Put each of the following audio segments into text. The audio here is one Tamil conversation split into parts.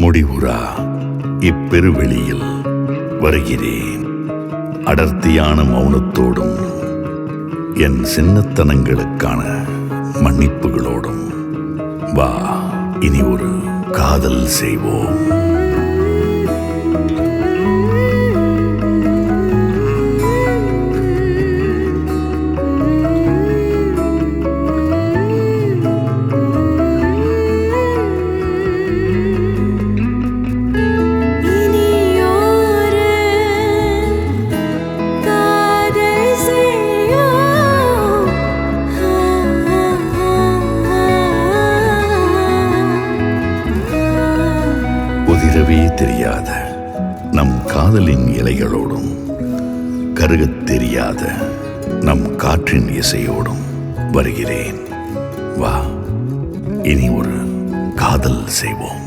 முடிவுறா இப்பெருவெளியில் வருகிறேன். அடர்த்தியான மௌனத்தோடும் என் சின்னத்தனங்களுக்கான மன்னிப்புகளோடும் வா, இனி ஒரு காதல் செய்வோம். உதிரவே தெரியாத நம் காதலின் இலைகளோடும் கருகத் தெரியாத நம் காற்றின் இசையோடும் வருகிறேன். வா, இனி ஒரு காதல் செய்வோம்.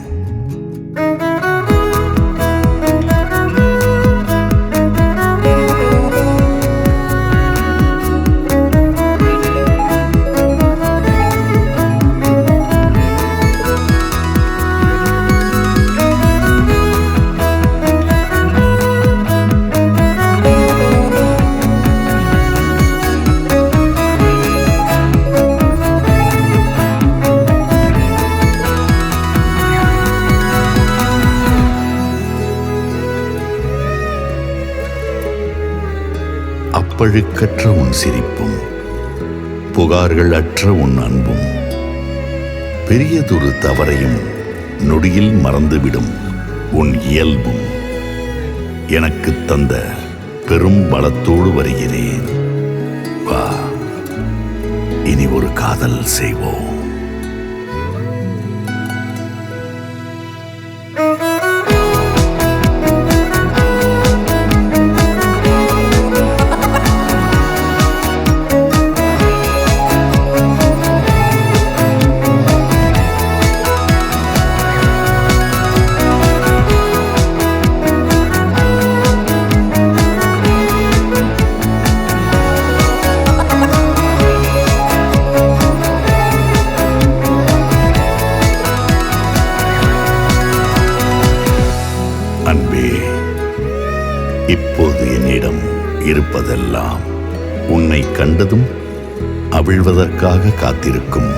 அப்பழுக்கற்ற உன் சிரிப்பும் புகார்கள் அற்ற உன் அன்பும் பெரியதொரு தவறையும் நொடியில் மறந்துவிடும் உன் இயல்பும் எனக்கு தந்த பெரும் பலத்தோடு வருகிறேன். வா, இனி ஒரு காதல் செய்வோம். அன்பே, இப்போது என்னிடம் இருப்பதெல்லாம் உன்னை கண்டதும் அவிழ்வதற்காக காத்திருக்கும்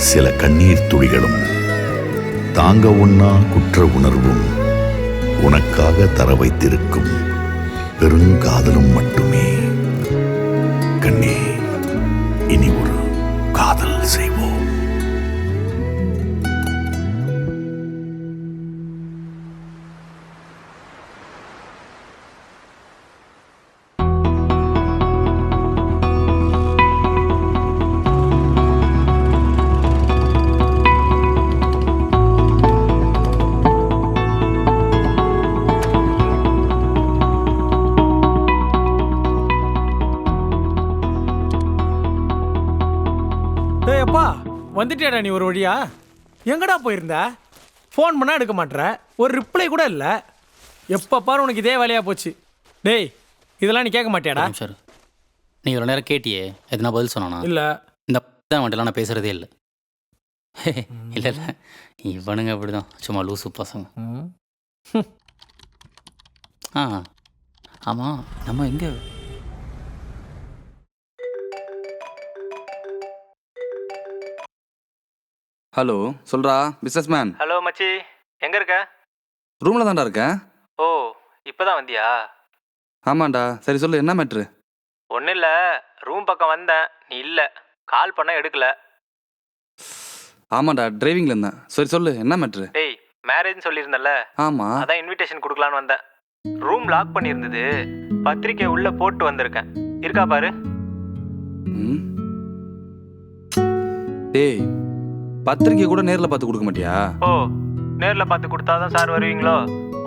சில கண்ணீர் துளிகளும் தாங்க ஒண்ணா குற்ற உணர்வும் உனக்காக தர வைத்திருக்கும் பெருங்காதலும் மட்டுமே. கண்ணே, இனி ஒரு காதல் செய்வோம். அப்பா, வந்துட்டியாடா நீ ஒரு வழியா? எங்கடா போயிருந்த? ஃபோன் பண்ணால் எடுக்க மாட்டேற, ஒரு ரிப்ளை கூட இல்லை. எப்போ பாரு உனக்கு இதே வேலையாக போச்சு. டேய், இதெல்லாம் நீ கேட்க மாட்டியாடா? சார், நீ இவ்வளோ நேரம் கேட்டியே, எதுனா பதில் சொன்னானா? இல்லை. இந்த தான் வந்துட்டுலாம் நான் பேசுகிறதே இல்லை. இல்லை இல்லை, இவனுங்க அப்படி தான், சும்மா லூசு பசங்க. ஆமாம், நம்ம எங்கே? ஹலோ, சொல்றா பிஸ்னஸ் மேன். ஹலோ மச்சி, எங்கே இருக்க? ரூமில் தான்டா இருக்கேன். ஓ, இப்போ தான் வந்தியா? ஆமாண்டா. சரி சொல்லு, என்ன மேட்ரு? ஒன்றும் இல்லை, ரூம் பக்கம் வந்தேன், நீ இல்லை. கால் பண்ண எடுக்கல. ஆமாண்டா, டிரைவிங்கில் இருந்தேன். சரி சொல்லு, என்ன மேட்ரு? டேய், மேரேஜ்னு சொல்லியிருந்தல, ஆமாம். அதான் இன்விடேஷன் கொடுக்கலான்னு வந்தேன். ரூம் லாக் பண்ணியிருந்தது, பத்திரிக்கை உள்ளே போட்டு வந்திருக்கேன். இருக்கா பாரு. ம். டேய், பத்திரிக்கை கூட நேரில் பார்த்து கொடுக்க மாட்டியா? ஓ, நேரில் பார்த்து கொடுத்தாதான் சார் வருவீங்களோ?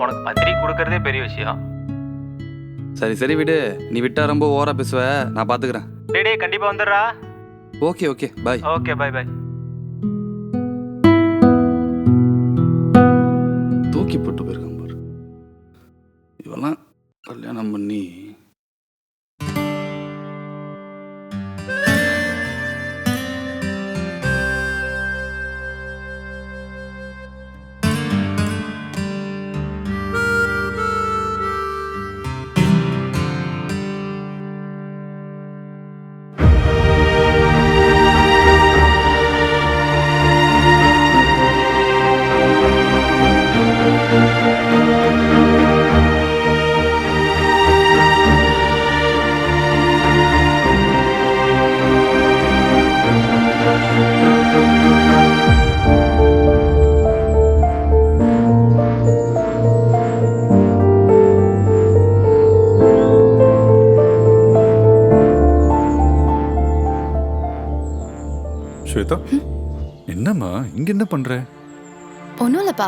உனக்கு பத்திரிக்கை கொடுக்கறதே பெரிய விஷயம். சரி சரி விடு, நீ விட்டா ரொம்ப ஓவரா பேசுவ, நான் பார்த்துக்கிறேன். டேய் கண்டிப்பா வந்துடுறா. Okay okay bye. Okay bye bye. தூக்கி போட்டு போயிருக்கான் பாரு. இவெல்லாம் கல்யாணம் பண்ணி ஸ்வேதா, என்னம்மா இங்க என்ன பண்ற? ஒன்றும் இல்லைப்பா,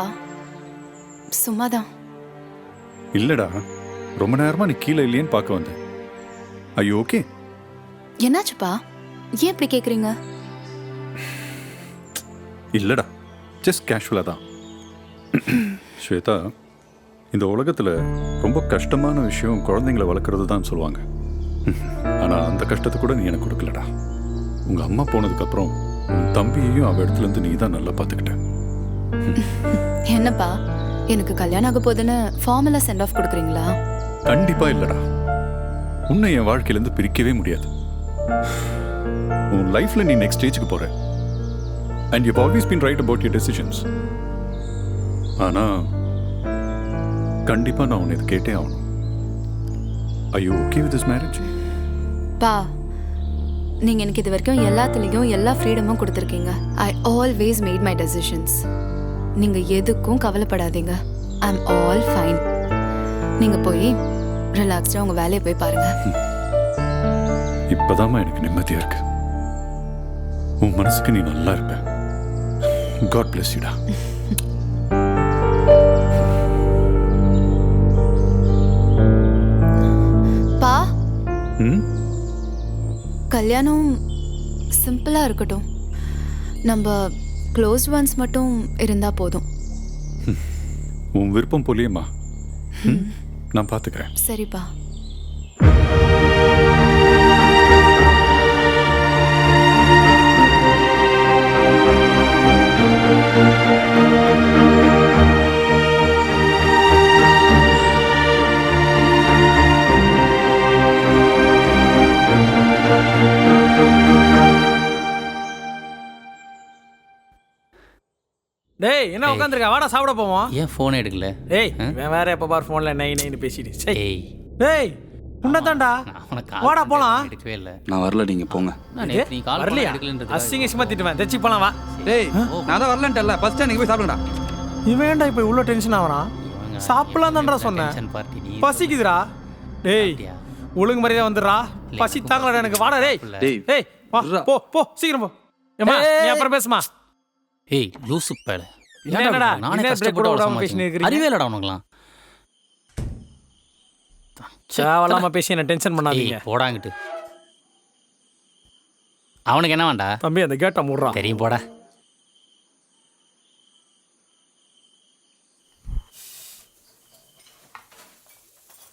சும்மா தான். இல்லடா, ரொம்ப நேரமா நீ கீழே இல்லையேன்னு பார்க்க வந்தேன். ஐயோ ஓகே. என்னாச்சுப்பா, ஏன் இப்படி கேட்குறீங்க? இல்லடா, ஜஸ்ட் கேஷுவலா தான். ஸ்வேதா, இந்த உலகத்துல ரொம்ப கஷ்டமான விஷயம் குழந்தைங்களை வளர்க்குறது தான் சொல்லுவாங்க. ஆனா அந்த கஷ்டத்தை கூட நீ எனக்கு கொடுக்கலடா. உங்க அம்மா போனதுக்கு அப்புறம் உன் தம்பியையும் அவ இடத்துல இருந்து நீ தான் நல்லா பார்த்துக்கிட்ட. என்னப்பா, எனக்கு கல்யாணம் ஆக போகுதுன்னு ஃபார்மலா சென்ட் ஆஃப் கொடுக்குறீங்களா? கண்டிப்பா இல்லடா, உன்னை என் வாழ்க்கையிலேருந்து பிரிக்கவே முடியாது. உன் லைஃப்ல நீ நெக்ஸ்ட் ஸ்டேஜுக்கு போற. And you always been right about your decisions. ஆனா கண்டிப்பா நான் உன்னை இதை கேட்டே ஆகணும். Are you okay with this marriage? பா, நீங்க எனக்கு இது வரைக்கும் எல்லாத்துலேயும் எல்லா ஃப்ரீடமும் கொடுத்துருக்கீங்க. I always made my decisions. நீங்க எதுக்கும் கவலைப்படாதீங்க. I am all fine. நீங்க போய் ரிலாக்ஸ்டா உங்க வேலையை போய் பாருங்க. இப்பதாம்மா எனக்கு நிம்மதியா இருக்கு. உன் மனசுக்கு நீ நல்லா இருப்ப. God bless you டா. பா, ம், கல்யாணம் சிம்பிளா இருக்கட்டும். நம்ம க்ளோஸ் ஒன்ஸ் மட்டும் இருந்தா போதும். உன் விருப்பம் போலியேம்மா. நான் பாத்துக்கிறேன். சரிப்பா. டேய் என்ன உட்காந்துருக்க, வாடா சாப்பிட போவோம். ஏன் ஃபோனே எடுக்கல? ஏய் இவன் வேற எப்போ பார் ஃபோன்ல நைன்னு பேசிட்டு. சரி ஏய், டேய் உன்னதான்டா, அவனை வாடா போலாம். எடுக்கவே இல்லை. நான் வரல, நீங்க போங்க. நான் நேத்து நீ கால் வரலையா? எடுக்கலன்றது அசிங்க அசிங்கமா திட்டுவேன். தச்சி போலாம் வா. டேய், நான் தான் வரலன்ட்டல. ஃபர்ஸ்ட் நீங்க போய் சாப்பிடுங்கடா. இவன் ஏன்டா இப்போ இவ்வளோ டென்ஷன் ஆகுறான்? சாப்பிடலாம் தான்டா சொன்னேன். பார்ட்டி நீ பசிக்குதுடா. டேய் ஒழுங்கு மரியாதை வந்துடுறா. பசி தாங்கலடா எனக்கு. வாடா டேய். டேய், டேய் வா போ போ சீக்கிரம் போ. ஏம்மா நீ அப்புறம் பேசுமா. ஏய் லூசு பேல. என்னடா நானே என்ன கஷ்டப்பட்டு பிரேக் அவளை விடாம பேசினே சமாளிச்சேன். இருக்கீங்க? அறிவே இல்லடா உனக்குலாம். சாவலாம பேசி என்ன டென்ஷன் ஏய் பண்ணாதீங்க. போடாங்கிட்டு. அவனுக்கு என்ன வேண்டா? தம்பி அந்த கேட்டை மூடுறா. தெரியும் போடா.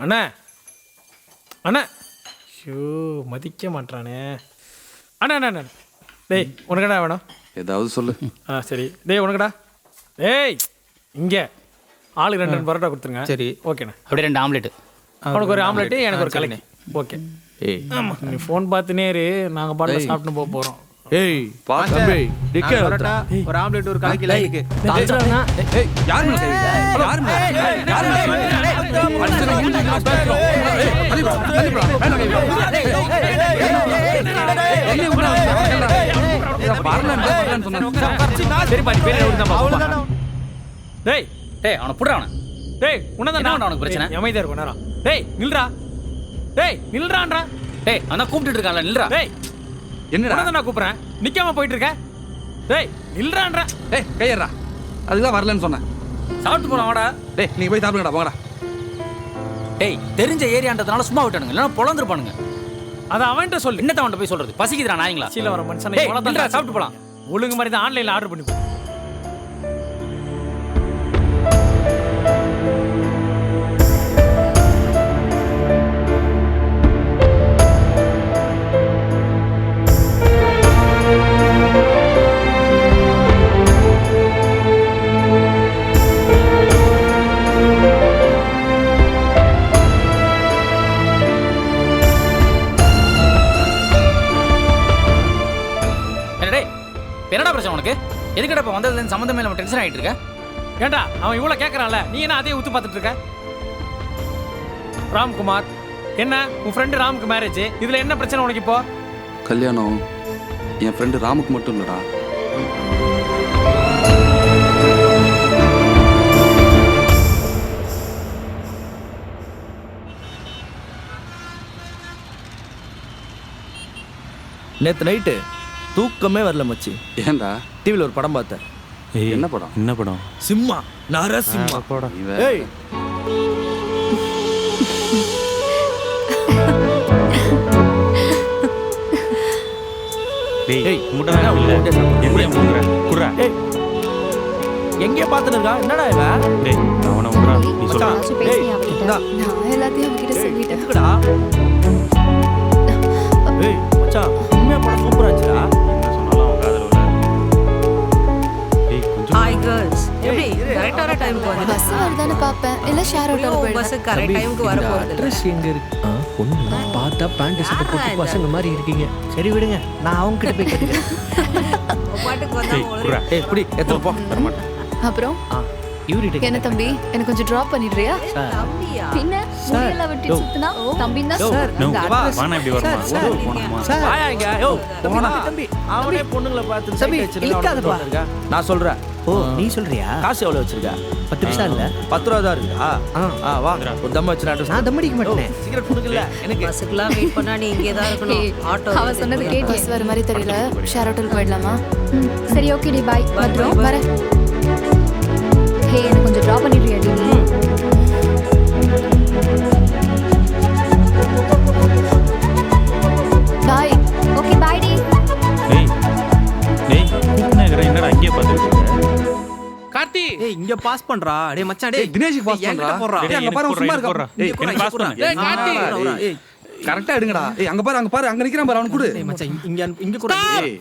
அண்ணா அண்ணா, ஐயோ மதிக்க மாட்டானே. அண்ணா அண்ணா அண்ணா, டேய் உனக்கு என்ன வேணும்? ஏதாவது சொல்லு. சரி டேய் உனக்குடா. டேய் இங்கே ஆளுக்கு 2 பரோட்டா கொடுத்துருங்க. சரி ஓகேண்ணா. அப்படியே 2 ஆம்லெட். உனக்கு ஒரு ஆம்லெட்டு, எனக்கு ஒரு கலக்கி. ஓகே. ஏய் ஆமாம் நீ ஃபோன் பார்த்துனே இரு, நாங்கள் பாட்டில் சாப்பிட்டு போக போகிறோம். ஏய் பாத்து. தம்பி டிக்கே பரோட்டா ஒரு ஆம்லெட் ஒரு கலக்கி லைனுக்கு. ஏய், யார் மேல கை வைக்கிறீங்க? யார் மேல? யார் மேல கை வைக்கிறீங்க? மனுஷனை மூஞ்சில பேசுறோம். ஏய், தள்ளிப்பா, தள்ளிப்பா. மேல கை என்ன உடனே வரலன்னு சொன்னேன். சரி பாட்டி பேர் அவ்வளோதான். டேய் டேய் அவனை புடுறா அவனை. டேய் உன்னதான் என்ன உனக்கு பிரச்சனை? அமைதியா இருக்கும் நேரம். டேய் நில்றா. டேய் நில்றான்றா. டேய் அவன் தான் கூப்பிட்டுட்டு இருக்கான்ல, நில்றா. டேய் என்னடா? உன்னதான் நான் கூப்பிடுறேன், நிக்காம போயிட்டு இருக்க. டேய் நில்றான்றா. ஏய், கையறா. அதுதான் வரலன்னு சொன்னேன். சாப்பிட்டு போலாம் வாடா. டேய், நீங்க போய் சாப்பிடுங்கடா, போங்கடா. டேய் தெரிஞ்ச ஏரியான்றதுனால சும்மா விட்டானுங்க, இல்லைன்னா பொழந்துருப்பானுங்க. அதை அவன்கிட்ட சொல்லு. என்னத்த அவன்கிட்ட போய் சொல்றது? பசிக்குதுடா நாய்ங்களா? சீல வர மனுஷன் டேய், இவ்வளவுதான் இல்லடா, காசு. சாப்பிட்டு போலாம். ஒழுங்கு மாதிரி தான் ஆன்லைன்ல ஆர்டர் பண்ணி போ. என்னடா பிரச்சனை உனக்கு? எதுக்கடா இப்போ வந்ததுலேருந்து சம்மந்தமே நம்ம டென்ஷன் ஆகிட்டு இருக்க? ஏண்டா அவன் இவ்வளோ கேட்குறான்ல, நீ என்ன அதையே உத்து பார்த்துட்டு இருக்க? ராம்குமார், என்ன உன் ஃப்ரெண்டு ராமுக்கு மேரேஜ், இதில் என்ன பிரச்சனை உனக்கு இப்போ? கல்யாணம் என் ஃப்ரெண்டு ராமுக்கு மட்டும் இல்லடா. நேற்று நைட்டு தூக்கமே வரல மச்சி. ஏன்டா? டிவியில் ஒரு படம் பார்த்தேன். என்ன படம்? என்ன படம்? சிம்மா, நரசிம்மா. ஏய், ஏய், ஏய், எங்கே பார்த்துன்னு இருக்கா? என்னடா இவன்? மச்சான், ஏய், இந்தா, நான் எல்லாத்தையும் அவன்கிட்ட சொல்லிட்டேன். எதுக்குடா? ஏய், மச்சான், உண்மையா படம் சூப்பரா இருந்துச்சுடா. ஹாய் கேர்ள்ஸ், எப்படி கரெக்டான டைம்க்கு வந்து பஸ் வருதான்னு பார்ப்பேன், இல்லை ஷேர் ஆட்டோவில் பஸ் போயிடுவேன். கரெக்ட் டைம்க்கு வர போறது இல்ல. அட்ரஸ் எங்க இருக்கு? பொண்ணு பார்த்தா பேண்ட் ஷர்ட் போட்டு பசங்க மாதிரி இருக்கீங்க. சரி விடுங்க, நான் அவங்க கிட்ட போய் கேட்டுக்கிறேன். பாட்டுக்கு வந்தா உங்களுக்கு ஏய், இப்படி எத்தனை போ. அப்புறம் இவர்கிட்ட என்ன தம்பி, எனக்கு கொஞ்சம் ட்ராப் பண்ணிடுறியா? தம்பியா? பின்ன முடியெல்லாம் வெட்டி சுத்தினா தம்பி தான் சார், இந்த அட்ரஸ் சார், வாயா இங்க. யோ, தம்பி, அவனே பொண்ணுங்களை பார்த்து தம்பி, சைட் வச்சிருக்கான். இழுக்காதப்பா. அவனுக்கு இருக்கா? நான் சொல்றேன். ஓ, நீ சொல்றியா? காசு எவ்வளவு வச்சிருக்க? 10 பைசா இல்ல. 10 ரூபா தான் இருக்கா? வா, ஒரு தம் வச்சு நான் தம் அடிக்க மாட்டேனே. சிகரெட் கொடுக்கல எனக்கு. பஸ்ஸுக்குலாம் வெயிட் பண்ணா நீ இங்கே தான் இருக்கணும். ஆட்டோ அவ சொன்னது கேட்டு பஸ் வர மாதிரி தெரியல, ஷேர் ஆட்டோவில் போயிடலாமா? சரி, ஓகே டி, பாய். பத்ரம், வரேன். ஹே, எனக்கு கொஞ்சம் ட்ராப் பண்ணிடுறியா டி? பாய். ஓகே, பாய் டி. கார்த்தி, ஏய், இங்க பாஸ் பண்றா. டேய் மச்சான், டேய் தினேஷுக்கு pass என்கிட்ட பண்றா. போடுறா. டேய், அங்க பாரு, சும்மா இருக்கா? டேய், பாஸ் பண்ணு. டேய், கார்த்தி. ஏய், கரெக்டா எடுங்கடா. ஏய், அங்க பாரு, அங்க நிக்கிறான் பாரு, அவனுக்கு கொடு. டேய் மச்சான், இங்க கூட. டேய்,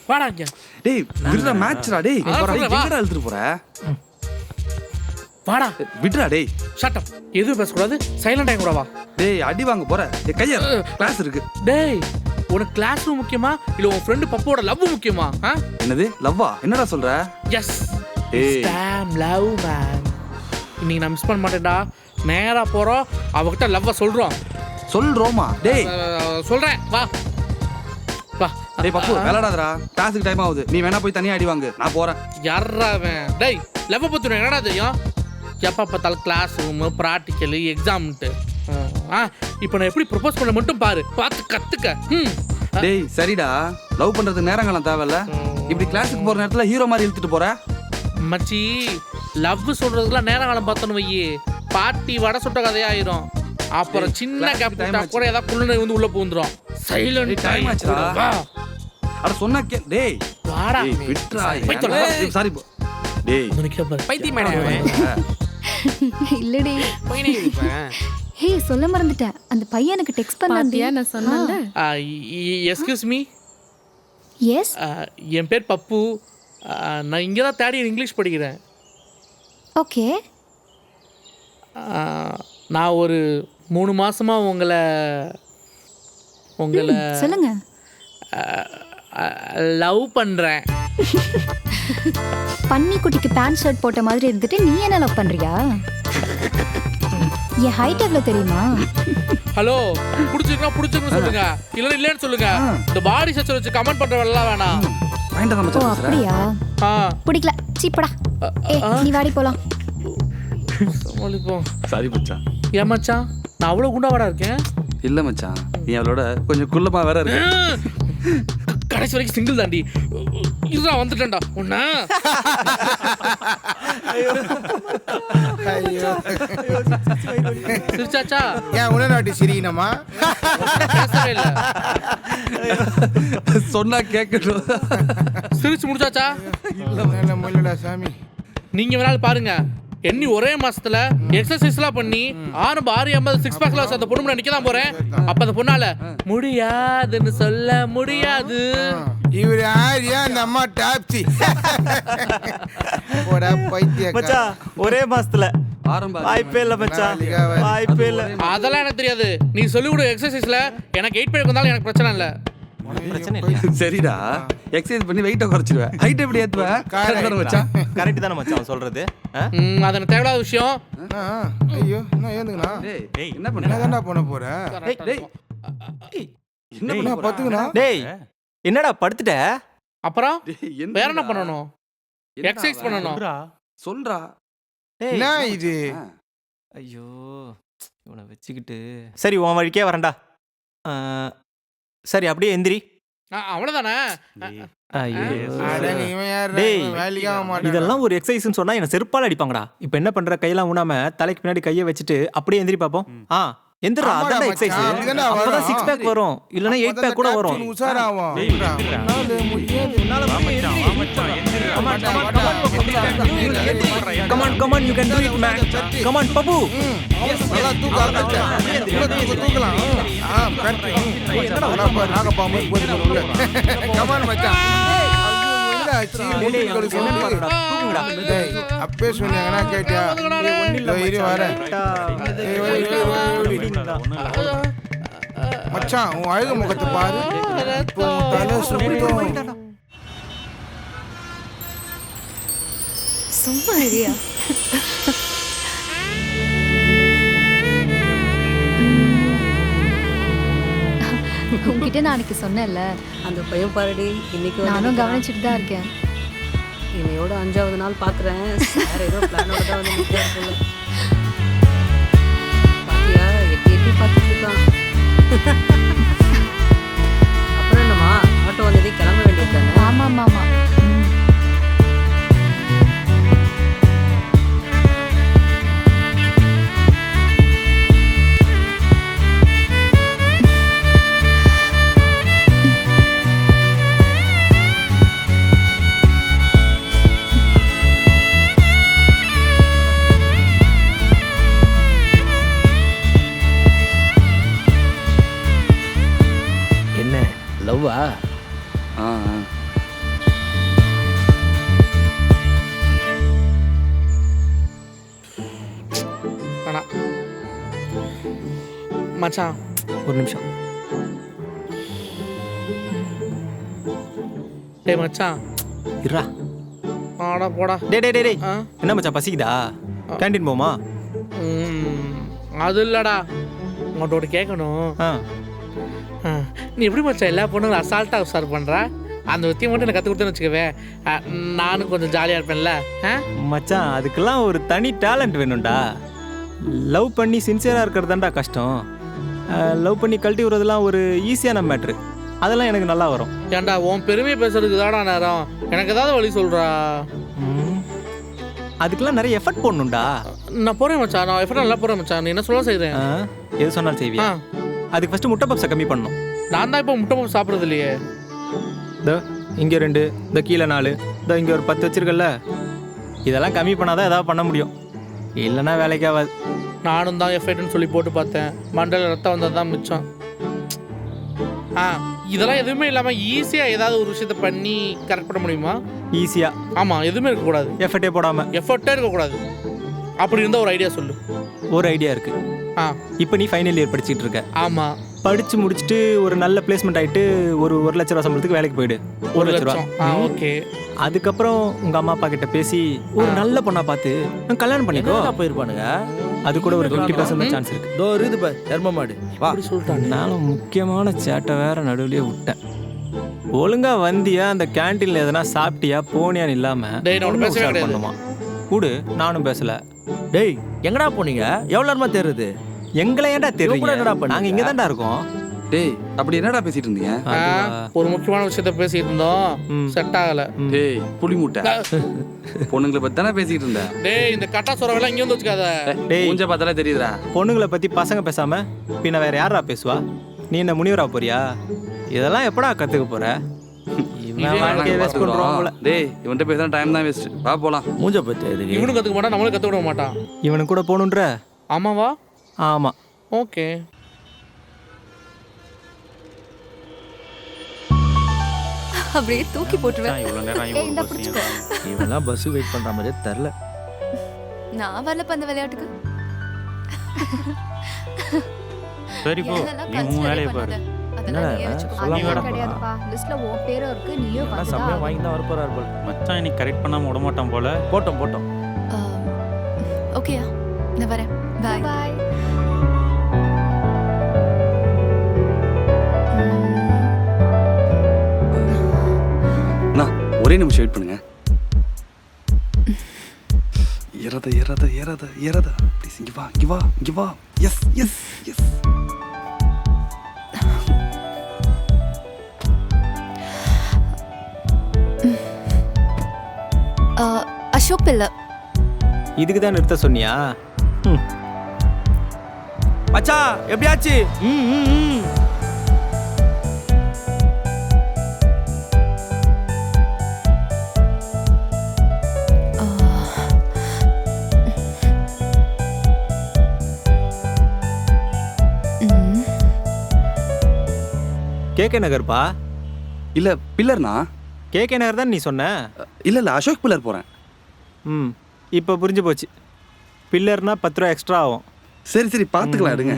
வாடா இங்க. டேய், விடுடா, மேட்ச்டா. டேய், சொல்றேன், வா. எங்கடா இழுத்துட்டு போற? வாடா. விடுடா. டேய், ஷட் அப். எதுவும் பேசக்கூடாது, சைலண்ட் ஆகி கூட வா. டேய், அடி வாங்க போற. டேய், கையா கிளாஸ் இருக்கு. டேய், உனக்கு கிளாஸ் ரூம் முக்கியமா இல்ல உன் ஃப்ரெண்டு பப்போட லவ் முக்கியமா? என்னது லவ்வா? என்னடா சொல்ற? எஸ், ஏய். Damn love man. இன்னைக்கு நான் மிஸ் பண்ண மாட்டேன்டா. நேரா போறோம், அவகிட்ட லவ்வ சொல்றோம். சொல்றோமா? டேய், சொல்றேன், வா வா. டேய் பப்பு, விளையாடாதடா. கிளாஸுக்கு டைம் ஆகுது. நீ வேணா போய் தனியா அடி வாங்கு. நான் போறேன். யாரா அவன்? டேய், லவ் பத்தி உனக்கு என்னடா தெரியும்? எப்போ பார்த்தாலும் கிளாஸ் ரூமு, ப்ராக்டிக்கலு, எக்ஸாம்ன்ட்டு. இப்போ நான் எப்படி ப்ரொபோஸ் பண்ண மட்டும் பாரு, பார்த்து கத்துக்க. டேய், சரிடா. லவ் பண்றதுக்கு நேரங்காலம் தேவையில்ல. இப்படி கிளாஸுக்கு போற நேரத்துல ஹீரோ மாதிரி இழுத்துட்டு போற. மச்சி, லவ் சொல்றதுக்குலாம் நேரம் காலம் பார்த்தோன்னு வையி, பாட்டி வடை சுட்ட கதையாயிரும். அப்புறம் டேய், சின்ன class கேப் time கூட ஏதாவது குள்ளனை வந்து உள்ள பூந்துரும். Silent time ஆச்சுடா. வா. அட சொன்னா டேய். வாடா. டேய், விட்றா. போய் தொலை. சாரி. டேய், வந்து நிக்கிற பாரு. பைத்தியம் மேடம். இல்லடி. ஹே, சொல்ல மறந்துட்டேன், அந்த பையன் எனக்கு டெக்ஸ்ட் பண்ணான்டியா, நான் சொன்னேன்ல. Excuse me. எஸ். என் பேர் பப்பு. நான் இங்கே தான் தேர்ட் இயர் இங்கிலீஷ் படிக்கிறேன். ஓகே. நான் ஒரு 3 மாசமா உங்களை சொல்லுங்க. லவ் பண்றேன். பன்னி குட்டிக்கு பேண்ட் ஷர்ட் போட்ட மாதிரி இருந்துட்டு நீ என்ன லவ் பண்றியா? என் ஹைட் எவ்வளவு தெரியுமா? ஹலோ, பிடிச்சிருக்கணும் சொல்லுங்க, இல்லைன்னா இல்லைன்னு சொல்லுங்க. இந்த பாடி ஸ்ட்ரக்சர் வச்சு கமெண்ட் பண்றவெல்லாம் வேணாம். மைண்ட தான் ஓ, மச்சான் பேசுற. அப்படியா? பிடிக்கல, சீப்படா. ஏ, நீ வாடி போலாம். சாரி மச்சான். ஏன் மச்சான், நான் அவ்வளோ குண்டாவாடா இருக்கேன்? இல்ல மச்சான், நீ அவளோட கொஞ்சம் குள்ளமா வேற இருக்கு. கடைசி வரைக்கும் சிங்கிள் தாண்டி. இதுதான் வந்துட்டேன்டா உன்ன. சிரிச்சாச்சா? ஏன் உடனாட்டி சிரிக்கணுமா? பேசவே இல்ல. சொன்னா கேட்கணும். சிரிச்சு முடிச்சாச்சா? இல்லடா சாமி. நீங்க வேணாலும் பாருங்க, எண்ணி ஒரே மாசத்துல எக்ஸசைஸ்லாம் பண்ணி 650 6 பேக்ல அந்த பொண்ணு முன்னாடி நிக்க தான் போறேன். அப்ப அந்த பொண்ணால முடியாதுன்னு சொல்ல முடியாது. இவரு யாரியா? அந்த அம்மா டாப்சி. போடா பைத்தியம். மச்சான் ஒரே மாசத்துல ஆரம்பம் வாய்ப்பே இல்ல மச்சான், வாய்ப்பே இல்ல. அதெல்லாம் எனக்கு தெரியாது. நீ சொல்லி கொடு எக்ஸசைஸ்ல எனக்கு 8 பேருக்கு வந்தாலும் எனக்கு பிரச்சனை இல்ல. பிரச்சனை இல்லையா? சரிடா, எக்ஸசைஸ் பண்ணி வெயிட்ட குறைச்சிடுவேன். ஹைட் எப்படி ஏத்துவேன்? மச்சான் கரெக்ட் தானே மச்சான் அவன் சொல்றது? அது எனக்கு தேவையில்லாத விஷயம். ஐயோ என்ன ஏந்துங்கண்ணா? டேய் என்ன பண்ண? என்னதான்டா பண்ண போற? டேய் என்ன பண்ண போற? பத்துங்கண்ணா. டேய் என்னடா படுத்துட்ட? அப்புறம் டேய் வேற என்ன பண்ணணும்? எக்ஸசைஸ் பண்ணணும். சொல்றா. என்ன இது? ஐயோ இவனை வச்சுக்கிட்டு சரி உன் வழிக்கே வரேன்டா. சரி அப்படியே எந்திரி. அவ்வளவுதானே? ஐயோ இவன் யாரு? டேய் வேலைக்கு ஆக மாட்டான். இதெல்லாம் ஒரு எக்ஸசைஸ்னு சொன்னா என்ன செருப்பால அடிப்பாங்கடா. இப்போ என்ன பண்ற? கையெல்லாம் ஊனாம தலைக்கு பின்னாடி கையை வச்சுட்டு அப்படியே எந்திரி பாப்போம். எந்திரா, ஆமாடா அதான் மச்சான், எக்ஸசைஸ். அப்படிதான்டா அப்பதான் வரும். 6 பேக் வரும், இல்லனா 8 பேக் கூட வரும். உசாராவும். Come on, you can do it, man. Come on, Papu. நல்லா தூக்க ஆரம்பிச்சேன். தூக்கலாம். நாகப்பாம்பு போயிட்டு உள்ள. கமான் மச்சான். அப்பே சொன்னாங்கன்னா கேட்டியா? வரேன் மச்சான். உன் அழகு முகத்தை பாரு. தலை சுத்தம். சும்மா ஐடியா. உங்ககிட்ட நான் அன்னைக்கு சொன்னேன்ல, அந்த பையன் பாருடி இன்னைக்கு நானும் கவனிச்சுட்டு தான் இருக்கேன். இன்னையோட 5வது நாள் பாக்குறேன். வேற ஏதோ பிளானோட தான் வந்து நிற்கிறேன் போல. பாத்தியா எட்டி பார்த்துட்டு இருக்கான். அப்புறம் என்னம்மா ஆட்டோ வந்ததே கிளம்ப வேண்டியிருக்காங்க. ஆமா ஆமா. லவ்வா? மச்சான் ஒரு நிமிஷம். டேய் மச்சான் இருடா. ஆடா போடா. டேய் என்ன மச்சான் பசிக்குதா? கேண்டீன் போமா? அது இல்லடா, உங்கள்கிட்ட கேட்கணும். நீ எப்படி மச்சான் எல்லா பொண்ணுங்களும் அசால்ட்டாக உசார் பண்ணுற? அந்த வித்தியை மட்டும் எனக்கு கற்றுக் கொடுத்தேன்னு வச்சுக்கவே, நானும் கொஞ்சம் ஜாலியாக இருப்பேன்ல. மச்சான் அதுக்கெல்லாம் ஒரு தனி டேலண்ட் வேணும்டா. லவ் பண்ணி சின்சியராக இருக்கிறது தான்டா கஷ்டம். லவ் பண்ணி கழட்டி விடுறதுலாம் ஒரு ஈஸியான மேட்ரு. அதெல்லாம் எனக்கு நல்லா வரும். ஏன்டா உன் பெருமையை பேசுறதுக்கு தாடா நேரம். எனக்கு ஏதாவது வழி சொல்கிறா? அதுக்கெல்லாம் நிறைய எஃபர்ட் போடணும்டா. நான் போகிறேன் மச்சான், நான் எஃபர்ட் நல்லா போகிறேன் மச்சான். நீ என்ன சொல்ல செய்கிறேன்? எது சொன்னாலும் செய்வியா? அதுக்கு ஃபஸ்ட்டு முட்டை பப்ஸை கம்மி பண்ணணும். நான் தான் இப்போ முட்டை பப்ஸ் சாப்பிட்றது இல்லையே. இங்கே 2, இந்த கீழே 4, இங்கே ஒரு 10 வச்சிருக்கல. இதெல்லாம் கம்மி பண்ணாதான் ஏதாவது பண்ண முடியும், இல்லைன்னா வேலைக்கு ஆகாது. நானும் தான் எஃபர்ட்னு சொல்லி போட்டு பார்த்தேன். மண்டல ரத்தம் வந்தது தான் மிச்சம். இதெல்லாம் எதுவுமே இல்லாமல் ஈஸியாக ஏதாவது ஒரு விஷயத்த பண்ணி கரெக்ட் பண்ண முடியுமா? ஈஸியாக? ஆமாம், எதுவுமே இருக்கக்கூடாது. எஃபர்ட்டே போடாமல்? எஃபர்ட்டே இருக்கக்கூடாது. அப்படி இருந்தால் ஒரு ஐடியா சொல்லு. ஒரு ஐடியா இருக்கு. இப்போ நீ ஃபைனல் இயர் படிச்சுட்டு இருக்க. ஆமாம். படித்து முடிச்சுட்டு ஒரு நல்ல பிளேஸ்மெண்ட் ஆகிட்டு ஒரு 1 லட்ச ரூபா சம்பளத்துக்கு வேலைக்கு போயிடு. 1 லட்ச ரூபா. ஓகே. அதுக்கப்புறம் உங்கள் அம்மா அப்பா கிட்ட பேசி ஒரு நல்ல பொண்ணா பார்த்து கல்யாணம் பண்ணிக்கோ. போயிருப்பானுங்க. அது கூட ஒரு 50% சான்ஸ் இருக்கு. தோ இருக்குது பாரு தர்ம மாடு. வா சொல்லிட்டாங்க. நானும் முக்கியமான சேட்டை வேற நடுவுலயே விட்டேன். ஒழுங்கா வந்தியா, அந்த கேன்டீன்ல எதனா சாப்பிட்டியா போனியான்னு இல்லாம பண்ணுமா கூடு. நானும் பேசல. டேய் எங்கடா போனீங்க? எவ்வளோ நேரமா தேடுறது? எங்களை ஏன்டா தெரியும்? என்னடா பண்ணீங்க? நாங்க இங்க தான்டா இருக்கோம். டேய் அப்படி என்னடா பேசிட்டு இருந்தீங்க? ஒரு முக்கியமான விஷயத்த பேசிட்டு இருந்தோம், செட் ஆகல. டேய் புளி மூட்டை, பொண்ணுங்களை பத்தி தானே பேசிட்டு இருந்த. டேய் இந்த கட்டா சொரவெல்லாம் இங்க வந்து வச்சுக்காத. டேய் மூஞ்ச பார்த்தாலே தெரியுதுடா. பொண்ணுங்களை பத்தி பசங்க பேசாம பின்ன வேற யாரா பேசுவா? நீ என்ன முனிவரா போறியா? இதெல்லாம் எப்படா கத்துக்க போற? இவன் வாழ்க்கையை வேஸ்ட் பண்றான் போல. டேய் இவன்ட்ட பேசினா டைம் தான் வேஸ்ட். வா போலாம். மூஞ்ச பத்தி எதுக்கு? இவனும் கத்துக்க மாட்டான், நம்மளும் கத்துக்க விட மாட்டான். இவனுக்கு கூட போகணுன்ற? ஆமாவா? ஆமா. ஓகே. அப்படியே தூக்கி போட்டுருவேன். இவ்வளவு நேரம் இவெல்லாம் பஸ் வெயிட் பண்ற மாதிரியே தெரியல. நான் வரல அந்த விளையாட்டுக்கு. சரி போ, நீ உன் வேலையை பாரு. கிடையாதுப்பா, லிஸ்ட்ல உன் பேரும் இருக்கு, நீயும் சமயம் வாங்கி தான் வரப்போறாரு போல. மச்சான் இன்னைக்கு கரெக்ட் பண்ணாம விட மாட்டான் போல. போட்டோம். ஓகேயா, நான் வரேன். Bye bye. அண்ணா ஒரே நிமிஷம் வெயிட் பண்ணுங்க. ஏறாத ப்ளீஸ். இங்க வா. எஸ். அசோக் பிள்ளை. இதுக்கு தான் நிறுத்த சொன்னியா? மச்சா எப்படியாச்சு? கேகே நகர்ப்பா. இல்ல பில்லர்னா? கேகே நகர் தான் நீ சொன்ன. இல்ல அசோக் பில்லர் போறேன். இப்போ புரிஞ்சு போச்சு. பில்லர்னா 10 ரூபா எக்ஸ்ட்ரா ஆகும். சரி பார்த்துக்கலாம், எடுங்க.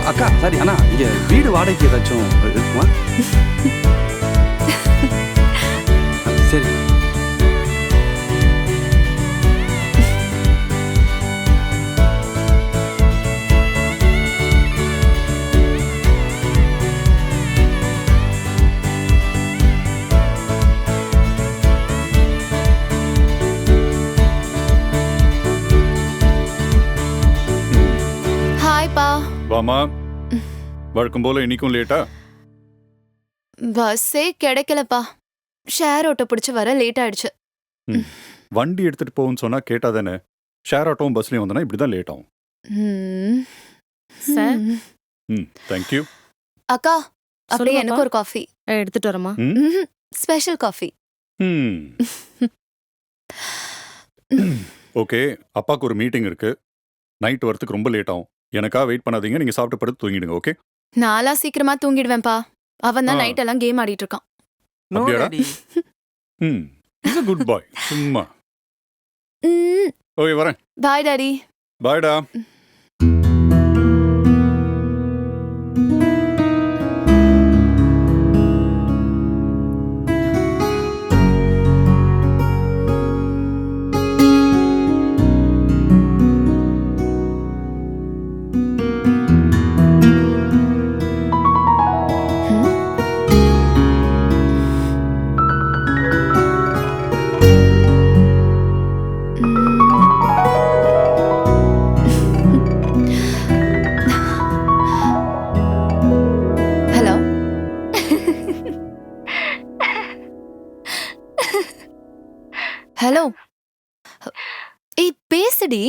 அக்கா சாரி அண்ணா, இங்க வீடு வாடகைக்கு ஏதாச்சும் இருக்குமா? சரி. ஹாய்ப்பா. வாமா. வழக்கம் போல இன்னைக்கும் லேட்டா? பஸ்ஸே கிடைக்கலப்பா. ஷேர் ஆட்டோ பிடிச்சி வர லேட் ஆயிடுச்சு. வண்டி எடுத்துட்டு போகும்னு சொன்னா கேட்டா தானே. ஷேர் ஆட்டோவும் பஸ்லயும் வந்தனா இப்படிதான் லேட் ஆகும். சார். தேங்க்யூ. அக்கா அப்படியே எனக்கு ஒரு காஃபி எடுத்துட்டு வரமா? Special coffee. ஓகே, அப்பாவுக்கு ஒரு மீட்டிங் இருக்கு. நைட் வரதுக்கு ரொம்ப லேட் ஆகும். எனக்கா வெயிட் பண்ணாதீங்க. நீங்க சாப்பிட்டு படுத்து தூங்கிடுங்க. ஓகே? நாளா சீக்கிரமா தூங்கிடுவேன்பா. அவன் தான் நைட் எல்லாம் கேம் ஆடிட்டு இருக்கான். No daddy. Is a good boy. சும்மா. ஓகே வரேன். Bye daddy. பாய்டா. ஹலோ. ஏய் பேசுடி.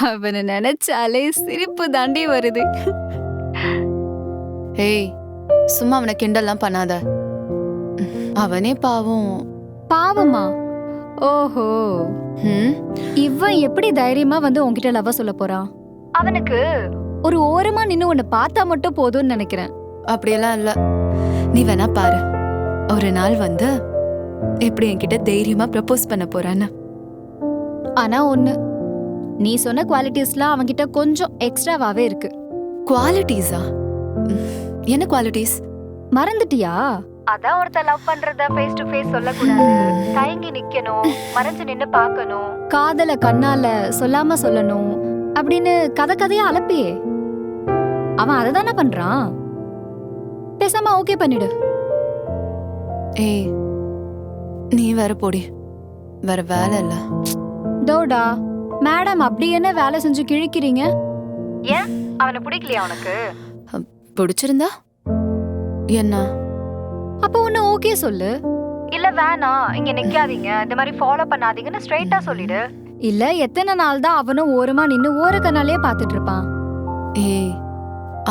அவனை நினைச்சாலே சிரிப்பு தாண்டி வருது. ஏய் சும்மா அவனை கிண்டல்லாம் பண்ணாத. அவனே பாவம். பாவமா? ஓஹோ. இவன் எப்படி தைரியமா வந்து உன்கிட்ட லவ் சொல்ல போறான்? அவனுக்கு ஒரு ஓரமா நின்னு உன்னை பார்த்தா மட்டும் போதும்னு நினைக்கிறேன். அப்படியெல்லாம் இல்ல. நீ வேணா பாரு. ஒரு நாள் வந்து எப்படி என்கிட்ட தைரியமா ப்ரப்போஸ் பண்ண போறான்னு. ஆனா ஒண்ணு, நீ சொன்ன குவாலிட்டிஸ்லாம் அவன்கிட்ட கொஞ்சம் எக்ஸ்ட்ராவாவே இருக்கு. குவாலிட்டிஸா? என்ன குவாலிட்டிஸ்? மறந்துட்டியா? அதான் ஒருத்தர் லவ் பண்றத ஃபேஸ் டு ஃபேஸ் சொல்லக்கூடாது, தயங்கி நிக்கணும், மறைஞ்சு நின்னு பார்க்கணும், காதல கண்ணால சொல்லாம சொல்லணும் அப்படின்னு கதை கதையா அலப்பியே. அவன் அதை தானே பண்றான். பேசாம ஓகே பண்ணிடு. ஏய் நீ வேற போடி, வேற வேலை இல்ல. டோடா மேடம் அப்படி என்ன வேலை செஞ்சு கிழிக்கிறீங்க? ஏன் அவனை பிடிக்கலையா உனக்கு? பிடிச்சிருந்தா என்ன? அப்போ ஒன்னு ஓகே சொல்லு. இல்ல வேணாம் இங்க நிக்காதீங்க, இந்த மாதிரி ஃபாலோ பண்ணாதீங்கன்னு ஸ்ட்ரைட்டா சொல்லிடு. இல்ல எத்தனை நாள் தான் அவனும் ஓரமா நின்னு ஓர கண்ணாலே பாத்துட்டு இருப்பான். ஏய்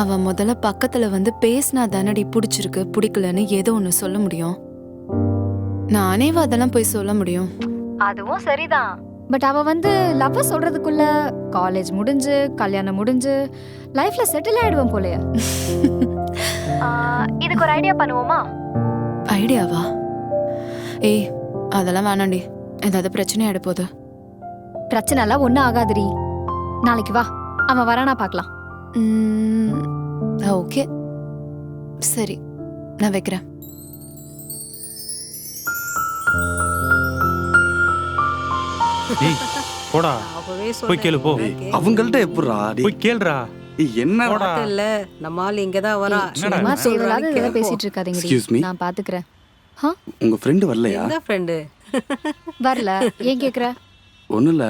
அவன் முதல்ல பக்கத்துல வந்து பேசினா தானடி பிடிச்சிருக்கு பிடிக்கலன்னு ஏதோ ஒன்று சொல்ல முடியும். நானே அதெல்லாம் போய் சொல்ல முடியும். அதுவும் சரிதான். பட் அவ வந்து லவ் சொல்றதுக்குள்ள காலேஜ் முடிஞ்சு கல்யாணம் முடிஞ்சு லைஃப்ல செட்டில் ஆயிடுவான் போலயே. இதுக்கு ஒரு ஐடியா பண்ணுவோமா? ஐடியாவா? ஏய் அதெல்லாம் வேணாண்டி, ஏதாவது பிரச்சனை ஆயிட போகுது. பிரச்சனை எல்லாம் ஒன்றும் ஆகாதுரி. நாளைக்கு வா, அவன் வரானா பார்க்கலாம். ஓகே சரி, நான் வைக்கிறேன். டேய் போடா, போய் கேளு போ. அவங்கள்ட்ட எப்படிடா போய் கேளுடா. என்ன இல்ல நம்ம ஆள் இங்க தான் வரா. சும்மா தேவையில்லாத இதெல்லாம் பேசிட்டு Excuse me? இருக்காதீங்க, நான் பாத்துக்கிறேன். உங்க ஃப்ரெண்ட் வரலையா? என்ன ஃப்ரெண்ட்? வரல, ஏன் கேக்குற? ஒண்ணும் இல்ல,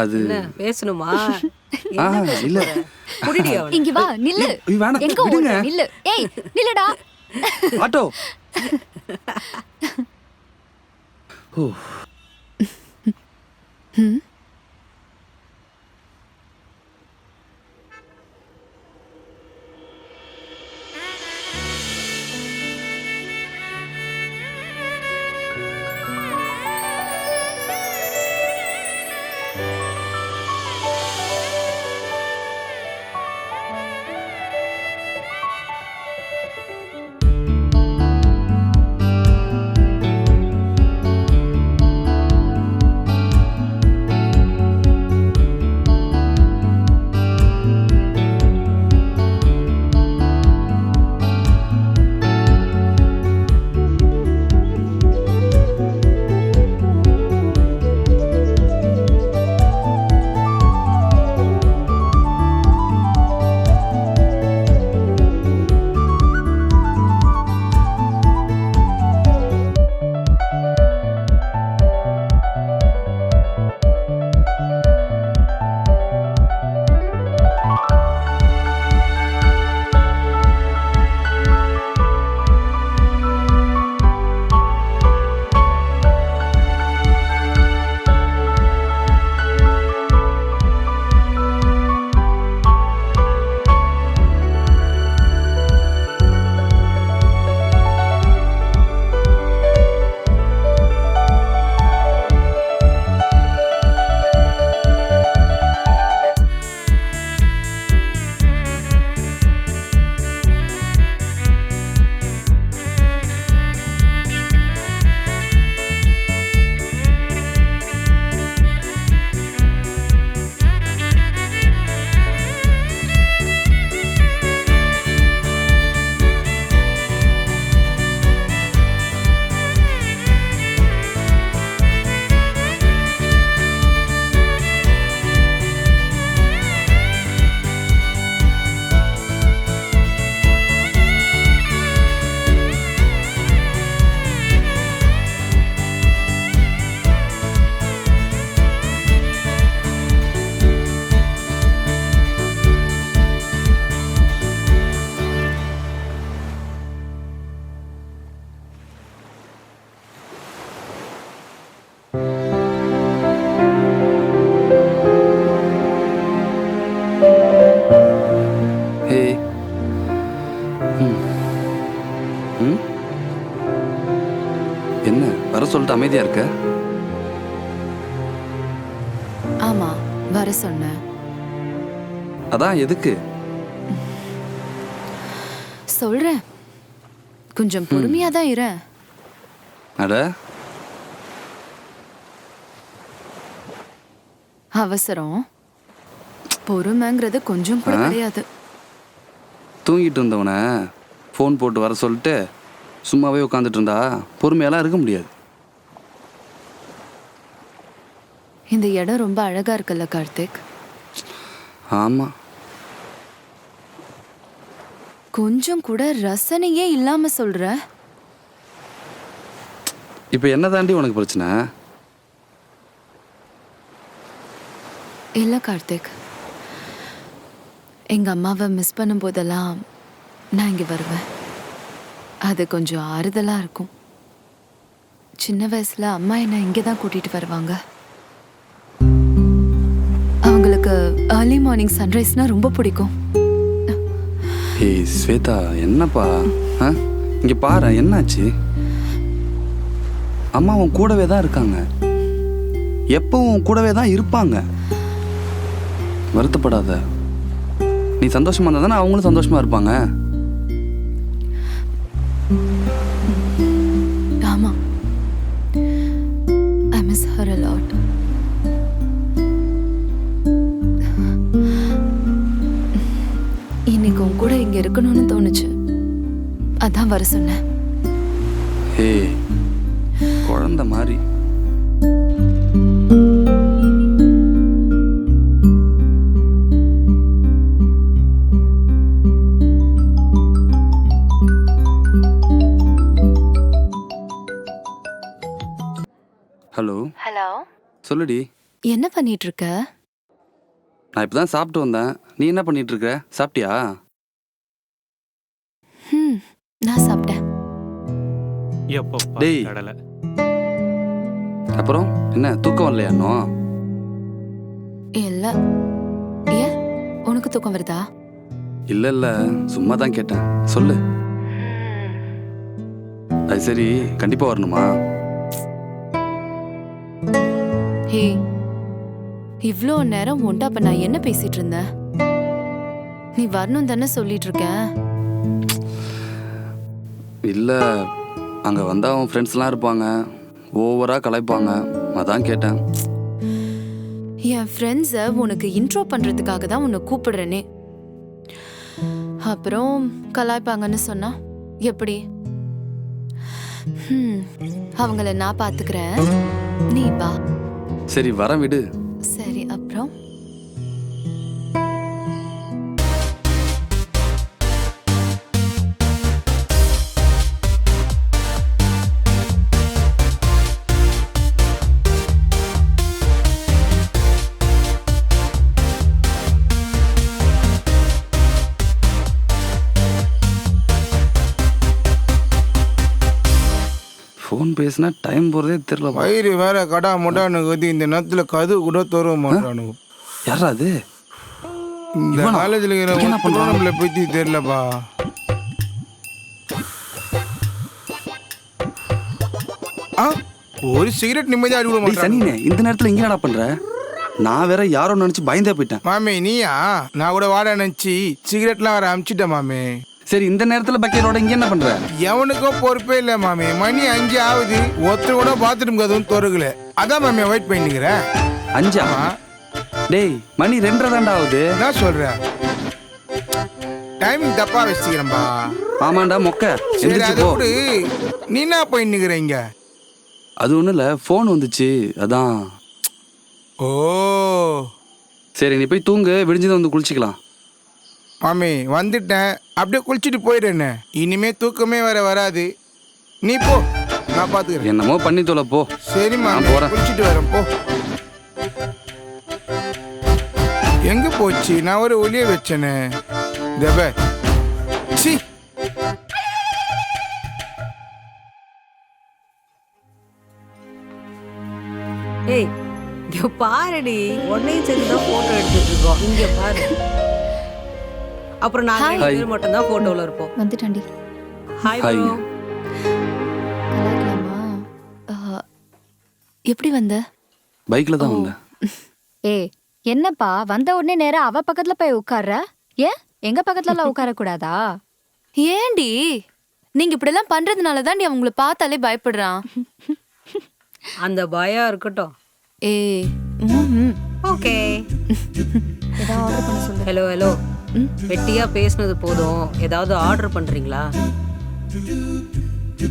அது என்ன பேசணுமா? இல்ல குடிடி அவன. இங்க வா, நில்லு. ஏய், வேணாம், எங்க விடுங்க. ஓடுற? நில்லு. ஏய் நில்லுடா. ஆட்டோ. ஓ என்ன வர சொல்லிட்டு அமைதியா இருக்க? ஆமா வர சொன்னேன். அதான் எதுக்கு? சொல்றேன், கொஞ்சம் பொறுமையா தான் இரு. அட அவசரம் பொறுமைங்கிறது கொஞ்சம் கூட கிடையாது. தூங்கிட்டு இருந்தவன ஃபோன் போட்டு வர சொல்லிட்டு சும்மாவே உட்காந்துட்டு இருந்தா பொறுமையெல்லாம் இருக்க முடியாது. இந்த இடம் ரொம்ப அழகா இருக்குல்ல கார்த்திக்? ஆமாம். கொஞ்சம் கூட ரசனையே இல்லாம சொல்ற. இப்போ என்ன தாண்டி உனக்கு பிரச்சனை? இல்ல கார்த்திக், எங்க அம்மாவை மிஸ் பண்ணும் போதெல்லாம் நான் இங்க வருவேன். அது கொஞ்சம் ஆறுதலா இருக்கும். சின்ன வயசுல அம்மா என்ன இங்கே தான் கூட்டிட்டு வருவாங்க. அவங்களுக்கு ஏர்லி மார்னிங் சன்ரைஸ்னா ரொம்ப பிடிக்கும். ஏய் ஸ்வேதா, என்னப்பா? இங்கே பாரு, என்னாச்சு? அம்மா உன் கூடவே தான் இருக்காங்க, எப்பவும் உன் கூடவே தான் இருப்பாங்க. வருத்தப்படாத. நீ சந்தோஷமா இருந்தா தானே அவங்களும் சந்தோஷமா இருப்பாங்க. ஆமா, I miss her a lot. இன்னைக்கு உன் கூட இங்க இருக்கணும்னு தோணுச்சு, அதான் வர சொன்னேன். ஏய் குழந்தை மாதிரி. ஹலோ. ஹலோ, சொல்லுடி. என்ன பண்ணிட்டு இருக்க? நான் இப்போ தான் சாப்பிட்டு வந்தேன். நீ என்ன பண்ணிட்டு இருக்க? சாப்பிட்டியா? நான் சாப்பிட்டேன். டேய், அப்புறம் என்ன தூக்கம் வரலையா இன்னும்? இல்ல. ஏன், உனக்கு தூக்கம் வருதா? இல்ல இல்ல, சும்மா தான் கேட்டேன். சொல்லு. அது சரி, கண்டிப்பா வரணுமா? ஹே, இவ்ளோ நேரம் உண்டா அப்ப நான் என்ன பேசிட்டு இருந்தேன்? நீ வரணும் தானே சொல்லிட்டு இருக்க. இல்ல, அங்க வந்தா அவன் ஃப்ரெண்ட்ஸ்லாம் இருப்பாங்க, ஓவரா கலாய்ப்பாங்க, அதான் கேட்டேன். என் ஃப்ரெண்ட்ஸை உனக்கு இன்ட்ரோ பண்றதுக்காக தான் உன்னை கூப்பிடுறேனே. அப்புறம் கலாய்ப்பாங்கன்னு சொன்னா எப்படி? அவங்கள நான் பாத்துக்கிறேன், நீ வா. சரி வரேன், விடு. சரி, அப்புறம் ஃபோன் பேசினா டைம் போகிறதே தெரியல. வயிறு வேற கடா முடானு கதி, இந்த நேரத்தில் கது கூட தர மாட்டானுங்க. யாரா அது? இந்த காலேஜில் இருக்கிற நம்மளை பற்றி தெரியலப்பா. ஒரு சிகரெட் நிம்மதியாக அடிவிட மாட்டேன். சனினே, இந்த நேரத்தில் இங்கே என்ன பண்ற? நான் வேற யாரோ நினைச்சு பயந்தே போயிட்டேன். மாமே நீயா? நான் கூட வாட நினைச்சு சிகரெட்லாம் வேற அமிச்சிட்டேன் மாமே. சரி, இந்த நேரத்தில் பக்கெட்டோட இங்கே என்ன பண்ற? எவனுக்கும் பொறுப்பே இல்லை மாமே. மணி 5 ஆகுது, ஒருத்தர் கூட பாத்ரூம் கதவும் திறக்கல. அதான் மாமே வெயிட் பண்ணிக்கிறேன். 5? டேய், மணி 2:30 தாண்டா ஆகுது. என்ன சொல்ற? டைமிங் தப்பா வச்சுக்கிறேன்பா. ஆமாண்டா மொக்க. சரி, அதை விடு. நீ என்ன பண்ணிக்கிறீங்க? அது ஒன்றும் இல்லை, ஃபோன் வந்துச்சு அதான். ஓ சரி, நீ போய் தூங்கு, விடிஞ்சதை வந்து குளிச்சிக்கலாம். மாமி வந்துட்டேன், அப்படியே குளிச்சுட்டு போயிடுறேன்னு. இனிமே தூக்கமே வேற வராது. நீ போ, நான் பாத்துக்கிறேன். என்னமோ பண்ணி தொலை போ. சரி மாமி, போறேன். குளிச்சுட்டு வரேன், போ. எங்க போச்சு? நான் ஒரு ஒளிய வச்சேனே. தப சி. ஏய், இங்க பாருடி, உன்னையும் சேர்ந்து தான் போட்டோ எடுத்துட்டு இருக்கோம். இங்க பாரு. அப்புறம் நாங்க 2 பேர் மட்டும் தான் போட்டோல இருப்போம். வந்துட்டாண்டி. Hi bro. கலாய்க்கலாமா? எப்படி வந்த? பைக்ல தான் வந்தேன். ஏய், என்னப்பா வந்த உடனே நேரா அவ பக்கத்துல போய் உட்கார்ற? ஏன் எங்க பக்கத்துல உட்கார கூடாதா? ஏண்டி நீங்க இப்படி எல்லாம் பண்றதுனால தான் அவங்கள பார்த்தாலே பயப்படுறான். அந்த பயம் இருக்கட்டும். ஏய், ஓகே. ஏதாவது ஆர்டர் பண்ண சொல்லு. ஹலோ ஹலோ, வெட்டியா பேசுனது போதும். ஏதாவது ஆர்டர் பண்றீங்களா?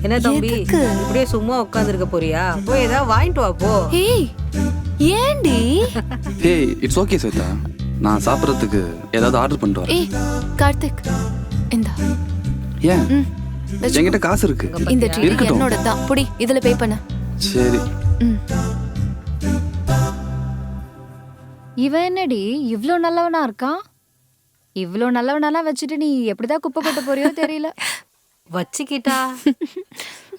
என்ன தம்பி எதுக்கு? இப்படியே சும்மா உட்காந்துருக்க போறியா? போய் ஏதாவது வாங்கிட்டு வா போ. ஏய் ஏண்டி? ஏய் இட்ஸ் ஓகே ஸ்வேதா, நான் சாப்பிட்றதுக்கு ஏதாவது ஆர்டர் பண்ணிட்டு வரேன். ஏய் கார்த்திக் இந்தா. ஏன் வச்சுக்கோ. என்கிட்ட காசு இருக்கு. இந்த ட்ரீட் இருக்கட்டும். என்னோட தான். புடி இதுல பே பண்ணு. சரி. ம். இவன் என்னடி இவ்ளோ நல்லவனா இருக்கான்? இவ்ளோ நல்லவனெல்லாம் வச்சுட்டு நீ எப்படிதான் குப்பை கொட்ட போறியோ தெரியல. வச்சுக்கிட்டா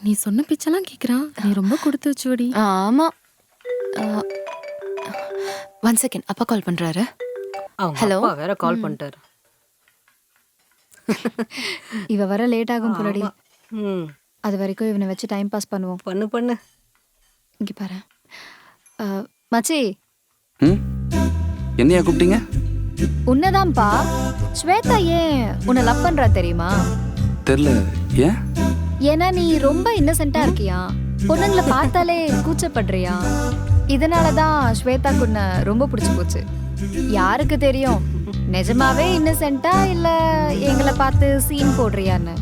நீ சொன்ன பிச்செல்லாம் கேக்குறான். நீ ரொம்ப கொடுத்து வச்சுடி. ஆமா. 1 செகண்ட், அப்பா கால் பண்றாரு. ஹலோ வேற கால் பண்ணிட்டாரு. இவ வர லேட் ஆகும் போலடி. ம் அது வரைக்கும் இவனை வச்சு டைம் பாஸ் பண்ணுவோம். பண்ணு பண்ணு. இங்க பாரு மச்சி. ம் என்னையா கூப்பிட்டீங்க? உன்னதான்ப்பா. ஸ்வேதா ஏன் உன்னை லவ் பண்றா தெரியுமா? தெரியல. ஏன்? ஏன்னா நீ ரொம்ப இன்னசென்ட்டா இருக்கியா, பொண்ணுங்களை பார்த்தாலே கூச்சப்படுறியா. இதனாலதான் ஸ்வேதாக்கு உன்னை ரொம்ப பிடிச்சு போச்சு. யாருக்கு தெரியும் நிஜமாவே இன்னசென்ட்டா இல்ல எங்களை பார்த்து சீன் போடுறியான்னு.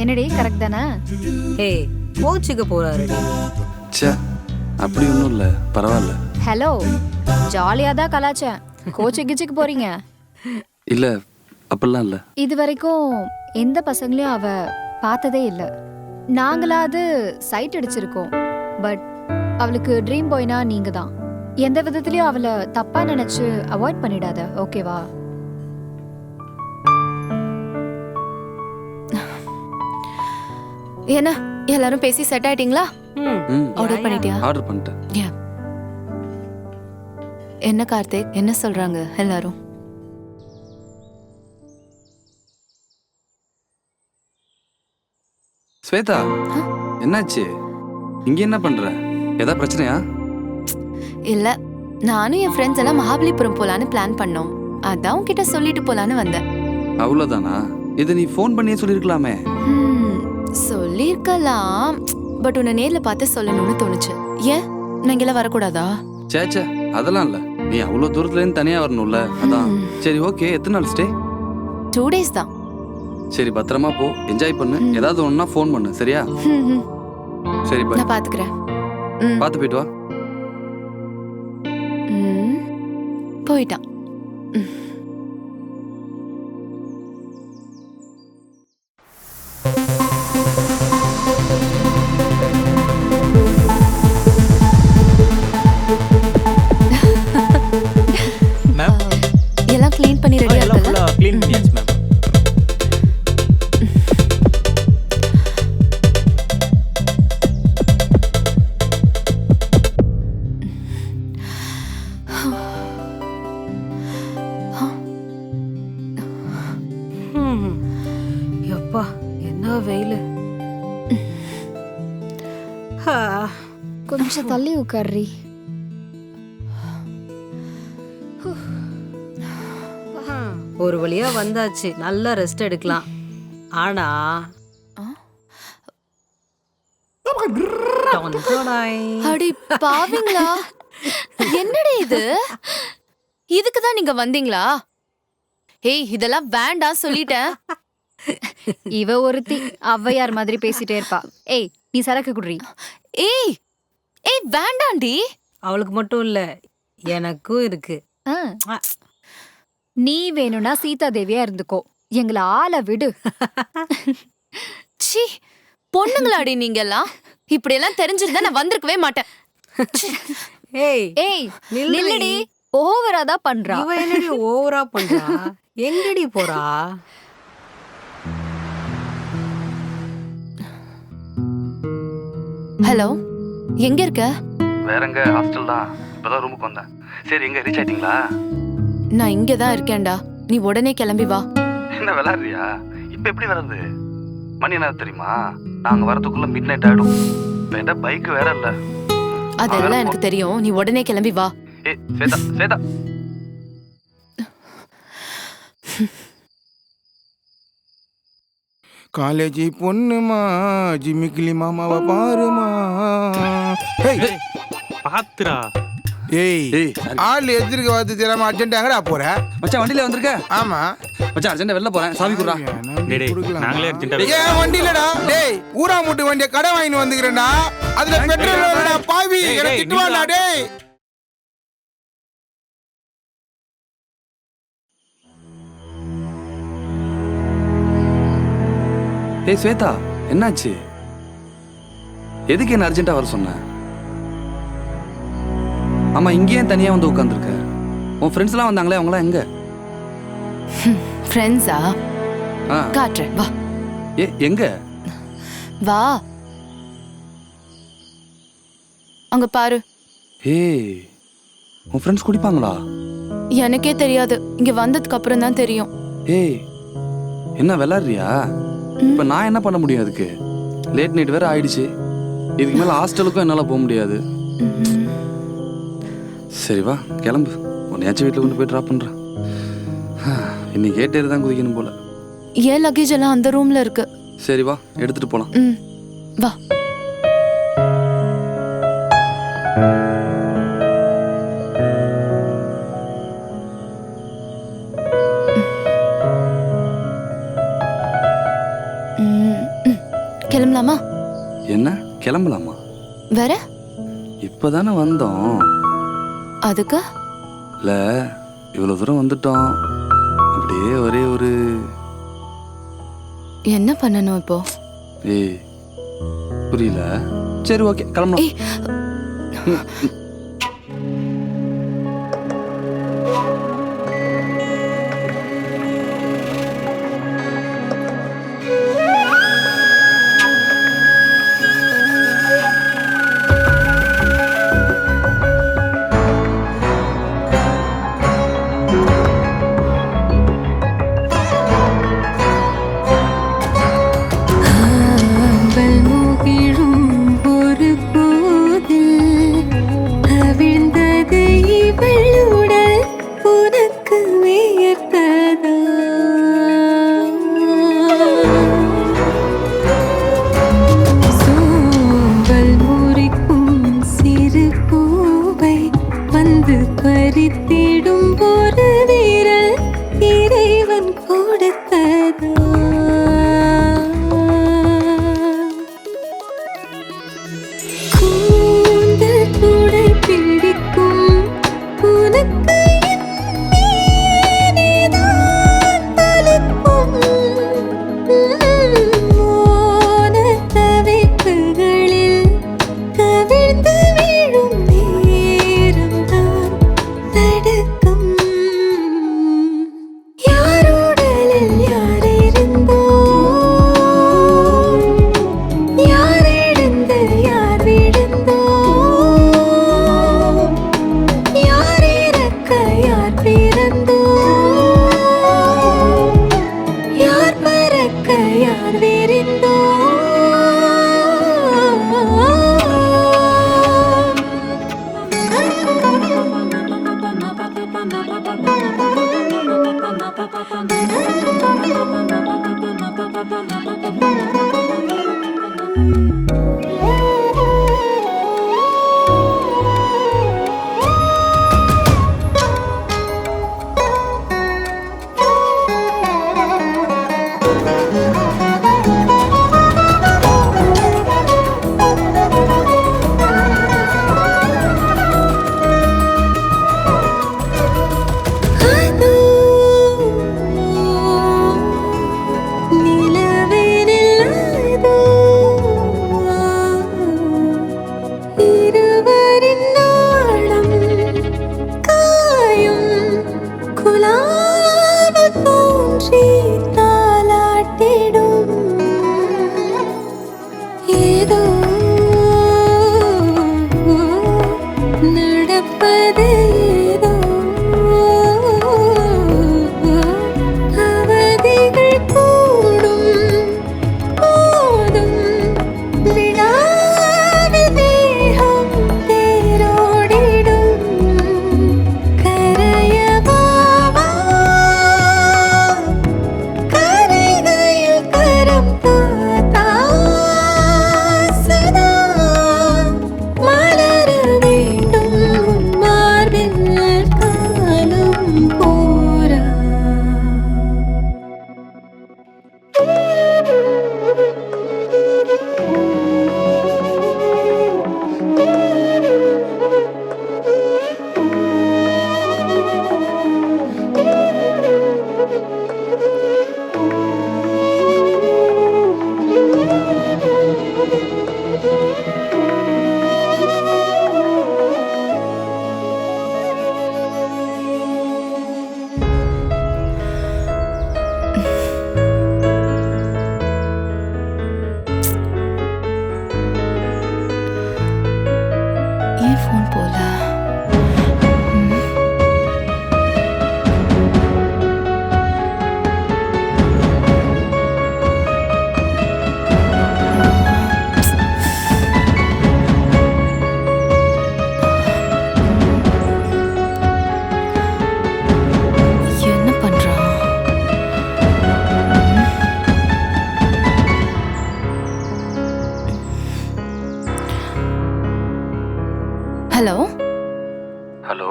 என்னடி கரெக்ட் தானே? ஏய் கோச்சுக்கு போறாருடி. ச்சே அப்படி ஒன்றும் இல்லை, பரவாயில்ல. ஹலோ ஜாலியா தான் கலாச்சேன். கோச்சு கிச்சுக்கு போறீங்க? இல்லை அப்படிலாம் இல்லை. இது வரைக்கும் எந்த பசங்களையும் அவ பார்த்ததே இல்லை. நாங்களாவது சைட் அடிச்சிருக்கோம். பட் அவளுக்கு ட்ரீம் பாய்னா நீங்க தான். எந்த விதத்துலயும் அவளை தப்பா நினைச்சு அவாய்ட் பண்ணிடாத, ஓகேவா? என்ன எல்லாரும் பேசி செட் ஆயிட்டீங்களா? ம் ஆர்டர் பண்ணிட்டியா? ஆர்டர் பண்ணிட்டேன். Yeah. என்ன கார்த்திக், என்ன சொல்றாங்க எல்லாரும்? ஸ்வேதா என்னாச்சு? இங்க என்ன பண்ற? ஏதாவது பிரச்சனையா? இல்ல, நானும் என் ஃப்ரெண்ட்ஸ் எல்லாம் மகாபலிபுரம் போலான்னு பிளான் பண்ணோம். அதான் உன்கிட்ட சொல்லிட்டு போலான்னு வந்தேன். அவ்வளவுதானா? இது நீ ஃபோன் பண்ணியே சொல்லிருக்கலாமே. சொல்லிருக்கலாம், பட் உன்னை நேர்ல பார்த்து சொல்லணும்னு தோணுச்சு. ஏன் நான் இங்கெல்லாம் வரக்கூடாதா? சேச்சே அதெல்லாம் இல்ல, நீ அவ்வளவு தூரத்துல இருந்து தனியா வரணும்ல, அதான். சரி ஓகே, எத்தனை நாள் ஸ்டே? 2 days தான். சரி பத்திரமா போ, என்ஜாய் பண்ணு. ஏதாவது ஒண்ணுனா ஃபோன் பண்ணு, சரியா? சரி பை. நான் பாத்துக்கிறேன். பார்த்து போயிட்டு வா. போயிட்டான். மேம் எல்லாம் க்ளீன் பண்ணி ரெடியா எல்லாம் இருக்கல? ஃபுல்லா க்ளீன் பண்ணியாச்சு மேம். எப்பா என்ன வெயில். கொஞ்சம் தள்ளி உட்கார்றி. ஒரு வழியா வந்தாச்சு, நல்லா ரெஸ்ட் எடுக்கலாம். ஆனா அடி பாவிங்களா, என்னடி இது? இதுக்கு தான் நீங்க வந்தீங்களா? ஏய் இதெல்லாம் வேண்டாம் சொல்லிட்டேன். இவ ஒருத்தி ஔவையார் மாதிரி பேசிட்டே இருப்பா. ஏய் நீ சரக்கு குடுறி. ஏய் ஏய் வேண்டாண்டி. அவளுக்கு மட்டும் இல்ல எனக்கும் இருக்கு. நீ வேணும்னா சீதா தேவியா இருந்துக்கோ, எங்களை ஆள விடு. சி பொண்ணுங்களாடி நீங்க எல்லாம். இப்படி எல்லாம் தெரிஞ்சிருந்தா நான் வந்திருக்கவே மாட்டேன். ஏய் ஏய் நில்லடி, ஓவரா தான் பண்றா. இவ என்னடி ஓவரா பண்றா? எங்கடி போறா? ஹலோ, எங்க இருக்க? வேறங்க, ஹாஸ்டல் தான். இப்பதான் ரூமுக்கு வந்தேன். சரி எங்க ரீச் ஆயிட்டீங்களா? நான் இங்க தான் இருக்கேன்டா, நீ உடனே கிளம்பி வா. என்ன விளையாடுறியா? இப்ப எப்படி வர்றது? மணி என்ன தெரியுமா? நாங்க வரதுக்குள்ள மிட் நைட் ஆயிடும். வேண்டாம் பைக் வேற இல்ல. அதெல்லாம் எனக்கு தெரியும், நீ உடனே கிளம்பி வா. ஏய் ஸ்வேதா ஸ்வேதா. காலேஜி பொண்ணுமா ஜிமிக்கிலி மாமாவை பாருமா. பாத்துரா. ஏய் ஆள் எதிர்க்க வந்து தெரியாம அர்ஜென்ட் எங்கடா போற? மச்சான் வண்டியில வந்திருக்க? ஆமா மச்சான் அர்ஜென்ட் வெளில போறேன், சாவி குடுறா. வாங்கி டேய், கொடுக்கலாம் நாங்களே urgent-ஆ ஏன் வண்டி இல்லடா டேய் ஊரா மூட்டு வண்டியை கடை வாங்கிட்டு வந்துக்கிறேன்டா அதுல பெட்ரோல் இல்லடா பாவி எனக்கு திட்டுவாடா டேய் டேய் ஸ்வேதா என்னாச்சு எதுக்கு என்ன அர்ஜென்ட்டா வர சொன்ன ஆமா இங்கேயே தனியா வந்து உட்காந்துருக்க உன் ஃப்ரெண்ட்ஸ் எல்லாம் வந்தாங்களே அவங்களாம் எங்க ஃப்ரெண்ட்ஸா ஆ காட்டுறேன் வா எங்க வா அங்க பாரு ஏய் உன் ஃப்ரெண்ட்ஸ் குடிப்பாங்களா எனக்கே தெரியாது இங்க வந்ததுக்கு அப்புறம் தான் தெரியும் ஏய் என்ன விளாடுறியா இப்ப நான் என்ன பண்ண முடியும் அதுக்கு லேட் நைட் வேற ஆயிடுச்சு இதுக்கு மேல ஹாஸ்டலுக்கும் என்னால போக முடியாது சரி வா கிளம்பு உன்னையாச்சும் வீட்டில் கொண்டு போய் ட்ராப் பண்றேன் இன்னைக்கு கேட்டே தான் குதிக்கணும் போல ஏன் லக்கேஜ் எல்லாம் அந்த ரூம்ல இருக்கு சரி வா எடுத்துட்டு போலாம் ம் வா கிளம்பலாமா என்ன கிளம்பலாமா வேற இப்பதானே வந்தோம் அதுக்கு இல்ல இவ்வளவு தூரம் வந்துட்டோம் அப்படியே ஒரே ஒரு என்ன பண்ணணும் இப்போ ஏய் புரியல சரி ஓகே கிளம்பலாம் தடுக்கம் ஃபோன் போல. என்ன பண்றான்? Hello hello.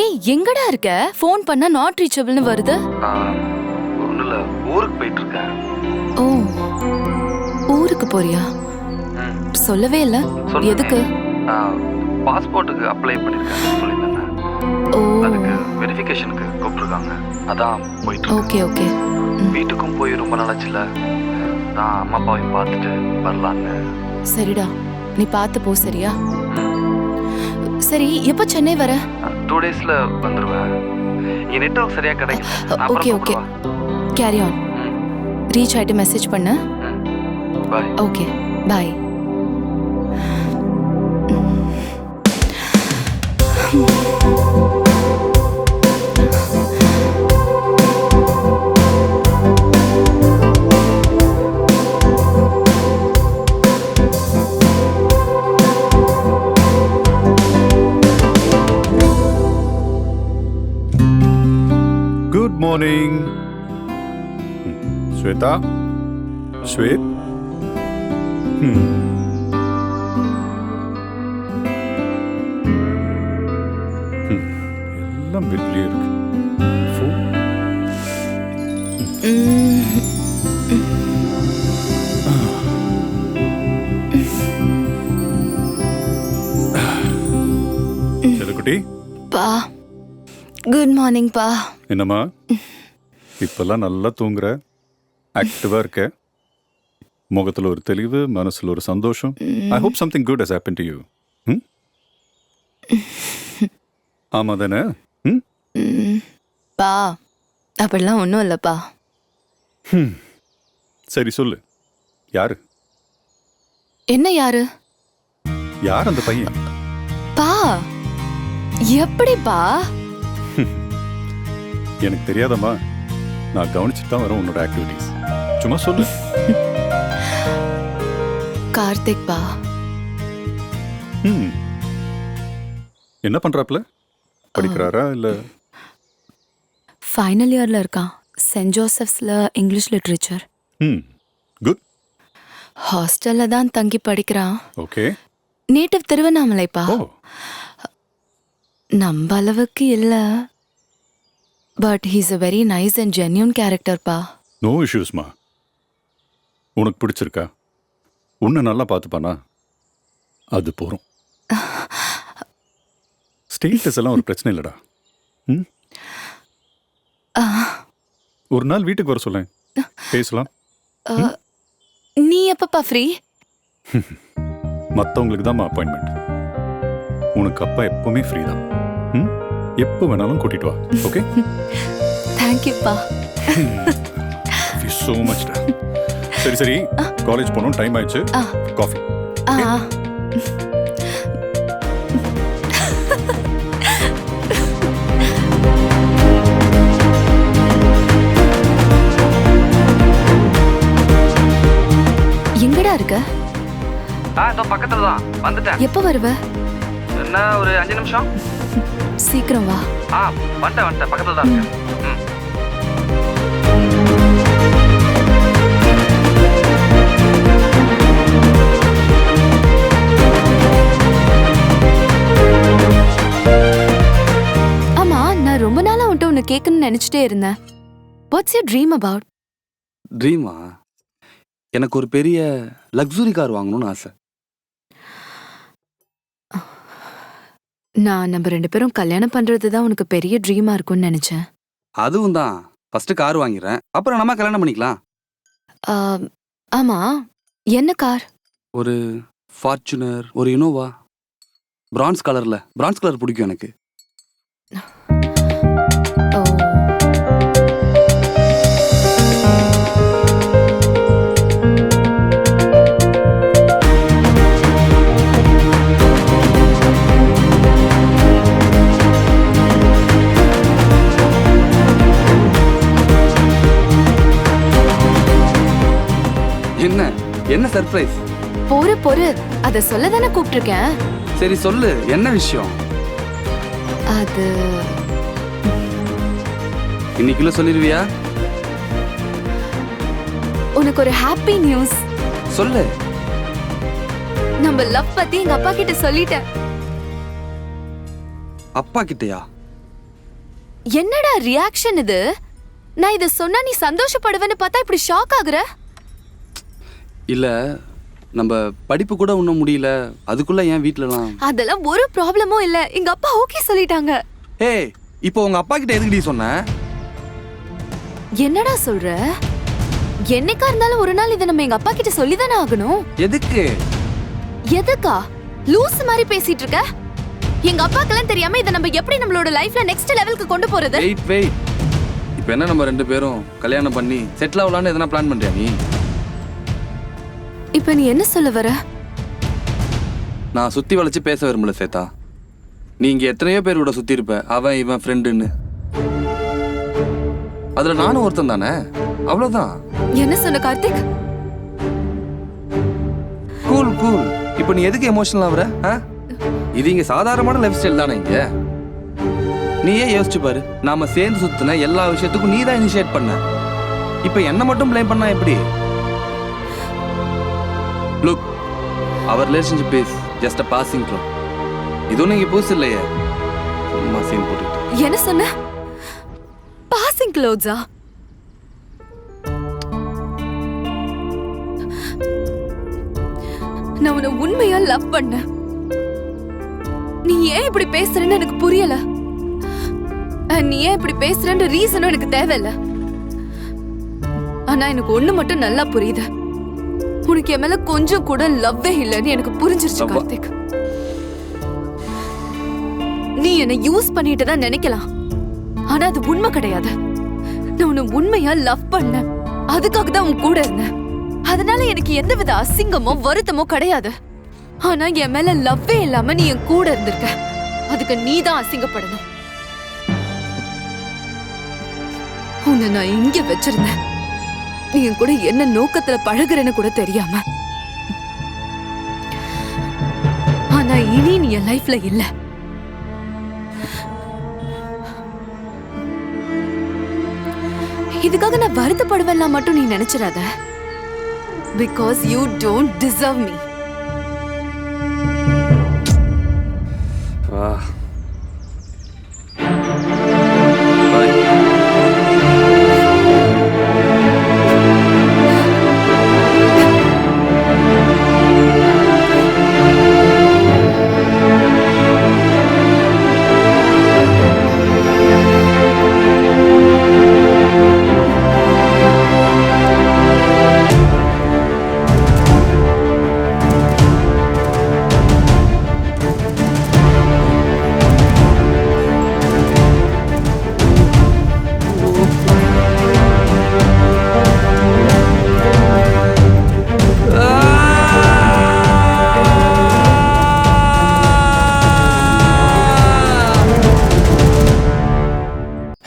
ஏய் எங்கடா இருக்க? ஃபோன் பண்ணா நாட் ரீச்சபிள்னு வருது. ஒன்றும் இல்லை, ஊருக்கு போயிட்டு இருக்கேன். ஓ ஊருக்கு போறியா? சொல்லவே இல்ல. எதுக்கு? பாஸ்போர்ட்டுக்கு அப்ளை பண்ணியிருக்கேன் சொல்லியிருந்தேன். ஓ அதுக்கு வெரிஃபிகேஷனுக்கு கூப்பிட்டுருக்காங்க. அதான் போயிட்டு இருக்கேன். Okay okay. வீட்டுக்கும் போய் ரொம்ப நாளாச்சுல, நான் அம்மா அப்பாவையும் பார்த்துட்டு வரலான்னு. சரிடா, நீ பார்த்து போ. சரியா? சரி, எப்போ சென்னை வர? 2 daysல வந்துடுவேன். என் நெட்வொர்க் சரியா கிடைக்கல. Okay okay, carry on. Reach ஆயிட்டு மெசேஜ் பண்ணு. Bye. Okay bye. Good morning. Shweta? Shwet? எல்லாம் வெளியே இருக்கு. செல்லக்குட்டி, பா குட் மார்னிங் பா. என்னம்மா இப்பெல்லாம் நல்லா தூங்குற, ஆக்டிவா இருக்க, முகத்துல ஒரு தெளிவு, மனசுல ஒரு சந்தோஷம். I hope something good has happen to you. ஆமா தானே? பா அப்படிலாம் ஒன்றும் இல்லைப்பா. சரி சொல்லு, யாரு? என்ன யாரு? யார் அந்த பையன்? பா எப்படிப்பா? எனக்கு தெரியாதம்மா, நான் கவனிச்சுட்டு தான் வரேன் உன்னோட ஆக்டிவிட்டீஸ். சும்மா சொல்லு. கார்த்திக் பா. என்ன பண்றாப்ல? படிக்கிறாரா இல்ல? ஃபைனல் இயர்ல இருக்கான். சென்ட் ஜோசப்ஸ்ல இங்கிலீஷ் லிட்ரேச்சர். குட். ஹாஸ்டல்ல தான் தங்கி படிக்கிறான். ஓகே. நேட்டிவ் திருவண்ணாமலைப்பா. நம்ம அளவுக்கு இல்ல, but he's a very nice and genuine character பா. நோ இஷ்யூஸ்மா. உனக்கு பிடிச்சிருக்கா? உன்னை நல்லா பார்த்துப்பானா? அது போறோம். ஸ்டேட்டஸ் எல்லாம் ஒரு பிரச்சனை இல்லடா. ஒரு நாள் வீட்டுக்கு வர சொல்லேன், பேசலாம். நீ எப்பப்பா ஃப்ரீ? மற்றவங்களுக்கு தான் அப்பாயின்மெண்ட். உனக்கு அப்பா எப்பவுமே ஃப்ரீ தான். எப்போ வேணாலும் கூட்டிட்டு வா. ஓகே? தேங்க்யூப்பா. So much. சரி சரி, காலேஜ் போகணும், டைம் ஆயிடுச்சு. காஃபி. எங்கடா இருக்க? இதோ பக்கத்துல தான் வந்துட்டேன். எப்போ வருவ? என்ன ஒரு 5 நிமிஷம். சீக்கிரம் வா. வந்துட்டேன் பக்கத்துல தான் இருக்கேன். ஆமா, நான் ரொம்ப நாளா உன்கிட்ட ஒன்னு கேட்கணும்னு நினைச்சிட்டே இருந்தேன். What's your dream about? ட்ரீமா? எனக்கு ஒரு பெரிய லக்ஸுரி கார் வாங்கணும்னு ஆசை. நான் நம்ம 2 பேரும் கல்யாணம் பண்றது தான் உனக்கு பெரிய ட்ரீமா இருக்கும்னு நினைச்சேன். அதுவும் தான். ஃபர்ஸ்ட் கார் வாங்கிடுறேன், அப்புறம் நம்ம கல்யாணம் பண்ணிக்கலாம். ஆமா, என்ன கார்? ஒரு ஃபார்ச்சுனர், ஒரு இனோவா, பிரான்ஸ் கலர் பிடிக்கும் எனக்கு. என்ன சர்ப்ரைஸ்? பொறு அத சொல்ல தானே கூப்பிட்டிருக்கேன். சரி சொல்லு, என்ன விஷயம்? அது இன்னைக்குள்ள சொல்லிடுவியா? உனக்கு ஒரு ஹாப்பி நியூஸ். சொல்லு. நம்ம லவ் பத்தி எங்க அப்பா கிட்ட சொல்லிட்டேன். அப்பா கிட்டயா? என்னடா ரியாக்ஷன் இது? நான் இத சொன்னா நீ சந்தோஷப்படுவேன்னு பார்த்தா இப்படி ஷாக் ஆகுற? இல்ல, நம்ம படிப்பு கூட இன்னும் முடியல, அதுக்குள்ள ஏன் வீட்லலாம்? அதெல்லாம் ஒரு ப்ராப்ளமும் இல்ல. எங்க அப்பா ஓகே சொல்லிட்டாங்க. ஏய், இப்போ உங்க அப்பா கிட்ட எதுக்குடி சொன்ன? என்னடா சொல்ற? என்னைக்கா இருந்தாலும் ஒரு நாள் இதை நம்ம எங்க அப்பா கிட்ட சொல்லிதானே ஆகணும். எதுக்கு? எதுக்கா? லூஸ் மாதிரி பேசிட்டு இருக்க. எங்க அப்பாக்கெல்லாம் தெரியாம இதை நம்ம எப்படி நம்மளோட லைஃப்ல நெக்ஸ்ட் லெவலுக்கு கொண்டு போறது? வெயிட். இப்போ என்ன நம்ம 2 பேரும் கல்யாணம் பண்ணி செட்டில் ஆகலான்னு எதனா பிளான் பண்றியா நீ? இப்போ நீ என்ன சொல்ல வர? நான் சுத்தி வளைச்சு பேச விரும்பல சேதா. நீ இங்க எத்தனையோ பேர் கூட சுத்தி இருப்ப, அவன் இவன் ஃப்ரெண்டுன்னு. அதுல நானும் ஒருத்தன் தானே, அவ்வளவுதான். என்ன சொன்ன கார்த்திக்? கூல். இப்போ நீ எதுக்கு எமோஷனல் ஆகுற? இது இங்க சாதாரணமான லைஃப் ஸ்டைல் தானே இங்க. நீயே யோசிச்சு பாரு, நாம சேர்ந்து சுத்தின எல்லா விஷயத்துக்கும் நீ தான் இனிஷியேட் பண்ண. இப்போ என்ன மட்டும் ப்ளேம் பண்ணா எப்படி? Look, our relationship is just a passing through. இதுவும் நீங்க புதுசு இல்லையே, சும்மா சீன் போட்டுட்டு. என்ன சொன்ன? பாசிங் க்ளோத்ஸா? நான் உன்னை உண்மையா லவ் பண்ண. நீ ஏன் இப்படி பேசுறன்னு எனக்கு புரியல. நீ ஏன் இப்படி பேசுறன்ற ரீசனும் எனக்கு தேவையில்ல. ஆனா எனக்கு ஒண்ணு மட்டும் நல்லா புரியுது. உனக்கு என் மேல கொஞ்சம் கூட லவ்வே இல்லைன்னு எனக்கு புரிஞ்சிருச்சு கார்த்திக். நீ என்னை யூஸ் பண்ணிட்டு தான் நினைக்கலாம், ஆனா அது உண்மை கிடையாது. நான் உன்னை உண்மையா லவ் பண்ண, அதுக்காக தான் உன் கூட இருந்தேன். அதனால எனக்கு எந்தவித அசிங்கமோ வருத்தமோ கிடையாது. ஆனா என் மேல லவ்வே இல்லாம நீ என் கூட இருந்திருக்க, அதுக்கு நீ தான் அசிங்கப்படணும். உன்னை நான் இங்க வச்சிருந்தேன், நீ என் கூட என்ன நோக்கத்துல பழகுறேன்னு கூட தெரியாம. ஆனா இனி நீ என் லைஃப்ல இல்ல. இதுக்காக நான் வருத்தப்படுவேன் மட்டும் நீ நினைச்சிடாத. Because you don't deserve me.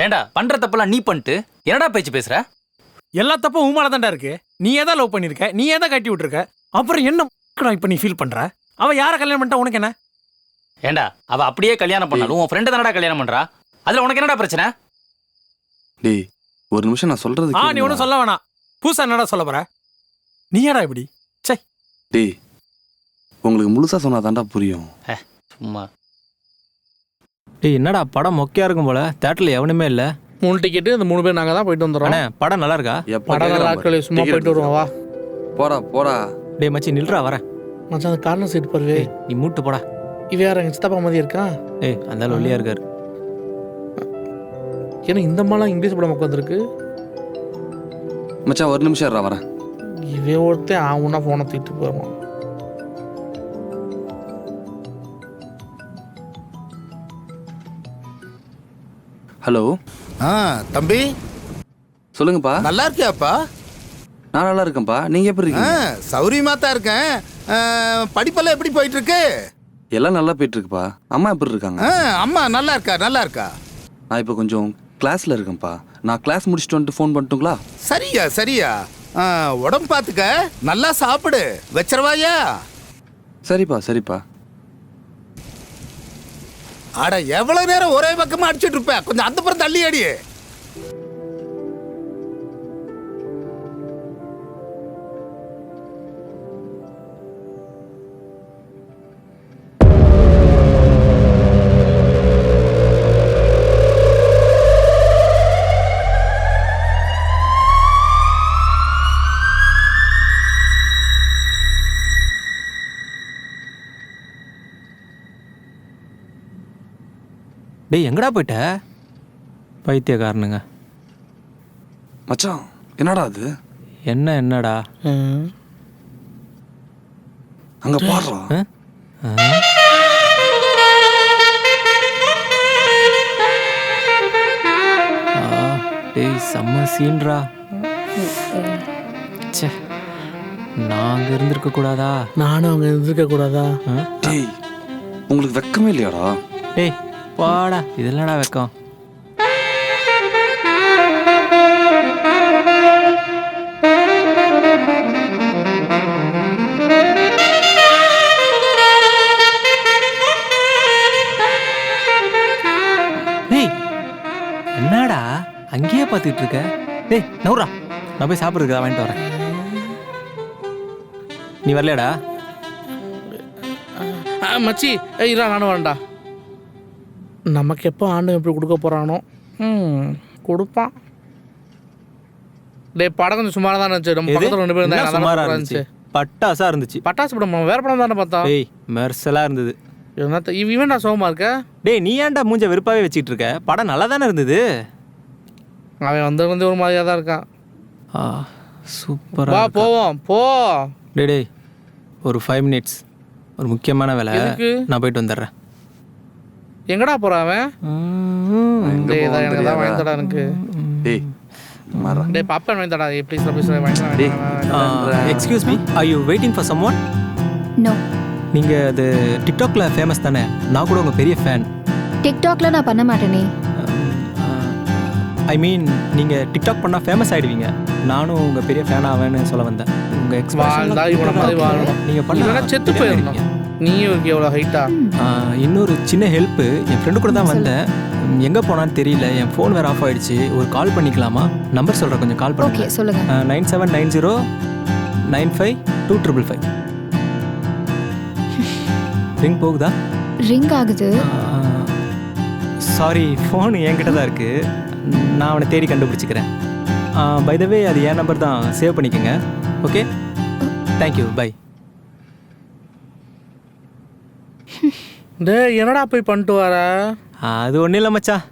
ஏண்டா பண்ற தப்பெல்லாம் நீ பண்ணிட்டு என்னடா பேச்சு பேசுற? எல்லா தப்பும் உன் மேல தான்டா இருக்கு. நீ ஏதா லவ் பண்ணிருக்க, நீ ஏதா கட்டி விட்டுருக்க, அப்புறம் என்ன இப்ப நீ ஃபீல் பண்ற? அவ யார கல்யாணம் பண்ணிட்டா உனக்கு என்ன? ஏண்டா அவ அப்படியே கல்யாணம் பண்ணாலும் உன் ஃப்ரெண்ட் தானடா கல்யாணம் பண்றா, அதுல உனக்கு என்னடா பிரச்சனை? டேய் ஒரு நிமிஷம் நான் சொல்றது நீ ஒன்றும் சொல்ல வேணாம். பூசா என்னடா சொல்ல போற? நீ ஏடா இப்படி? சை டேய், உங்களுக்கு முழுசா சொன்னாதான்டா புரியும். சும்மா டேய் என்னடா படம் மொக்கையா இருக்கும் போல, தியேட்டர்ல எவனுமே இல்ல. 3 டிக்கெட்டு, இந்த 3 பேர் நாங்க தான் போயிட்டு வந்துடுறோம். அண்ணே படம் நல்லா இருக்கா? படம் நல்லா இருக்கல, சும்மா போயிட்டு வருவோம் வா. போடா. டேய் மச்சி நில்றா வரேன். மச்சான் அந்த கார்னர் சீட் பாரு. நீ மூட்டு போடா. இவ யார் எங்க சித்தப்பா மாதிரி இருக்கான்? ஏய் அந்த ஒல்லியா இருக்காரு. ஏன்னா இந்த மாதிரிலாம் இங்கிலீஷ் படம் உட்காந்துருக்கு. மச்சான் ஒரு நிமிஷம் இருடா வரேன். இவே ஒருத்தன் ஆகுனா போனை தூக்கிட்டு போயிடுவான். ஹலோ. தம்பி சொல்லுங்கப்பா. நல்லா இருக்கியாப்பா? நான் நல்லா இருக்கேன்ப்பா, நீங்க எப்படி இருக்கீங்க? சௌரியமா தான் இருக்கேன். படிப்பெல்லாம் எப்படி போயிட்டு இருக்கு? எல்லாம் நல்லா போயிட்டு இருக்குப்பா. அம்மா எப்படி இருக்காங்க? அம்மா நல்லா இருக்கா. நான் இப்போ கொஞ்சம் கிளாஸ்ல இருக்கேன்ப்பா. நான் கிளாஸ் முடிச்சுட்டு வந்துட்டு ஃபோன் பண்ணட்டுங்களா? சரியா உடம்பு பார்த்துக்க, நல்லா சாப்பிடு. வச்சிரவாயா? சரிப்பா சரிப்பா. அட எவ்வளவு நேரம் ஒரே பக்கமா அடிச்சிட்டு இருப்ப? கொஞ்சம் அந்த புறம் தள்ளி அடி. டேய் எங்கடா போயிட்ட? பைத்தியக்காரனுங்க. மச்சான் என்னடா அது? என்னடா அங்க பாடுறா. டேய் செம்ம சீன்ரா. ச்சே, நான் அங்க இருந்திருக்க கூடாதா? நானும் அங்க இருந்திருக்க கூடாதா? டேய் உங்களுக்கு வெக்கமே இல்லையாடா? டேய் வாடா, இதெல்லடா வெக்கம். டேய் என்னடா அங்கேயே பார்த்துட்டு இருக்க? டேய் நவுரா, நான் போய் சாப்பிட்றதுக்கு வாங்கிட்டு வரேன். நீ வரலையாடா? மச்சி இரா, நானும் வரேன்டா. நமக்கு எப்போ ஆண்டு எப்படி கொடுக்க போகிறானோ கொடுப்பான். டே படம் கொஞ்சம் சுமாராக தான் இருந்துச்சு. நம்ம பக்கத்தில் 2 பேர் இருந்தாங்க. சுமாரா இருந்துச்சு, பட்டாசா இருந்துச்சு. பட்டாசு படம் வேற படம் தானே பார்த்தா? டேய் மெர்சலா இருந்தது. இவன் நான் சோகமா இருக்க. டேய் நீ ஏன்டா மூஞ்ச வெறுப்பாவே வச்சுக்கிட்டு இருக்க? படம் நல்லா தானே இருந்தது. அவன் வந்து ஒரு மாதிரியாக தான் இருக்கான். சூப்பரா வா போவோம் போ. டேய் ஒரு 5 மினிட்ஸ், ஒரு முக்கியமான வேலை. நான் போயிட்டு வந்துடுறேன். எங்கடா போறான் அவன்? எனக்கு தான் வாங்கித்தடா. எனக்கு டேய் பாப்கார்ன் வாங்கித்தடா. ப்ளீஸ் ப்ளீஸ் வாங்கித்தடா. Excuse me, are you waiting for someone? No. நீங்க அது டிக்டாக்ல ஃபேமஸ் தானே? நான் கூட உங்க பெரிய ஃபேன். டிக்டாக்ல நான் பண்ண மாட்டேனே. ஐ மீன் நீங்க டிக்டாக் பண்ணா ஃபேமஸ் ஆயிடுவீங்க. நானும் உங்க பெரிய ஃபேன் ஆவேன்னு சொல்ல வந்தேன். உங்க எக்ஸ்பிரஷன் நீங்க பண்ணா செத்து போயிடணும். நீயும் எவ்வளோ ஹைட்டா? இன்னொரு சின்ன ஹெல்ப்பு, என் ஃப்ரெண்டு கூட தான் வந்தேன். எங்கே போனான்னு தெரியல. என் ஃபோன் வேறு ஆஃப் ஆயிடுச்சு. ஒரு கால் பண்ணிக்கலாமா? நம்பர் சொல்கிறேன், கொஞ்சம் கால் பண்ணுங்க. ஓகே சொல்லுங்க. 9790952555. ரிங் போகுதா? ரிங் ஆகுது. சாரி, ஃபோன் என்கிட்ட தான் இருக்கு. நான் அவனை தேடி கண்டுபிடிச்சிக்கிறேன். பை த வே அது என் நம்பர் தான், சேவ் பண்ணிக்கோங்க. Okay, thank you, bye. டே என்னடா போய் பண்ணிட்டு வர? அது ஒன்றும் இல்லை மச்சான்,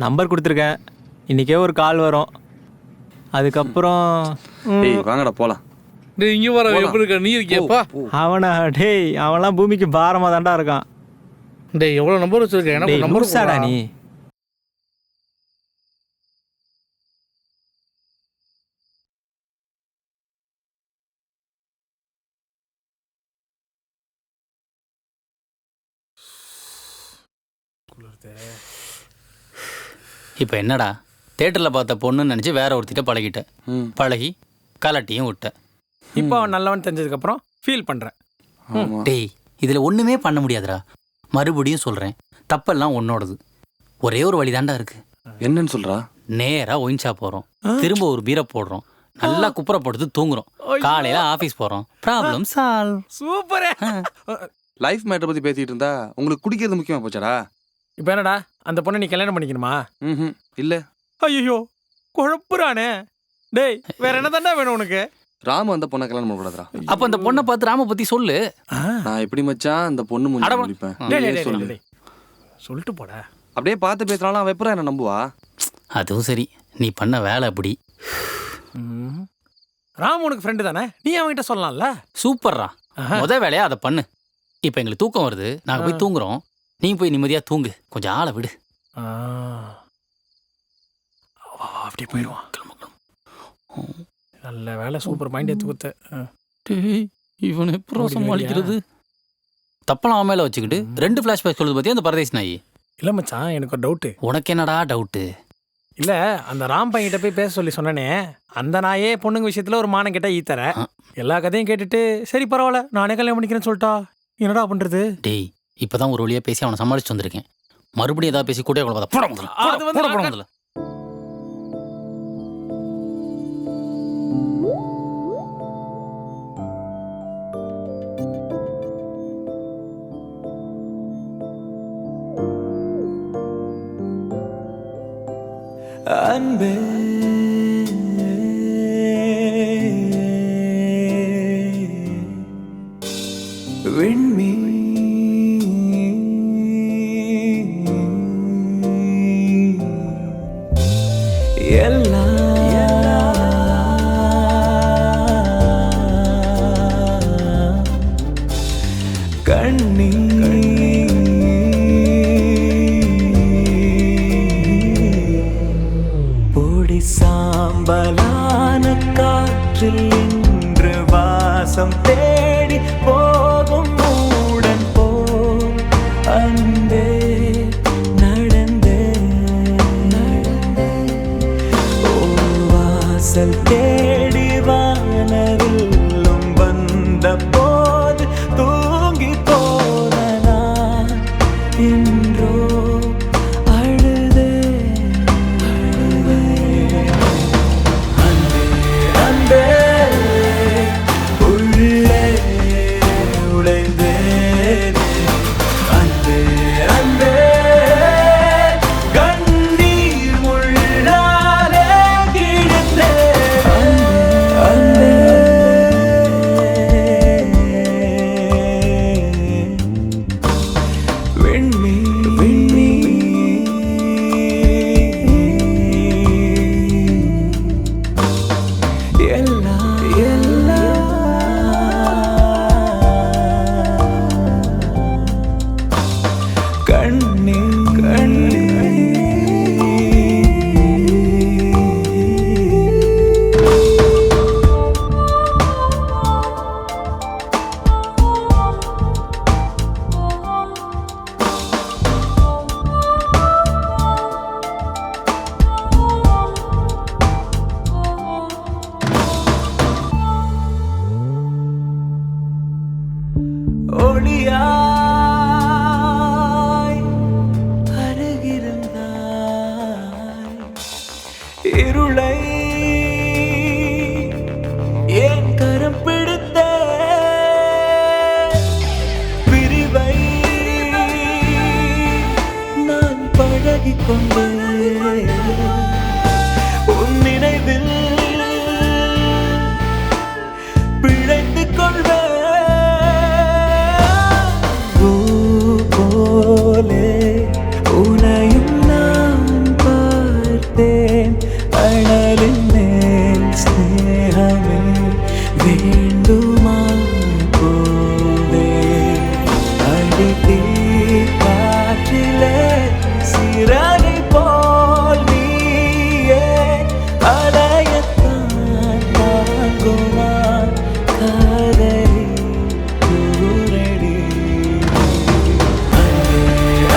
நம்பர் கொடுத்துருக்கேன். இன்றைக்கே ஒரு கால் வரும். அதுக்கப்புறம் வாங்கடா போகலாம். டே இங்கே வர எப்படி இருக்க? நீ இருக்கியப்பா? அவனா? டேய் அவன்லாம் பூமிக்கு பாரமாக தான்டா இருக்கான். டே எவ்வளோ நம்பர் வச்சுருக்கேன்? எனக்கு நம்பர் சாடா நீ. இப்போ என்னடா, தேட்டரில் பார்த்த பொண்ணுன்னு நினச்சி வேற ஒருத்திட்ட பழகிட்டேன். பழகி கலட்டியும் விட்டேன். இப்போ அவன் நல்லவன் தெரிஞ்சதுக்கப்புறம் ஃபீல் பண்ணுறேன். டேய் இதில் ஒன்றுமே பண்ண முடியாதுடா. மறுபடியும் சொல்கிறேன், தப்பெல்லாம் உன்னோடது. ஒரே ஒரு வழி தாண்டா இருக்கு. என்னன்னு சொல்கிறா? நேராக ஒயின்ஷா போகிறோம், திரும்ப ஒரு பீரை போடுறோம், நல்லா குப்புற போட்டு தூங்குறோம், காலையில் ஆஃபீஸ் போகிறோம், ப்ராப்ளம் சால்வ். சூப்பரே. லைஃப் மேட்டரை பற்றி பேசிகிட்டு இருந்தா உங்களுக்கு குடிக்கிறது முக்கியமாக போச்சாடா? இப்போ என்னடா, அந்த பொண்ணை நீ கல்யாணம் பண்ணிக்கணுமா? இல்லை. ஐயோ குழப்புறானே. டேய் வேற என்ன தாண்டா வேணும் உனக்கு? ராம அந்த பொண்ணை கல்யாணம் பண்ணக்கூடாதுடா. அப்போ அந்த பொண்ணை பார்த்து ராம பற்றி சொல்லு. நான் எப்படி மச்சான் அந்த பொண்ணு முடிப்பேன்? சொல்லு, சொல்லிட்டு போட. அப்படியே பார்த்து பேசுறாலும் அவன் எப்பறம் என்ன நம்புவா? அதுவும் சரி, நீ பண்ண வேலை அப்படி. ராம் உனக்கு ஃப்ரெண்டு தானே, நீ அவன்கிட்ட சொல்லலாம்ல. சூப்பர்ரா, முத வேலையா அதை பண்ணு. இப்போ எங்களுக்கு தூக்கம் வருது, நாங்கள் போய் தூங்குறோம். நீ போய் நிம்மதியாக தூங்கு, கொஞ்சம் ஆளை விடு. அப்படி போயிடுவான். நல்ல வேலை, சூப்பர் மைண்ட் எடுத்து கொடுத்த. இவனை எப்போ சமாளிக்கிறது? தப்பெல்லாம் அவன் மேலே வச்சுக்கிட்டு 2 ஃப்ளாஷ்பேக் சொல்லுது பற்றி அந்த பரதேசி நாய். இல்லை மச்சான், எனக்கு ஒரு டவுட்டு. உனக்கு என்னடா டவுட்டு? இல்லை அந்த ராம் பையன்கிட்ட போய் பேச சொல்லி சொன்னனே, அந்த நாயே பொண்ணுங்க விஷயத்தில் ஒரு மானம் கேட்டால் ஈத்தர. எல்லா கதையும் கேட்டுட்டு சரி பரவாயில்ல நானே கல்யாணம் பண்ணிக்கிறேன்னு சொல்லிட்டா என்னடா பண்ணுறது? டேய் இப்பதான் ஒரு வழியா பேசி அவனை சமாளிச்சு வந்திருக்கேன். மறுபடியும் ஏதாவது பேசி கூட போட அது வந்து முதல்ல. அன்பே விண்மீ கண்ணீ பொடி சாம்பலான காற்றில் இன்று வாசம் தேடி போகும் மூடன் போல் அன்பே நடந்தே ஓ வாசல் தேடி வானவில்லும் வந்த போது தூங்கி போன நான் இன்றோ அழுதே அன்பே உள்ளே உழைந்தேன் அன்பே அன்பே கண்ணீர் முள்ளாலே கிழித்தேன் அன்பே விண்மீ விண்மீ எல்லா எல்லா கண்ணே கண்ணே ஒளியாய் அருகிருந்தாய் இருளை ஏன் கரம் பிடித்த பிரிவை நான் பழகிக் கொண்டேன் உன் நினைவில் பிழைத்துக் கொள்வேன் போலே உனையும் நான் பார்த்தேன் அனலின் மேல் ஸ்நேகமே வேண்டுமா போதே அடித்தீ காற்றிலே சிறகை போல் நீயே அலையத்தான் தாங்குமா காதலி கூரடி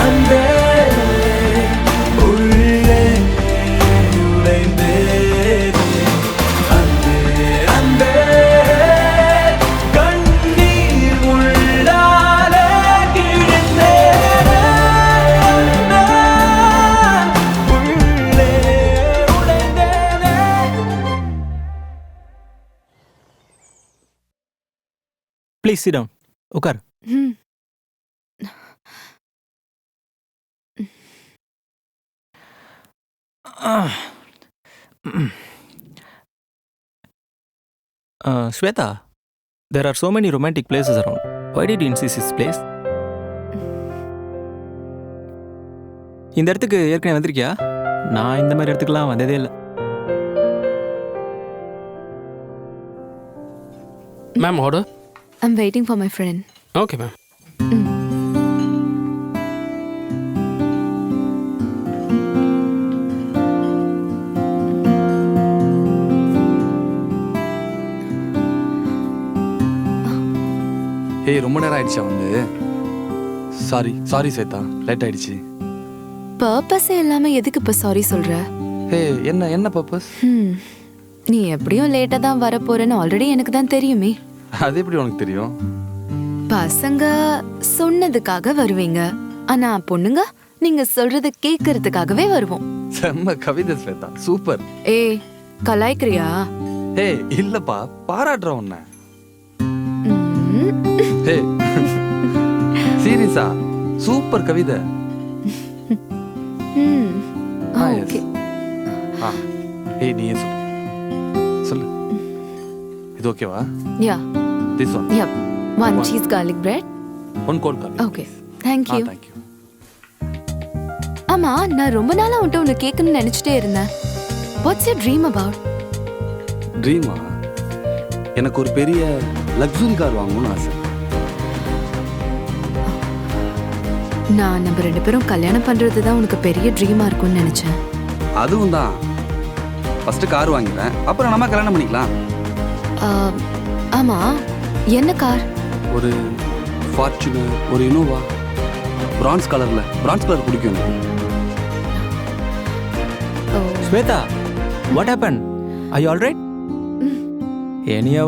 அன்பே உள்ளே நுழைந்தேன் அன்பே அன்பே கண்ணீர் உள்ளாலே கிழிந்தேன் உள்ளே உடைந்தேனே. ப்ளீஸ் சிட் டவுன் உட்கார். ம் Shweta, there are so many romantic places around. Why did you insist this place? இந்த இடத்துக்கு ஏற்கனவே வந்திருக்கியா? நான் இந்த மாதிரி இடத்துக்குலாம் வந்ததே இல்லை. Ma'am order. I'm waiting for my friend. Okay ma'am. ஏய் ரொம்ப நேரம் ஆயிடுச்சா வந்து? சாரி சாரி சேத்தா, லேட் ஆயிடுச்சு. பர்பஸே இல்லாம எதுக்கு இப்ப சாரி சொல்ற? ஹே என்ன பர்பஸ்? நீ எப்படியும் லேட்டாக தான் வரப்போறேன்னு ஆல்ரெடி எனக்கு தான் தெரியுமே. அது எப்படி உனக்கு தெரியும்? பசங்க சொன்னதுக்காக வருவீங்க, ஆனா பொண்ணுங்க நீங்க சொல்றது கேட்கறதுக்காகவே வருவோம். செம்ம கவிதை ஸ்வேதா, சூப்பர். ஏய் கலாய்க்கிறியா? ஹே இல்லப்பா, பாராட்டுறேன் உன்னை. ஹே சீரியஸா, சூப்பர் கவிதை. ஓகே. ஏய் நீயே சொல்லு. இது ஓகேவா? யா. This one. Yep. One cheese garlic bread. One cold coffee. Okay. Thank you. Thank you. ஆமா, நான் ரொம்ப நாளா உன்கிட்ட ஒன்று கேட்கணும்னு நினைச்சிட்டே இருந்தேன். What's your dream about? ட்ரீமா? எனக்கு ஒரு பெரிய லக்ஸுரி கார் வாங்கணும்னு ஆசை. நான் நம்ம 2 பேரும் கல்யாணம் பண்றது தான் உனக்கு பெரிய ட்ரீமா இருக்கும்னு நினைச்சேன். அதுவும் தான். ஃபர்ஸ்ட் கார் வாங்கிடுறேன், அப்புறம் நம்ம கல்யாணம் பண்ணிக்கலாம். ஆமா, என்ன கார்? ஒரு ஃபார்ச்சுனர், ஒரு இனோவா, பிரான்ஸ் கலர் பிடிக்கும் எனக்கு. Shweta, what happen? I all right? எனியோ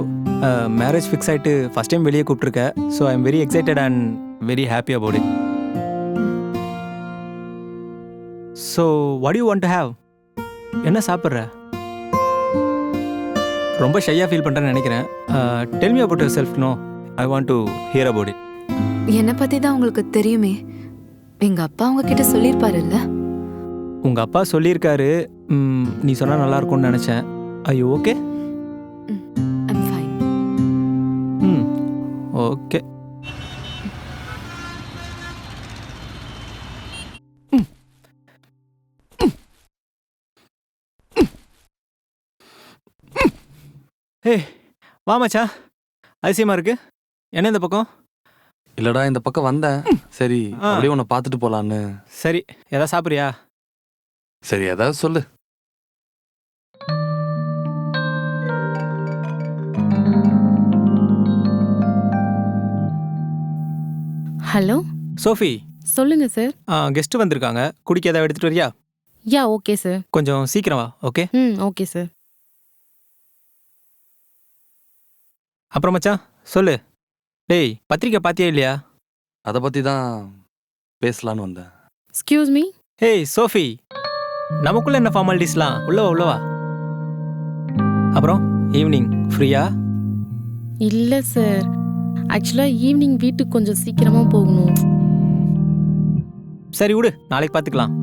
மேரேஜ் ஃபிக்ஸ் ஆகிட்டு ஃபஸ்ட் டைம் வெளியே கூப்பிட்ருக்க. So I am very excited and very happy about it. So what you want to have? என்ன சாப்பிட்ற? ரொம்ப ஷையாக ஃபீல் பண்ணுறேன்னு நினைக்கிறேன். Tell me about yourself. No, I want to hear about it. என்னை பற்றி தான் உங்களுக்கு தெரியுமே. எங்கள் அப்பா உங்ககிட்ட சொல்லியிருப்பாருல்ல? உங்கள் அப்பா சொல்லியிருக்காரு. நீ சொன்னால் நல்லாயிருக்கும்னு நினச்சேன். ஐயோ ஓகே? I'm fine. ஓகே. ஹே வா மச்சான், அதிசயமா இருக்கு. என்ன இந்த பக்கம்? இல்லடா, இந்த பக்கம் வந்தேன். சரி அப்படியே உன்னை பார்த்துட்டு போலான்னு. சரி, ஏதாவது சாப்பிட்றியா? சரி ஏதாவது சொல்லு. Hello Sophie. சொல்லுங்க சார். கெஸ்ட் வந்திருக்காங்க, குடிக்க ஏதாவது எடுத்துட்டு வரியா? Yeah okay sir. கொஞ்சம் சீக்கிரம் வா. ஓகே? Okay sir. அப்புறம் மச்சான் சொல்லு. டேய், பத்திரிக்கை பாத்தியா இல்லையா? அதை பற்றி தான் பேசலான்னு வந்தேன். Excuse me. ஹேய் சோஃபி, நமக்குள்ள என்ன ஃபார்மாலிட்டிஸ்லாம்? உள்ளவா. அப்புறம் ஈவினிங் ஃப்ரீயா? இல்லை சார், ஆக்சுவலாக ஈவினிங் வீட்டுக்கு கொஞ்சம் சீக்கிரமாக போகணும். சரி விடு, நாளைக்கு பார்த்துக்கலாம்.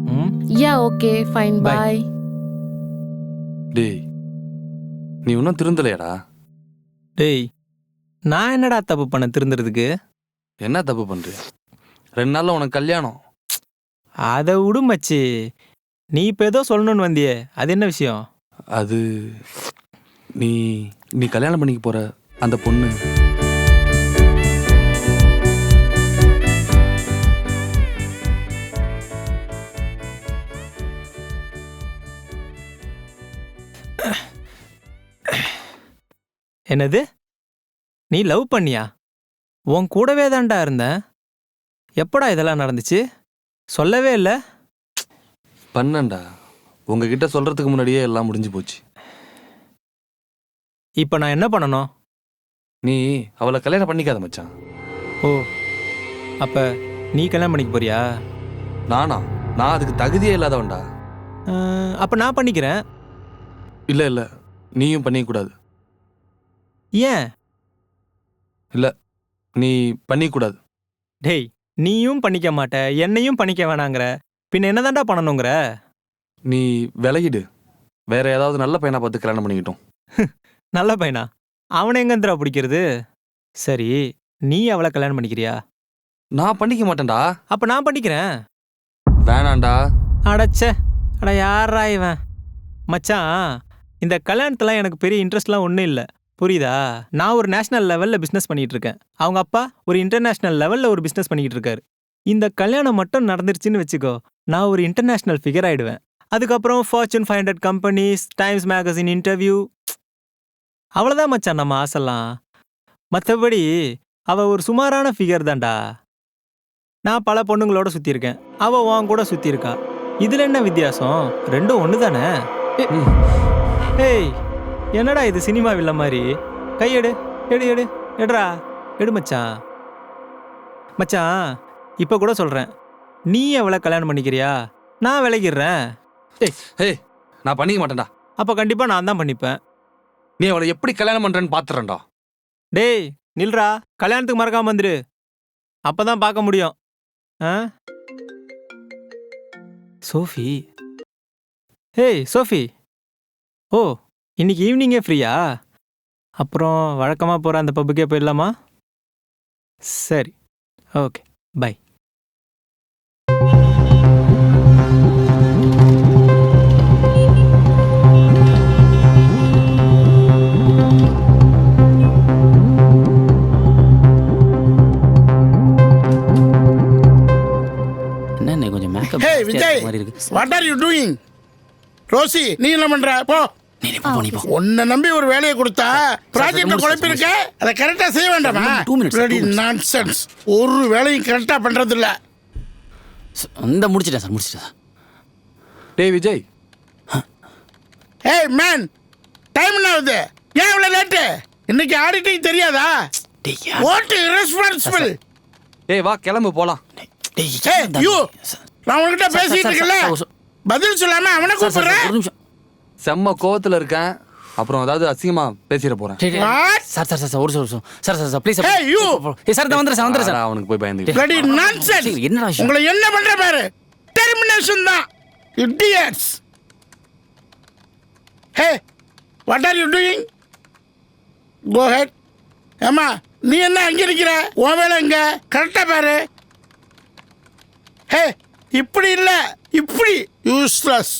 யா ஓகே ஃபைன், பாய். டேய், நீ இன்னும் திருந்தலையாடா? டேய், நான் என்னடா தப்பு பண்ண திருந்துறதுக்கு? என்ன தப்பு பண்ற? 2 நாள்ல உனக்கு கல்யாணம். அதை விடு மச்சி. நீ இப்போ ஏதோ சொல்லணும்னு வந்தியே, அது என்ன விஷயம்? அது நீ நீ கல்யாணம் பண்ணிக்க போற அந்த பொண்ணு என்னது? நீ லவ் பண்ணியா? உன் கூடவே தான்டா இருந்தேன். எப்படா இதெல்லாம் நடந்துச்சு? சொல்லவே இல்லை. பண்ணண்டா, உங்ககிட்ட சொல்றதுக்கு முன்னாடியே எல்லாம் முடிஞ்சு போச்சு. இப்போ நான் என்ன பண்ணணும்? நீ அவளை கல்யாணம் பண்ணிக்காத மச்சான். ஓ, அப்ப நீ கல்யாணம் பண்ணிக்க போறியா? நானா? நான் அதுக்கு தகுதியே இல்லாதவன்டா. அப்ப நான் பண்ணிக்கிறேன். இல்ல இல்ல, நீயும் பண்ணிக்க கூடாது. ஏன்? இல்ல, நீ பண்ணிக்க கூடாது. டேய், நீயும் பண்ணிக்க மாட்ட, என்னையும் பண்ணிக்க வேணாங்கிற. பின்ன என்னதான்டா பண்ணணுங்கிற? நீ விலகிடு, வேற ஏதாவது நல்ல பையனா பார்த்து கல்யாணம் பண்ணிக்கிட்டோம். நல்ல பையனா? அவனை எங்கந்திரா பிடிக்கிறது? சரி, நீ அவளை கல்யாணம் பண்ணிக்கிறியா? நான் பண்ணிக்க மாட்டேன்டா. அப்ப நான் பண்ணிக்கிறேன். வேணாண்டா. அடச்சே, அட யாரா இவன்? மச்சான், இந்த கல்யாணத்துல எனக்கு பெரிய இன்ட்ரெஸ்ட்லாம் ஒன்றும் இல்லை, புரியுதா? நான் ஒரு நேஷனல் லெவலில் பிஸ்னஸ் பண்ணிகிட்டு இருக்கேன். அவங்க அப்பா ஒரு இன்டர்நேஷ்னல் லெவலில் ஒரு பிஸ்னஸ் பண்ணிக்கிட்டு இருக்காரு. இந்த கல்யாணம் மட்டும் நடந்துருச்சுன்னு வச்சுக்கோ, நான் ஒரு இன்டர்நேஷ்னல் ஃபிகர் ஆகிடுவேன். அதுக்கப்புறம் fortune 500 companies, times magazine interview, அவ்வளோதான் மச்சான் நம்ம ஆசைலாம். மற்றபடி அவள் ஒரு சுமாரான ஃபிகர் தான்டா. நான் பல பொண்ணுங்களோட சுற்றியிருக்கேன், அவள் உன் கூட சுற்றியிருக்கா. இதில் என்ன வித்தியாசம்? ரெண்டும் ஒன்று தானே? ஏய், என்னடா இது சினிமா வில்ல மாதிரி? கையெடு, எடு எடு எடுறா, எடு மச்சான். மச்சான், இப்போ கூட சொல்கிறேன், நீ அவளை கல்யாணம் பண்ணிக்கிறியா? நான் விலகிடுறேன். ஏய், நான் பண்ணிக்க மாட்டேன்டா. அப்போ கண்டிப்பாக நான் தான் பண்ணிப்பேன். நீ அவளை எப்படி கல்யாணம் பண்ணுறேன்னு பார்த்துறேன்டா. டேய் நில்றா, கல்யாணத்துக்கு மறக்காம வந்துரு, அப்பதான் பார்க்க முடியும். சோஃபி, ஏய் சோஃபி, ஓ இன்னைக்கு ஈவினிங்கே ஃப்ரீயா? அப்புறம் வழக்கமாக போகிற அந்த பப்புக்கே போயிடலாமா? சரி, okay, bye. Hey Vijay, what are you doing? Rosie, நீ என்ன பண்ற? போ. உன்னை நம்பி ஒரு வேலையை கொடுத்தா ப்ராஜெக்ட குழப்பிருக்க, அதை கரெக்டா செய்ய வேண்டாமா? நான்சென்ஸ். ஒரு வேலையும் கரெக்டா பண்றது இல்ல. அந்த முடிச்சிட்டேன் சார், முடிச்சிட்டேன். டேய் விஜய். ஏய் மேன், டைம் என்ன ஆகுது? ஏன் இவ்வளவு லேட்டு? இன்னைக்கு ஆடிட்டிங் தெரியாதா? What irresponsible. டேய் வா கிளம்பு போலாம். ஏய் யூ, நான் உன்கிட்ட பேசிட்டு இருக்கல, பதில் சொல்லாம அவனை கூப்பிடுறேன். செம்ம கோவத்துல இருக்கேன், அப்புறம் அதாவது அசிங்கமா பேசிட போறேன். சார் சார் சார் ஒரு நிமிஷம் சார் சார் சார் ப்ளீஸ். ஏய் யூ, சார் நான் வந்துறேன் வந்துறேன் சார். அவனுக்கு போய் பயந்து. bloody nonsense. என்னடா உங்களை என்ன பண்ற பாரு, டெர்மினேஷன் தான். idiots. Hey, what are you doing? Go ahead. ஏமா, நீ என்ன அங்க இருக்கிற? உன் வேலை எங்க? கரெக்டா பாரு. ஹே, இப்படி இல்ல, இப்படி யூஸ்லெஸ்.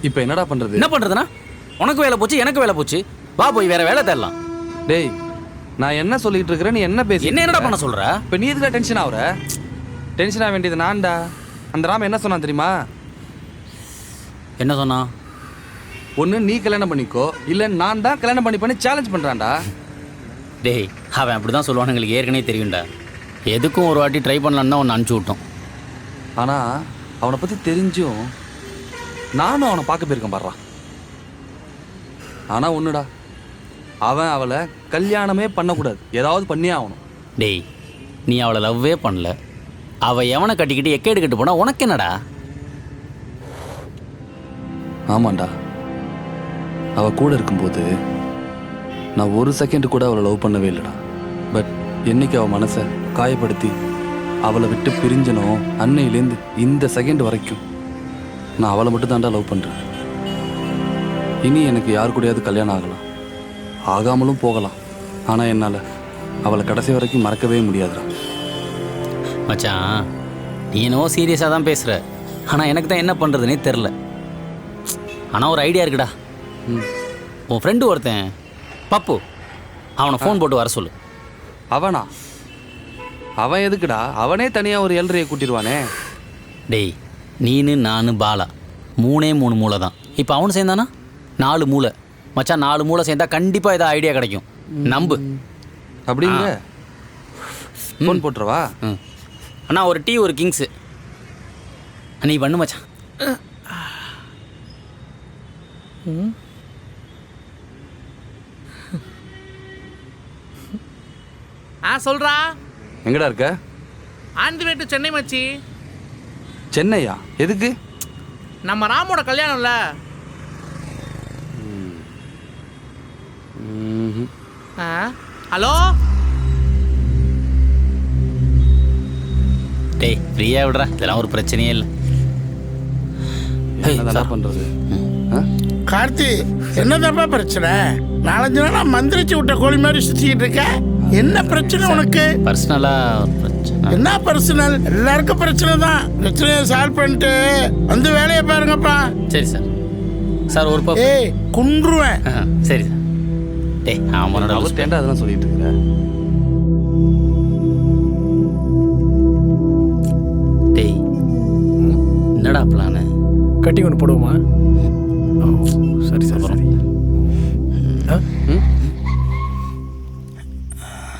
இப்போ என்னடா பண்றது? என்ன பண்றதுனா, உனக்கு வேலை போச்சு, எனக்கு வேலை போச்சு, வா போய் வேற வேலை தேடலாம். டேய், நான் என்ன சொல்லிட்டு இருக்கிறேன், நீ என்ன பேசி என்னடா பண்ண சொல்ற? இப்போ நீ எதுக்கு டென்ஷன் ஆகுற? டென்ஷன் ஆக வேண்டியது நான்டா. அந்த ராம என்ன சொன்னான் தெரியுமா? என்ன சொன்னா? ஒன்று நீ கல்யாணம் பண்ணிக்கோ, இல்லை நான் தான் கல்யாணம் பண்ணி சேலஞ்ச் பண்ணுறான்டா. டேய், அவன் அப்படி தான் சொல்லுவான், எங்களுக்கு ஏற்கனவே தெரியும்டா. எதுக்கும் ஒரு வாட்டி ட்ரை பண்ணலான்னு தான் ஒன்று அனுப்பிச்சி விட்டோம். ஆனால் அவனை பற்றி தெரிஞ்சும் நானும் அவனை பார்க்க போயிருக்கேன் பாடுறா. ஆனால் ஒன்றுடா, அவன் அவளை கல்யாணமே பண்ணக்கூடாது, ஏதாவது பண்ணியே ஆகணும். டேய், நீ அவளை லவ்வே பண்ணல, அவள் எவனை கட்டிக்கிட்டு எக்கேடு கட்டு போனா உனக்கு என்னடா? ஆமாண்டா, அவள் கூட இருக்கும்போது நான் ஒரு செகண்ட் கூட அவளை லவ் பண்ணவே இல்லைடா. பட் என்னைக்கு அவள் மனசை காயப்படுத்தி அவளை விட்டு பிரிஞ்சனோ, அன்னையிலேருந்து இந்த செகண்ட் வரைக்கும் நான் அவளை மட்டும் தான்டா லவ் பண்ணுறேன். இனி எனக்கு யார் கூடயாவது கல்யாணம் ஆகலாம், ஆகாமலும் போகலாம், ஆனால் என்னால் அவளை கடைசி வரைக்கும் மறக்கவே முடியாதுடா. மச்சான், நீ என்னவோ சீரியஸாக தான் பேசுகிற, ஆனால் எனக்கு தான் என்ன பண்ணுறதுனே தெரில. ஆனால் ஒரு ஐடியா இருக்குடா. உன் ஃப்ரெண்டு ஒருத்தன் பப்பு, அவனை ஃபோன் போட்டு வர சொல்லு. அவனா? அவன் எதுக்குடா? அவனே தனியாக ஒரு 7:30 கூட்டிடுவானே. டேய், நீனு நான் பாலா 3 மூளை தான். இப்போ அவனு சேர்ந்தானா 4 மூளை. மச்சான், 4 மூளை சேர்ந்தா கண்டிப்பாக ஏதாவது ஐடியா கிடைக்கும், நம்பு. அப்படிங்க ஃபோன் போட்டுருவா. அண்ணா ஒரு டீ ஒரு கிங்ஸு நீ பண்ணு மச்சான். சொல்றா. எங்கடா இருக்க? On the way to Chennai மச்சி. சென்னையா? எதுக்கு? நம்ம ராமோட கல்யாணம்ல. ஹலோ டேய், ஃப்ரீயா விடுறா, இதெல்லாம் ஒரு பிரச்சனையே இல்லை. என்னதான் பண்றது? கார்த்தி, என்னதாப்பா பிரச்சனை? 4-5 நாளா மந்திரிச்சு விட்ட கோழி மாதிரி சுத்திட்டு இருக்க. என்ன பிரச்சனை உனக்கு? பர்சனலா பிரச்சனை. என்ன பர்சனல்? எல்லாருக்கும் பிரச்சனை தான். பிரச்சனையை சால்வ் பண்ணிட்டு வந்து வேலையை பாருங்கப்பா. சரி சார். சார் ஒரு பப். ஏய், குன்றுவேன். சரி சார். டேய், அவனோட அவர் தேண்டா அதெல்லாம் சொல்லிட்டு இருக்க. டேய், என்னடா பிளானு? கட்டி ஒன்று போடுவோமா? சரி சார், சரி.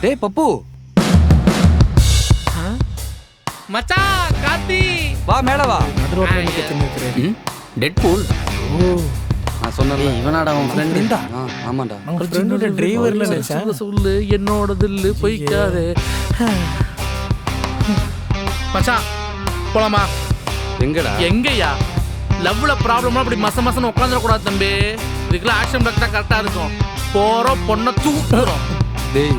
டேய் பப்பு மச்சான் கார்த்தி வா மேல வா. Deadpool. நான் சொன்னேன்ல இவனாடா அவன் ஃப்ரெண்டு. ஆமாண்டா. ஃப்ரெண்டோட டிரைவர்ல நினைச்சேன். சொல்லு என்னோட தில்லு பொய்க்காது. மச்சான் போலாமா? எங்கடா? எங்கயா? லவ்ல ப்ராப்ளம்லாம் அப்படி மசன்னு உட்காந்துடக்கூடாது தம்பி. இதுக்கெல்லாம் ஆக்ஷன் பிளாக் தான் கரெக்டாக இருக்கும். போகிறோம் பொண்ணை தூக்குறோம். டேய்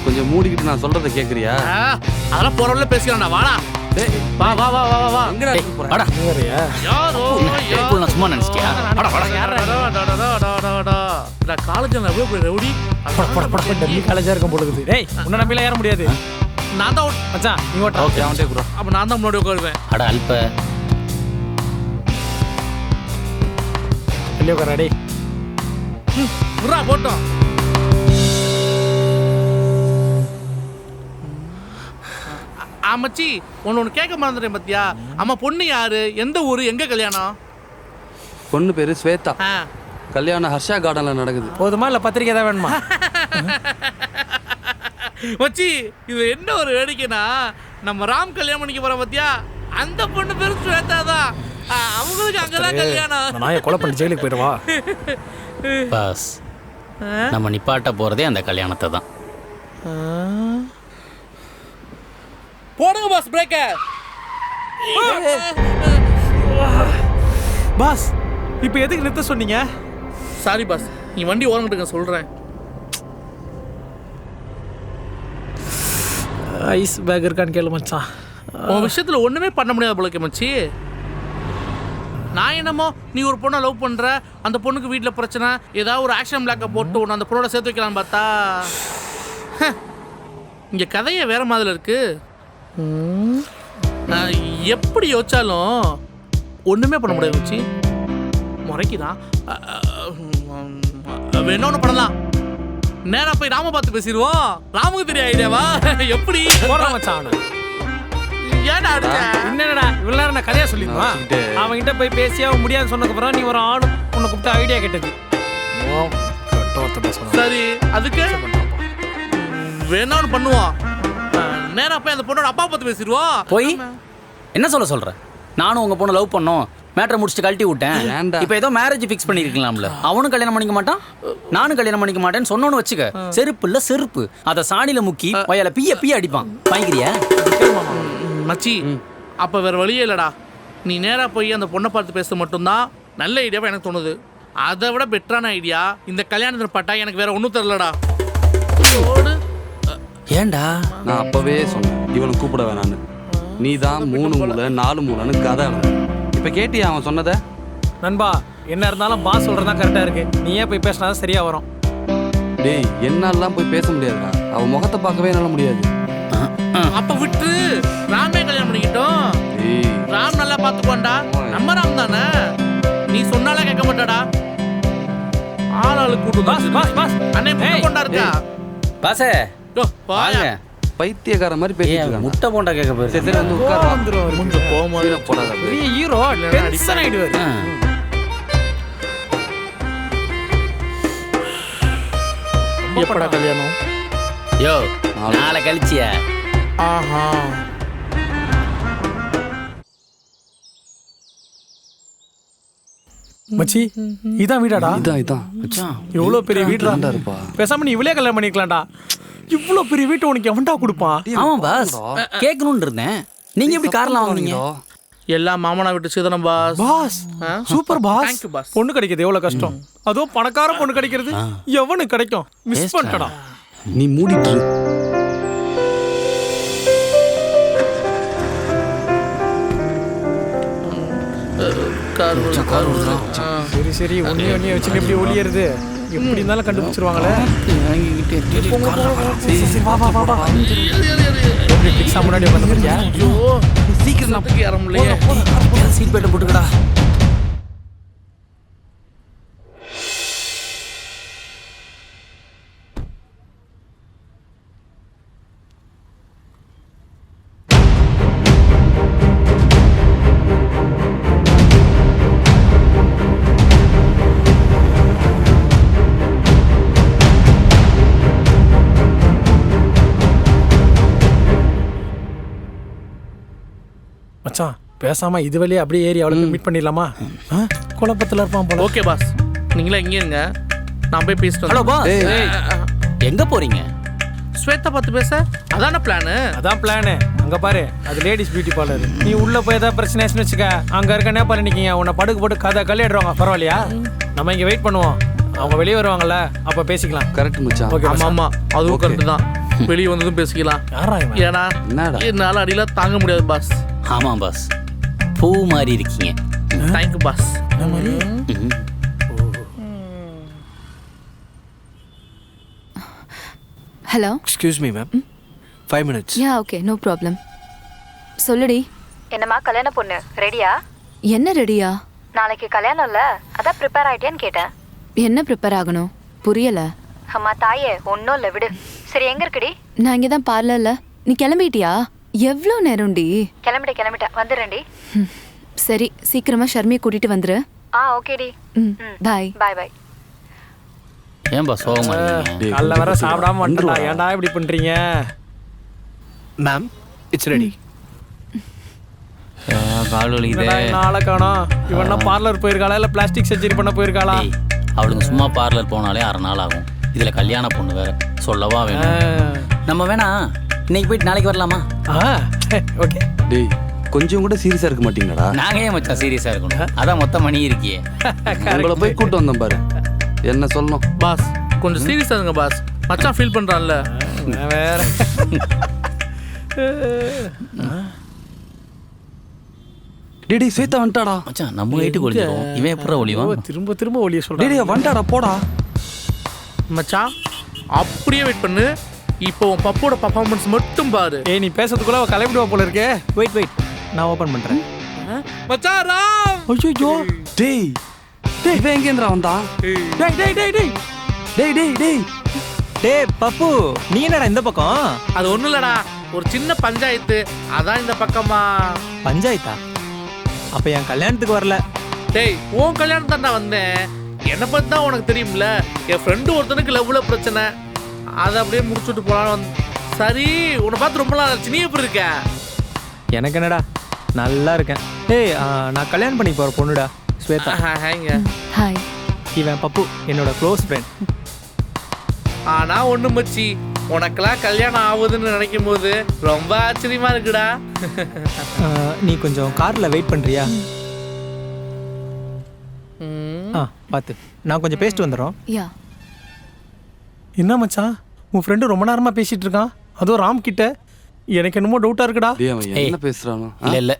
கொஞ்சம் மூடிக்கிட்டு நான் சொல்றதை கேட்குறியா? அதெல்லாம் போகிறவங்கள பேசிக்கலாம்டா. வாடா வா வா வா வா வா. எங்கடா வாடா. யாரோ நான் சும்மா நினைச்சிட்டியா? வாடா வாடா. காலேஜ் ரவுடி டம்மி காலேஜா இருக்கும் போடுது. டேய் உன்ன நம்பில ஏற முடியாது. நான் தான் மச்சான் நீ ஓட்ட. ஓகே அவன்டே ப்ரோ. அப்போ நான் தான் முன்னாடி உட்காருவேன். அட அல்ப. வெளியே உட்காரா டேய். புறா போட்டோம். ஆமாச்சி ஒன்று கேட்க மறந்துட்டேன் பத்தியா? அம்மா பொண்ணு யாரு, எந்த ஊரு, எங்க கல்யாணம்? பொண்ணு பேரு ஸ்வேதா. கல்யாணம் ஹர்ஷா கார்டன்ல நடக்குது. போதுமா இல்ல பத்திரிக்கை ஏதாவது வேணுமா? மச்சி இது என்ன ஒரு வேடிக்கைனா, நம்ம ராம் கல்யாணம் பண்ணிக்க போறோம் பத்தியா, அந்த பொண்ணு பேரு ஸ்வேதா தான். அவங்களுக்கு அங்கதான் கல்யாணம். நான் கொலை பண்ணி ஜெயிலுக்கு போயிடுவா. பாஸ் நம்ம நிப்பாட்ட போறதே அந்த கல்யாணத்தை தான். போடுங்க பாஸ் பிரேக்கர். பாஸ் இப்போ எதுக்கு நிறுத்த சொன்னீங்க? சாரி பாஸ், நீ வண்டி ஓரங்கிட்டுங்க சொல்றேன். ஐஸ் பேக் இருக்கான்னு கேளு மச்சான். உன் விஷயத்துல ஒண்ணுமே பண்ண முடியாது போலக்கே மச்சி. நான் என்னமோ நீ ஒரு பொண்ணை லவ் பண்ற, அந்த பொண்ணுக்கு வீட்டில் பிரச்சனை, ஏதாவது ஒரு ஆக்ஷன் பிளாக்கை போட்டு ஒன்று அந்த பொண்ணோட சேர்த்து வைக்கலான்னு பார்த்தா இங்கே கதையே வேற மாதிரி இருக்கு. எப்படி யோசிச்சாலும் ஒன்றுமே பண்ண முடியாது மச்சி. முறைக்குதான் வேணும் ஒன்று பண்ணலாம். நேராக போய் ராம பார்த்து பேசிடுவோம். ராமுக்கு தெரிய ஐடியாவா? எப்படி போடுறான் மச்சான். ஏடா என்னடா இவ்வளோ நேரம் நான் கதையா சொல்லிடுவான். அவன்கிட்ட போய் பேசி அவன் முடியாதுன்னு சொன்னதுக்கப்புறம் நீ ஒரு ஆணு உன்னை கூப்பிட்டு ஐடியா கேட்டது. சரி அதுக்கு வேணாலும் பண்ணுவோம். நேரா போய் அந்த பொண்ணோட அப்பா பார்த்து பேசிடுவோம். போய் என்ன சொல்ற? நானும் உங்க பொண்ணை லவ் பண்ணோம், மேட்டரை முடிச்சுட்டு கழட்டி விட்டேன். இப்போ ஏதோ மேரேஜ் ஃபிக்ஸ் பண்ணிருக்கலாம்ல. அவனும் கல்யாணம் பண்ணிக்க மாட்டான், நானும் கல்யாணம் பண்ணிக்க மாட்டேன்னு சொன்னோன்னு வச்சுக்க, செருப்பு இல்ல செருப்பு அதை சாணியில முக்கி வயல பிய அடிப்பான். வாங்கிக்கிறியா மச்சி? அப்ப வேற வழியே இல்லடா. நீ நேரா போய் அந்த பொண்ணை பார்த்து பேச மட்டும்தான் நல்ல ஐடியாவா எனக்கு தோணுது. அதை விட பெட்டரான ஐடியா இந்த கல்யாணத்தில் பட்டா எனக்கு வேற ஒன்றும் தெரியலடா. ஏண்டா? நான் அப்பவே சொன்னேன் இவனை கூப்பிட வேணான்னு. நீ தான் 3 மூலை 4 மூலைன்னு கதை. இப்போ கேட்டியா அவன் சொன்னதை? நண்பா என்ன இருந்தாலும் பாஸ் சொல்றதுதான் கரெக்டா இருக்கு. நீ ஏன் போய் பேசினாதான் சரியா வரும். டேய் என்னாலாம் போய் பேச முடியாதுடா. அவன் முகத்தை பார்க்கவே என்னால முடியாது. அப்ப விட்டு ராமே கல்யாணம் பண்ணிக்கிட்டோம். ராம் நல்லா பாத்துக்கோண்டா. நம்ம ராம் தானே, நீ சொன்னாலே கேட்க மாட்டாடா. ஆளாளு கூட்டு பாஸ் பாஸ் பாஸ் அண்ணே முட்டை போண்டா இருக்கா? பாசே வாங்க. பைத்தியக்கார மாதிரி பேசிட்டு இருக்கான். முட்டை போண்டா கேட்க போய் சரி வந்து உட்கார். முட்டை போமாதிரி போடாத. பெரிய ஹீரோ டென்ஷன் ஆயிடுவாரு. எப்படா கல்யாணம்? யோ நாளை கழிச்சியா? ஆஹா மச்சி இதான் வீடாடா? இதான் மச்சான் எவ்வளோ பெரிய வீடுடா இருப்பா. பேசாம நீ இவளே கல்யாணம் பண்ணிக்கலாம்டா. இவ்வளோ பெரிய வீட்டை உனக்கு எவன்டா கொடுப்பான்? ஆமாம் பாஸ், கேட்கணும்னு இருந்தேன். நீங்க எப்படி கார்லாம் வாங்குனீங்க? எல்லாம் மாமனா விட்டு சீதனம் boss. Boss super boss. Thank you, boss. பொண்ணு கிடைக்கிறது எவ்வளவு கஷ்டம். அதுவும் பணக்கார பொண்ணு கிடைக்கிறது எவனுக்கு கிடைக்கும்? மிஸ் பண்ணிட்டடா. நீ மூடிட்டு இரு. சரி சரி ஒன்னே வச்சு எப்படி ஒளியறது? எப்படி இருந்தாலும் கண்டுபிடிச்சிருவாங்களே. முன்னாடி உட்காந்து சீக்கிரம் ஏற முடியலையே. சீட் பெல்ட் போட்டுக்கடா. மச்சான் பேசாம இது வழியே அப்படியே ஏறி அவளுக்கு மீட் பண்ணிடலாமா? குழப்பத்துல இருப்பான் போல. ஓகே பாஸ், நீங்களே எங்கே இருங்க, நான் போய் பேசிட்டு ஹலோ வரேன். பாஸ், எங்க போறீங்க? ஸ்வேதா பார்த்து பேச அதான பிளானு? அதான் பிளானு. அங்க பாரு, அது லேடிஸ் பியூட்டி பார்லர். நீ உள்ள போய் ஏதாவது பிரச்சனை ஆச்சுன்னு வச்சுக்க, அங்க இருக்க நேபாள நிக்கீங்க, உன்னை படுக்கு போட்டு கதை கல்லிடுவாங்க. பரவாயில்லையா? நம்ம இங்க வெயிட் பண்ணுவோம், அவங்க வெளியே வருவாங்கல்ல, அப்ப பேசிக்கலாம். கரெக்ட் மச்சான். ஓகே. ஆமா ஆமா, அதுவும் கரெக்ட் தான். வெளியே வந்ததும் பேசிக்கலாம். ஏன்னா என்னால அடியில தாங்க முடியாது பாஸ். ஆமா பாஸ், பூ மாதிரி இருக்கீங்க. Thank you boss. Hello. Excuse me ma'am, 5 minutes. Yeah okay, no problem. சொல்லுடி. என்னம்மா கல்யாண பொண்ணு ரெடியா? என்ன ரெடியா? நாளைக்கு கல்யாணம் இல்ல, அதான் ப்ரிப்பேர் ஆயிட்டியான்னு கேட்டேன். என்ன ப்ரிப்பேர் ஆகணும்? புரியல. அம்மா தாயே, ஒன்றும் இல்லை விடு. சரி எங்க இருக்குடி? நான் இங்கே தான் பார்லர்ல. நீ கிளம்பிட்டியா? எவ்வளோ நேரம்டி? கிளம்பிட்டேன், வந்துடுறேன்டி. சரி, சீக்கிரமா ஷர்மியை கூட்டிட்டு வந்துரு. ஓகேடி. பாய். பாய். ஏன் பாஸ் சோகமா இருக்கீங்க? காலைல வர சாப்பிடாம வந்துடா. ஏன்டா இப்படி பண்றீங்க? Ma'am, it's ready. கால் வலிக்குதே. நாளை காணோம். இவன்னா பார்லர் போயிருக்காளா இல்ல பிளாஸ்டிக் சர்ஜரி பண்ண போயிருக்காளா? அவளுங்க சும்மா பார்லர் போனாலே 1/2 நாள் ஆகும். இதுல கல்யாண பொண்ணு வேற, சொல்லவா வேணும். நம்ம வேணா இன்னைக்கு போயிட்டு நாளைக்கு வரலாமா? ஓகே. டேய், கொஞ்சம் கூட சீரியஸா இருக்க மாட்டீங்களாடா? நாங்க ஏன் மச்சான் சீரியஸா இருக்கணும்? அதான் மொத்த மணி இருக்கியே. உங்களை போய் கூட்டு வந்தோம் பாரு, என்ன சொல்லணும் பாஸ்? கொஞ்சம் சீரியஸா இருங்க பாஸ், மச்சான் ஃபீல் பண்றான்ல. வேற டேய் ஸ்வேதா வந்துட்டாடா. மச்சான் நம்ம வீட்டுக்கு ஒளிஞ்சிரும். இவன் எப்பறம் ஒளிவான்? திரும்ப ஒளிய சொல்றேன். டேய் வந்துட்டாடா, போடா மச்சான். அப்படியே வெயிட் பண்ணு, இப்போ உன் பப்போட பர்ஃபார்மன்ஸ் மட்டும் பாரு. ஏய், நீ பேசுறதுக்குள்ள அவ கிளம்பிடுவா போல இருக்கே. வெயிட், நான் ஓபன் பண்றேன். மச்சான் ராம். ஐயோ. டேய் இவன் எங்கேந்திரா வந்தான்? டேய் பப்பு, நீ என்னடா இந்த பக்கம்? அது ஒண்ணும் இல்லடா, ஒரு சின்ன பஞ்சாயத்து, அதான் இந்த பக்கமா. பஞ்சாயத்தா? அப்ப என் கல்யாணத்துக்கு வரல. டேய், உன் கல்யாணம் தான் நான் வந்தேன். என்னை பத்தி தான் உனக்கு தெரியும்ல. என் ஃப்ரெண்டு ஒருத்தனுக்கு லவ்ல பிரச்சனை, அதை அப்படியே முடிச்சுட்டு போலான்னு. சரி, உன்னை பார்த்து ரொம்ப நாள் ஆச்சு. நீ எப்படி இருக்க? எனக்கு என்னடா, நல்லா இருக்கேன். டேய், நான் கல்யாணம் பண்ணி போற பொண்ணுடா, ஸ்வேதா. ஹாய். இவன் பப்பு, என்னோட க்ளோஸ் ஃப்ரெண்ட். ஆனா ஒண்ணு மச்சி, உனக்கெல்லாம் கல்யாணம் ஆகுதுன்னு நினைக்கும் போது ரொம்ப ஆச்சரியமா இருக்குடா. நீ கொஞ்சம் கார்ல வெயிட் பண்றியா? பார்த்து, நான் கொஞ்சம் பேசிட்டு வந்துடுறோம். யா. என்ன மச்சான், உன் ஃப்ரெண்டு ரொம்ப நேரமா பேசிட்டு இருக்கான், அதுவும் ராம் கிட்ட. எனக்கு என்னமோ டவுட்டா இருக்குடா. என்ன பேசுறானோ? இல்ல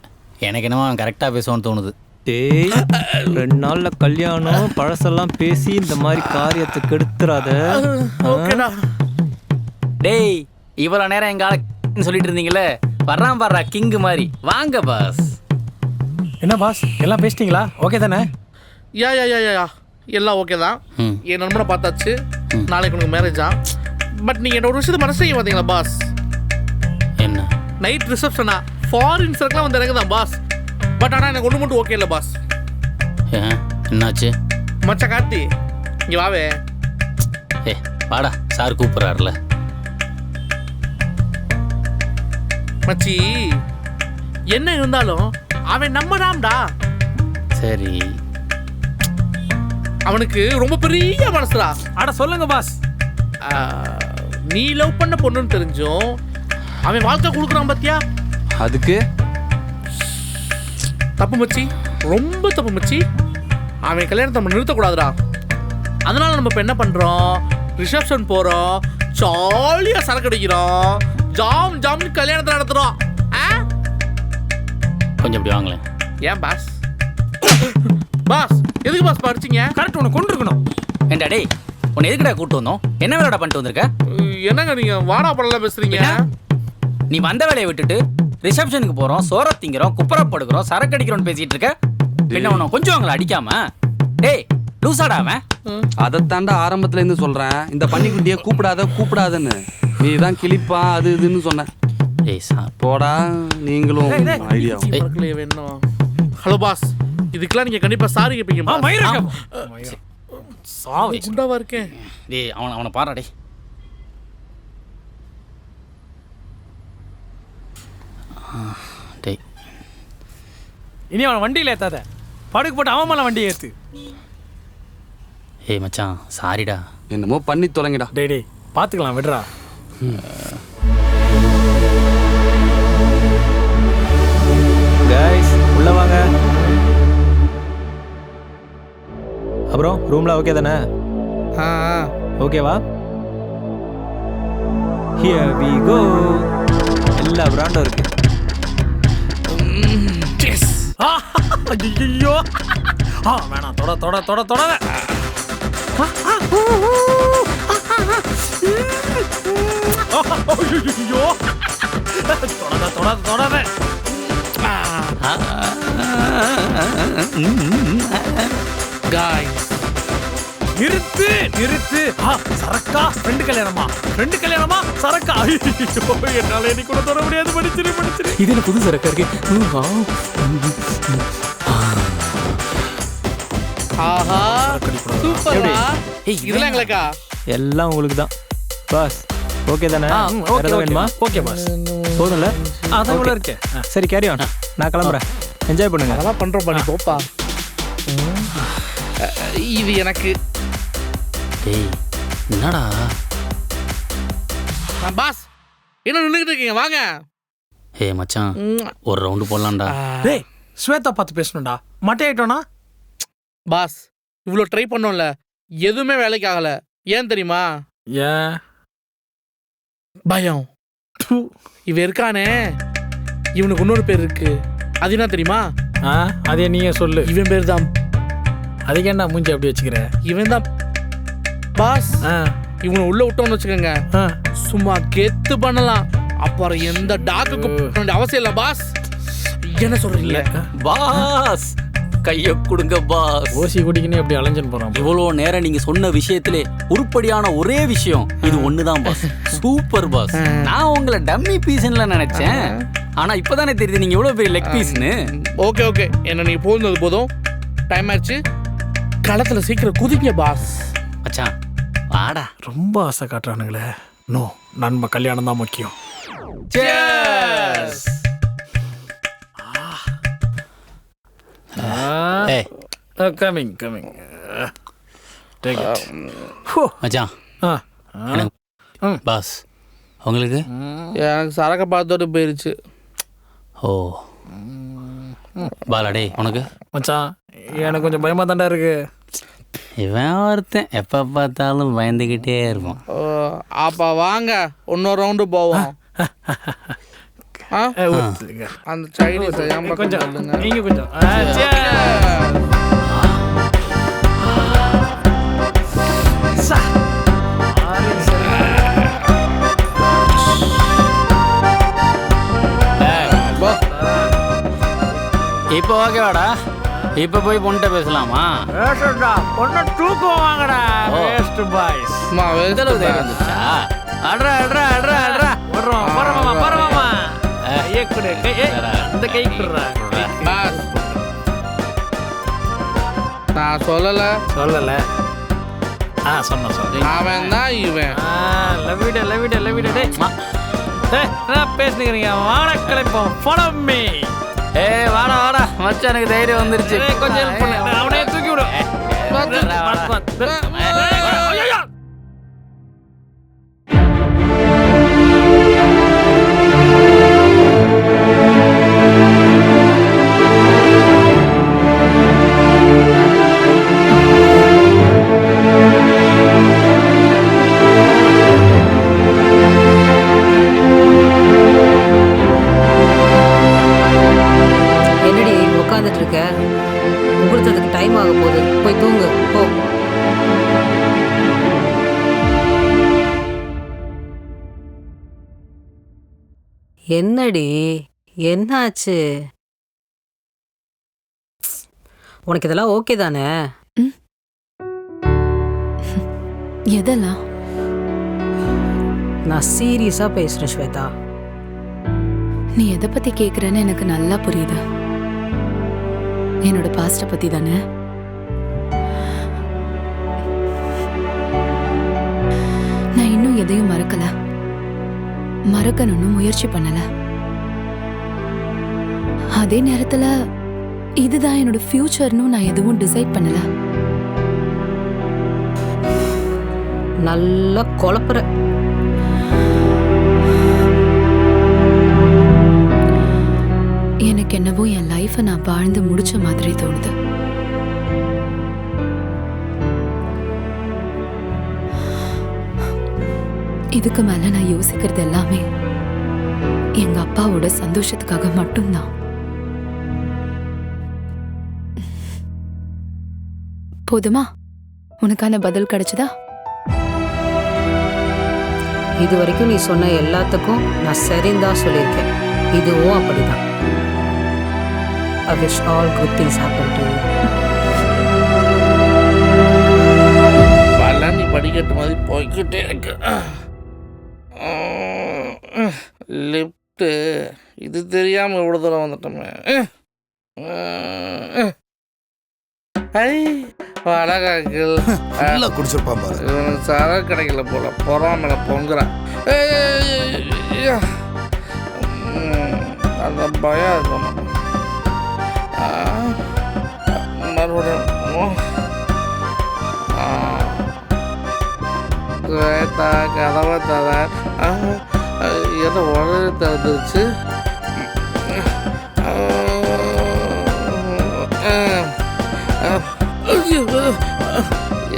எனக்கு என்னமோ அவன் கரெக்டா பேசுவான்னு தோணுது. டேய், 2 நாள்ல கல்யாணம், பழசெல்லாம் பேசி இந்த மாதிரி காரியத்தை கெடுத்துறாத. டேய், இவ்வளவு நேரம் எங்க ஆளு சொல்லிட்டு இருந்தீங்களே, வர்றான் பாடுறா கிங்கு மாதிரி. வாங்க பாஸ். என்ன பாஸ், எல்லாம் பேசிட்டீங்களா? ஓகே தானே? யா எல்லாம் ஓகே தான். என் நண்பனை பார்த்தாச்சு, நாளைக்கு உனக்கு மேரேஜா. பட் நீங்க என்ன ஒரு விஷயத்தை மனசு செய்ய பார்த்தீங்களா பாஸ்? என்ன? நைட் ரிசப்ஷனா ஃபாரின் சர்க்கிளாக வந்து எனக்கு தான் பாஸ். பட் ஆனால் எனக்கு ஒன்று மட்டும் ஓகே இல்லை பாஸ். என்னாச்சு? மச்சா கார்த்தி, இங்கே வாவே. வாடா, சார் கூப்பிட்றாருல. மச்சி, என்ன இருந்தாலும் அவன் நம்ம தான்டா. சரி, அவனுக்கு ரொம்ப பெரிய மனசுடா. அட சொல்லுங்க பாஸ். நீ லவ் பண்ண பொண்ணுன்னு தெரிஞ்சும் அவன் வாழ்க்கை கொடுக்குறான் பாத்தியா? அதுக்கு தப்பு மச்சி, ரொம்ப தப்பு மச்சி. அவன் கல்யாணத்தை நம்ம நிறுத்தக்கூடாதுடா. அதனால நம்ம இப்போ என்ன பண்றோம், ரிசப்ஷன் போறோம், ஜாலியா சரக்கு அடிக்கிறோம், ஜாம்னு கல்யாணத்தை நடத்துறோம். கொஞ்சம் இப்படி வாங்களேன். ஏன் பாஸ்? பாஸ் எதுக்கு பாஸ் படிச்சீங்க? கரெக்ட், உன்னை கொண்டு இருக்கணும். ஏண்டா டேய், உன்னை எதுக்குடா கூப்பிட்டு வந்தோம்? என்ன வேலைடா பண்ணிட்டு வந்திருக்க? என்னங்க நீங்க வாடா படலாம் பேசுறீங்க? நீ வந்த வேலையை விட்டுட்டு ரிசப்ஷனுக்கு போறோம், சோற திங்கிறோம், குப்புறப்படுக்கிறோம், சரக்கு அடிக்கிறோம் பேசிட்டு இருக்க. என்ன உன கொஞ்சம் அவங்கள அடிக்காம? டேய் லூசாடா அவன். அதைத்தாண்டா ஆரம்பத்துல இருந்து சொல்றேன், இந்த பன்னிக்குட்டியை கூப்பிடாதன்னு. நீ தான் கிளிப்பா அது இதுன்னு சொன்ன. போடா நீங்களும் ஐடியா. ஹலோ பாஸ், இதுக்கெல்லாம் நீங்க கண்டிப்பா சாரி கேட்பீங்க. குண்டாவா இருக்கேன். டேய் அவனை பாரா டேய். டேய் இனி அவன் வண்டியில் ஏத்தாத. படுக்கு போட்டு அவன் மேலே வண்டியை ஏற்று. ஏய் மச்சான் சாரிடா. என்னமோ பண்ணி தொலைங்கடா. டேய் டேய் பார்த்துக்கலாம் விடுறா. கைஸ் உள்ள வாங்க. அப்புறம் ரூம்ல ஓகே தானே? ஓகேவா? Here we go. எல்லா பிராண்டும் இருக்கு. ஐயோ வேணாம். தொட தொட தொட தொடாத. ஐயோ தொடாத தொடாத தொடாத. காய்ஸ் நிறுத்து நிறுத்து. சரக்கா ஃப்ரெண்டு கல்யாணமா? ஃப்ரெண்டு கல்யாணமா சரக்கா? என்னால நீ கூட தொட முடியாது. படிச்சிரு படிச்சிரு. இது என்ன புது சரக்கா இருக்கு? ஆஹா சூப்பர்டா. இதெல்லாம் எங்களுக்கா? எல்லாம் உங்களுக்கு தான் பாஸ். ஓகே தானே? ஓகே வேணுமா? Okay boss. போதும்ல? அதான் இவ்வளோ இருக்கு. சரி கேரி ஆன். நான் கிளம்புறேன். என்ஜாய் பண்ணுங்க. அதெல்லாம் பண்றோம் பண்ணி போப்பா. இது எனக்கு. டேய் என்னடா பாஸ் என்ன நின்றுக்கிட்டு இருக்கீங்க? வாங்க. ஏய் மச்சான் ஒரு ரவுண்டு போடலாம்டா. டேய் ஸ்வேதா பார்த்து பேசணும்டா. மட்டையாயிட்டோனா? பாஸ் இவ்வளோ ட்ரை பண்ணோம்ல, எதுவுமே வேலைக்கு ஆகலை. ஏன் தெரியுமா? ஏன்? பயம். இவன் இருக்கானே, இவனுக்கு இன்னொரு பேர் இருக்கு. அது என்ன தெரியுமா? அதே நீயே சொல்லு. இவன் பேர் தான். அதுக்கு என்ன மூஞ்சி அப்படி வச்சுக்கிற? இவன் தான் பாஸ். இவனை உள்ள விட்டோம்னு வச்சுக்கோங்க, சும்மா கெத்து பண்ணலாம். அப்புறம் எந்த டாக்குக்கு அவசியம் இல்லை பாஸ். என்ன சொல்றீங்க பாஸ்? கைய கொடுங்க பாஸ். ஓசி குடிக்கணும் எப்படி அலைஞ்சன் போறான். இவ்வளோ நேரம் நீங்க சொன்ன விஷயத்திலே உருப்படியான ஒரே விஷயம் இது ஒண்ணுதான் பாஸ். Super pass. நான் உங்களை டம்மி பீஸ்ன்னு நினைச்சேன். ஆனா இப்பதானே தெரியுது நீங்க எவ்வளவு பெரிய லெக் பீஸ்னு. ஓகே ஓகே, என்ன நீங்க போனது போதும். டைம் ஆச்சு, களத்துல சீக்கிரம் குதிங்க பாஸ். மச்சான் வாடா. ரொம்ப ஆசை காட்டுறானுங்களே. நோ, நண்ப கல்யாணம் தான் முக்கியம். Coming coming. மச்சான் பாஸ் உங்களுக்கு? எனக்கு சரக்க பார்த்தோட்டு போயிருச்சு. ஓ பாலாடே உனக்கு? மச்சான் எனக்கு கொஞ்சம் பயமா தாண்டா இருக்கு. இவன் ஒருத்தன் எப்ப பார்த்தாலும் பயந்துகிட்டே இருப்பான். அப்ப வாங்க இன்னொரு ரவுண்டு போவோம். அந்த சைனீஸ் கொஞ்சம் நீங்க கொஞ்சம். இப்போ ஓகேவாடா? இப்போ போய் பொண்ணுட்ட பேசலாமா? பொண்ணு தூக்கம் வாங்கடா. Waste boys. வந்துச்சா? அட்ரா அட்ரா அட்ரா அட்ரா. வர்றோம் பரமாமா பரமாமா. கையை கொடு. இந்த கை கொடுறா. நான் சொல்லல சொன்ன சொல்ல. அவன் தான் இவன். லவ்விட லவ்விட லவ்விட. டேய் என்ன பேசுனீங்க? வாடா கிளம்பும். Follow me. வாடா வாடா மச்சான், எனக்கு தைரியம் வந்துருச்சு. கொஞ்சம் ஹெல்ப் பண்ணு. அவனே தூக்கி விடு. உட்காந்துட்டு இருக்க, முகூர்த்தத்துக்கு டைம் ஆக போகுது. போய் தூங்கு போ. என்னடி என்னாச்சு? உனக்கு இதெல்லாம் ஓகே தானே? எதெல்லாம்? நான் சீரியஸா பேசுறேன் ஸ்வேதா. நீ எதை பத்தி கேக்குறேன்னு எனக்கு நல்லா புரியுது. என்னோட பாஸ்ட பத்தி தானே? நான் இன்னும் எதையும் மறக்கல, மறக்கணும்னு முயற்சி பண்ணல. அதே நேரத்துல இதுதான் என்னோட ஃபியூச்சர்னு நான் எதுவும் டிசைட் பண்ணல. நல்லா குழப்புற. எனக்கு என்னவோ என் லைஃபை நான் வாழ்ந்து முடிச்ச மாதிரி தோணுது. இதுக்கு மேல நான் யோசிக்கிறது எல்லாமே எங்க அப்பாவோட சந்தோஷத்துக்காக மட்டும்தான். போதுமா? உனக்கான பதில் கிடைச்சதா? இது வரைக்கும் நீ சொன்ன எல்லாத்துக்கும் நான் சரின்னு தான் சொல்லியிருக்கேன். இதுவும் அப்படிதான். I wish all good things happen to you. Palani படிக்கட்டு மாதிரி போய்கிட்டே இருக்கு. லிஃப்ட்டு இது தெரியாமல் இவ்வளோ தூரம் வந்துட்டோமே. ஐ வடகாக்கள் குடிச்சிருப்பான் பாரு. இவனுக்கு சரக்கு கிடைக்கல போல பொறாமல பொங்குறான். அந்த பயம் இருக்கணும். மறுபடியும் கதவை தர ஏதோ உடனே திறந்துருச்சு.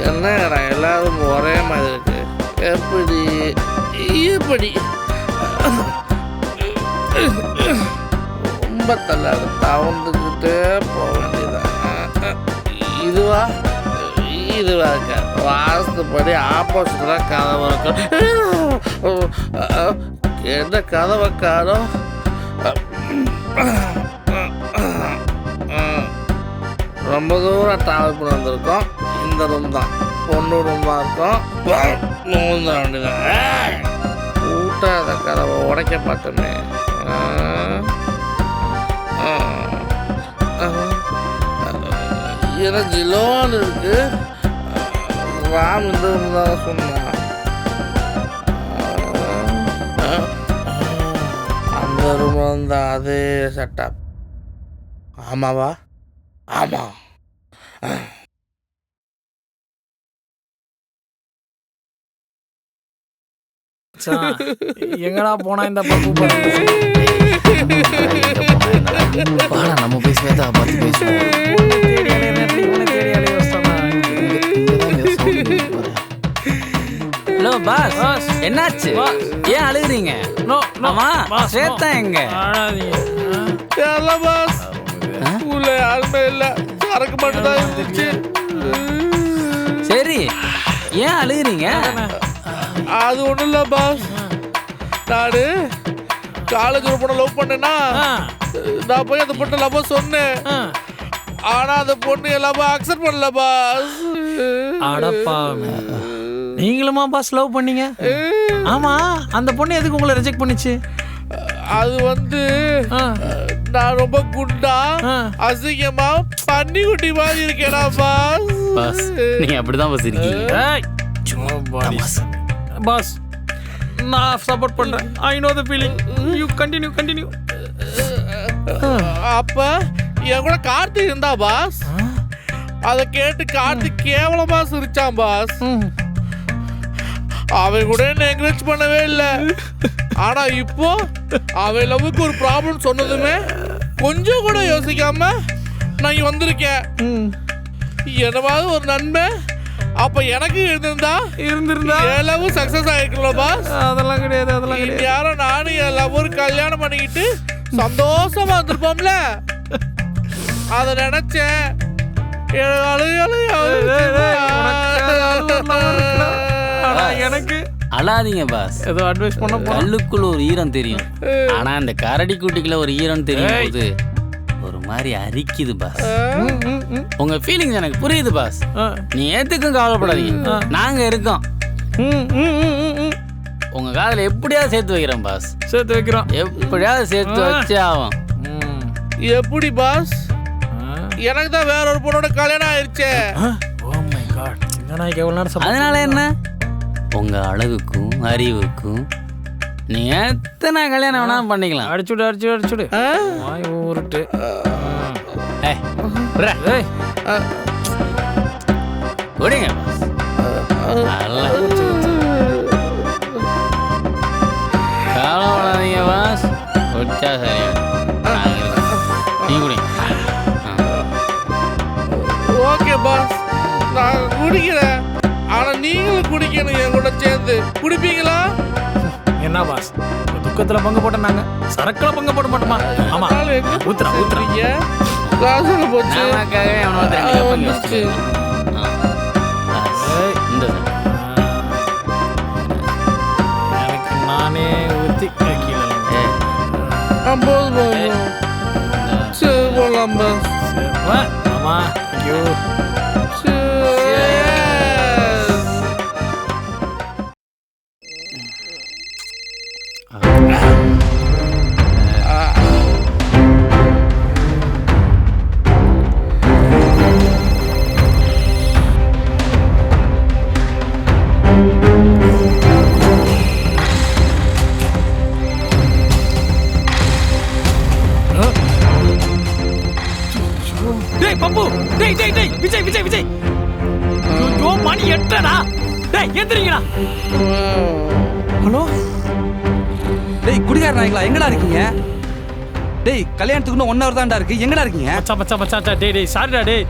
என்னடா எல்லாரும் ஒரே மாதிரி இருக்கு. எப்படி எப்படி ரொம்ப தள்ளாது தவந்துக்கிட்டே போக வேண்டியதான். இதுவா இதுவா இருக்க வாஸ்துப்படி ஆப்போசிட்டாக கதவை இருக்கும். என்ன கதவை காரம் ரொம்ப தூரம் ட்ராவல் பண்ணி வந்திருக்கோம். இந்த ரூம் தான் பொண்ணு ரூமாக இருக்கும். மூந்த வேண்டியதான். கூட்டாத கதவை உடைக்க பார்த்தோமே. ஏன்னா ஜிலோன்னு இருக்கு. ராம் இந்த ரூம் தான் சொன்னான். அந்த ரூம் வந்து அதே செட்டப். ஆமாவா? ஆமா. எங்கடா போனா இந்த பப்பு? நம்ம போய் ஸ்வேதா பார்த்து பேசுவோம். ஹலோ பாஸ், என்னாச்சு? ஏன் அழுகுறீங்க? ஆமா ஸ்வேதா எங்க? பாஸ் ஸ்கூல்ல யாருமே இல்ல, சரக்கு மட்டும் தான் இருந்துச்சு. சரி, ஏன் அழுகுறீங்க? அது ஒண்ணும் இல்ல பாஸ், நானு காலேஜ் ஒரு பொண்ணை லவ் பண்ணேன்னா நான் போய் அந்த பொண்ணை லவ் சொன்னேன். ஆனா அந்த பொண்ணு எல்லாமே அக்செப்ட் பண்ணல பாஸ். அடப்பா, நீங்களுமா பாஸ் லவ் பண்ணீங்க? ஆமா, அந்த பொண்ணு எதுக்கு உங்களை ரிஜெக்ட் பண்ணிச்சு? அது வந்து நான் ரொம்ப குண்டா அசிங்கமா பன்னி குட்டி மாதிரி இருக்கேனா பாஸ். பாஸ் நீங்க அப்படிதான் பாஸ் இருக்கீங்க. பாஸ் நான் சப்போர்ட் பண்றேன். I know the feeling. You continue. அப்ப என் கூட கார்த்திக் இருந்தா பாஸ். அதை கேட்டு கார்த்திக் கேவலமா சிரிச்சான் பாஸ். அவன் கூட என்ன என்கரேஜ் பண்ணவே இல்லை. ஆனா இப்போ அவன் லவ்வுக்கு ஒரு ப்ராப்ளம் சொன்னதுமே கொஞ்சம் கூட யோசிக்காம நான் இங்க வந்திருக்கேன். என்னவாது ஒரு நன்மை அப்ப எனக்கு இருந்திருந்தா என் லவ் சக்சஸ் ஆயிருக்குல்ல பாஸ். அதெல்லாம் கிடையாது. யாரும் நானும் என் லவ்வர் கல்யாணம் பண்ணிக்கிட்டு சந்தோஷமா இருந்திருப்போம்ல. அதை நினைச்சேன். எனக்கு அழாதீங்க பாஸ். ஏதோ அட்வைஸ் பண்ண கல்லுக்குள்ள ஒரு ஈரம் தெரியும், ஆனா அந்த கரடி குட்டிக்குள்ள ஒரு ஈரம் தெரியும் போது ஒரு மாதிரி அரிக்குது பாஸ். உங்க ஃபீலிங்ஸ் எனக்கு புரியுது பாஸ். நீ எதுக்கும் கவலைப்படாதீங்க, நாங்க இருக்கோம். உங்க காதல எப்படியாவது சேர்த்து வைக்கிறோம் பாஸ். சேர்த்து வைக்கிறோம், எப்படியாவது சேர்த்து வச்சே ஆகும். எப்படி பாஸ்? எனக்கு தான் வேற ஒரு பொண்ணோட கல்யாணம் ஆயிருச்சே. ஓ மை காட், அதனால என்ன? உங்க அழகுக்கும் அறிவுக்கும் நீ எத்தனை கல்யாணம் வேணாலும் பண்ணிக்கலாம். அடிச்சுடு. வாய் ஊருட்டு. விடுங்க நல்லா கவலைப்படாதீங்க பாஸ். குடிச்சா சரியா நீ குடிங்க. ஓகே பாஸ், நான் குடிக்கிறேன். ஆனா நீங்களும் குடிக்கணும் என் கூட சேர்ந்து. குடிப்பீங்களா? என்ன பாஸ், துக்கத்துல பங்கு போட்ட நாங்க சரக்குல பங்கு போட மாட்டோமா? ஆமா, ஊத்துறா ஊத்துறீங்க. காசுல போச்சு. நமக்காகவே அவனை வந்து 2 கப் இங்க வச்சுட்டு. இந்த எனக்கு நானே ஊத்தி கீழே போதும். சரி போலாம் பாஸ். ஆமா. ஐயோ பப்பு, டேய் டேய் டேய் விஜய் விஜய் விஜய், ஐயோ மணி 8டா. டேய் எந்திரிங்கடா. ஹலோ டேய் குடிகார நாய்களா, எங்கடா இருக்கீங்க? டேய் கல்யாணத்துக்கு இன்னும் 1 hour தான்டா இருக்கு, எங்கடா இருக்கீங்க? மச்சான் மச்சான் மச்சான், டேய் டேய் சாரிடா. டேய்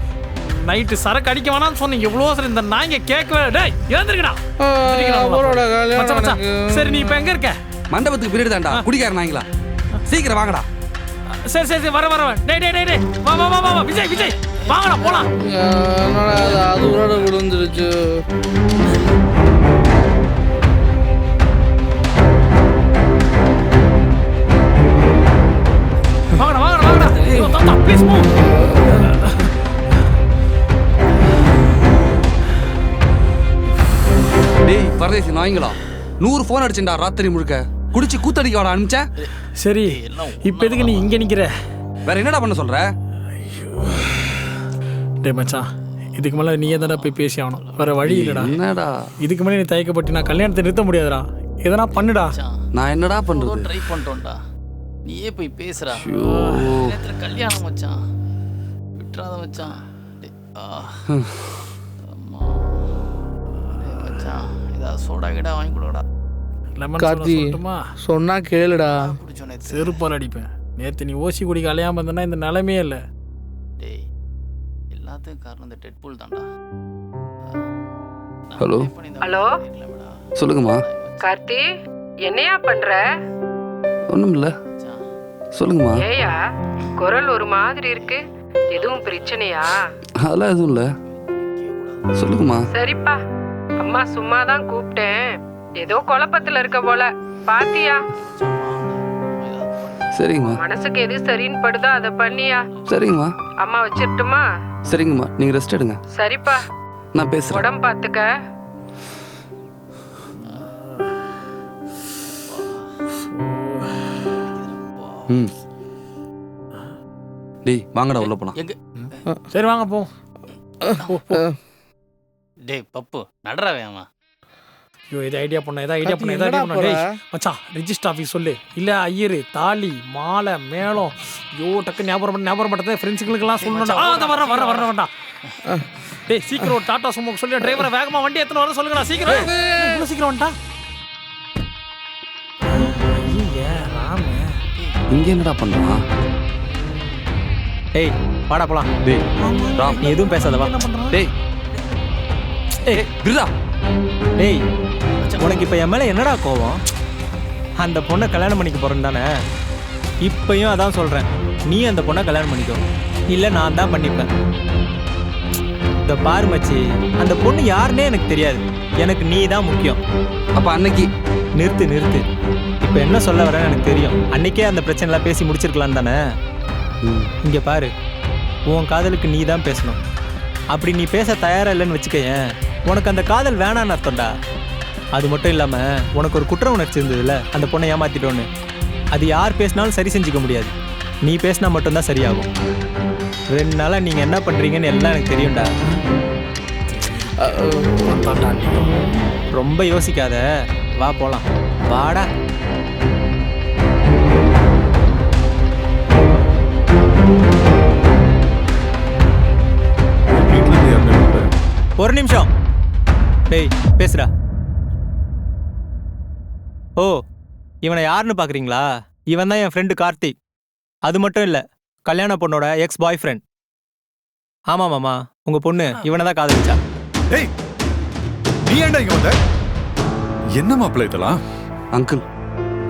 நைட்டு சரக்கு அடிக்க வேணாம்னு சொன்னேன், எவ்வளோ சரி இந்த நாய்ங்க கேட்கவே. டேய் எழுந்திருக்கடா. மச்சான் மச்சான், சரி நீ இப்போ எங்க இருக்க? மண்டபத்துக்கு பின்னாடி தான்டா. குடிகார நாய்களா, சீக்கிரம் வாங்கடா. சரி சரி சரி, வர வர. டேய் டேய் டேய் வா வா வா வா விஜய் விஜய் வாங்கடா போலாம். அது உரோட விழுந்துருச்சு. வாங்கடா வாங்கடா வாங்கடா. ஐயோ தாத்தா ப்ளீஸ் மூவ். டேய் பரதேசி நாய்களா, 100 ஃபோன் அடிச்சேன்டா ராத்திரி முழுக்க. குடிச்சு கூத்தடிக்க வாடா அனுப்பிச்ச. சரி இப்போ எதுக்கு நீ இங்கே நிற்கிற? வேற என்னடா பண்ண சொல்ற? டேய் மச்சான், இதுக்கு மேலே நீயே தானே போய் பேசி ஆகணும், வேற வழி இல்லைடா. என்னடா இதுக்கு மேலே நீ தயக்கப்பட்டு நான் கல்யாணத்தை நிறுத்த முடியாதுடா. எதனா பண்ணுடா. நான் என்னடா பண்றது? ட்ரை பண்ணிட்டோம்டா. நீயே போய் பேசுறா. நேத்துல கல்யாணம் மச்சான், விட்டுறாத மச்சான். அம்மா மச்சான், ஏதாவது சோடா கிடா வாங்கி கொடுடா. கார்த்தி சொன்னா கேளுடா. செருப்பால் அடிப்பேன். நேற்று நீ ஓசி குடிக்க அலையாம இருந்தனா இந்த நிலைமையே இல்லை. டேய் எல்லாத்துக்கும் காரணம் இந்த டெட்பூல் தான்டா. ஹலோ ஹலோ சொல்லுங்கம்மா. கார்த்தி, என்னையா பண்ற? ஒன்றும் இல்லை, சொல்லுங்கம்மா. ஏயா குரல் ஒரு மாதிரி இருக்கு, எதுவும் பிரச்சனையா? அதெல்லாம் எதுவும் இல்லை, சொல்லுங்கம்மா. சரிப்பா, அம்மா சும்மா தான் கூப்பிட்டேன். ஏதோ குழப்பத்துல இருக்க போல, பாத்தியா? சரிங்கம்மா. மனசுக்கு எது சரின்னு படுதோ அதை பண்ணியா? சரிங்கம்மா. அம்மா வச்சிரட்டுமா? சரிங்கம்மா, நீங்கள் ரெஸ்ட் எடுங்க. சரிப்பா, நான் பேசுகிறேன். உடம்பு பார்த்துக்க. ம் டேய் வாங்கடா உள்ள போலாம். சரி வாங்க போ. டேய் பப்பு நடறா வேமா. ஐயோ இது ஐடியா பண்ண, ஏதா ஐடியா பண்ண, ஏதா ஐடியா பண்ண. டேய் மச்சான், ரெஜிஸ்டர் ஆஃபீஸ் சொல்லு. இல்லை ஐயரு தாலி மாலை மேளம். ஐயோ டக்கு ஞாபகம் பட்டதே ஃப்ரெண்ட்ஸுங்களுக்கெல்லாம் சொல்லணும்டா. அதான் வர வர வர வேண்டாம். டேய் சீக்கிரம் ஒரு டாட்டா சுமோக்கு சொல்லி டிரைவரை வேகமாக வண்டி எத்தனை வர சொல்லுங்கடா. சீக்கிரம் இவ்வளோ சீக்கிரம் வந்துட்டா. ஐயா ராம இங்கே என்னடா பண்ணுறான்? ஏய் வாடா போலாம். டேய் ராம், நீ எதுவும் பேசாதவா. டேய் ஏய் விருதா. டேய் உனக்கு இப்போ என் மேலே என்னடா கோவம்? அந்த பொண்ணை கல்யாணம் பண்ணிக்க போகிறேன்னு தானே? இப்பயும் அதான் சொல்கிறேன், நீ அந்த பொண்ணை கல்யாணம் பண்ணிக்கோ, இல்லை நான் தான் பண்ணிப்பேன். இந்த பாரு மச்சி, அந்த பொண்ணு யாருன்னே எனக்கு தெரியாது, எனக்கு நீ தான் முக்கியம். அப்போ அன்னைக்கு நிறுத்து. இப்போ என்ன சொல்ல வரேன்னு எனக்கு தெரியும். அன்னைக்கே அந்த பிரச்சனைலாம் பேசி முடிச்சிருக்கலாம் தானே? இங்கே பாரு, உன் காதலுக்கு நீ தான் பேசணும். அப்படி நீ பேச தயாராக இல்லைன்னு வச்சுக்கேன், உனக்கு அந்த காதல் வேணான்னு அர்த்தம்டா. அது மட்டும் இல்லாமல் உனக்கு ஒரு குற்ற உணர்ச்சி இருந்ததுல, அந்த பொண்ணை ஏமாத்திட்டோன்னு. அது யார் பேசினாலும் சரி செஞ்சுக்க முடியாது, நீ பேசினா மட்டும்தான் சரியாகும். 2 நாளாக நீங்கள் என்ன பண்ணுறீங்கன்னு எல்லாம் எனக்கு தெரியும்டா. ரொம்ப யோசிக்காத, வா போகலாம். வாடா. ஒரு நிமிஷம். டேய் பேசுடா. ஓ, இவனை யாருன்னு பார்க்குறீங்களா? இவன் தான் என் ஃப்ரெண்டு கார்த்திக். அது மட்டும் இல்லை, கல்யாண பொண்ணோட எக்ஸ் பாய் ஃப்ரெண்ட். ஆமாம் மாமா, உங்கள் பொண்ணு இவனை தான் காதலிச்சா. ஏய், நீ ஏன்டா இங்க வந்த? என்ன மாப்பிள்ளை இதெல்லாம்? அங்கிள்,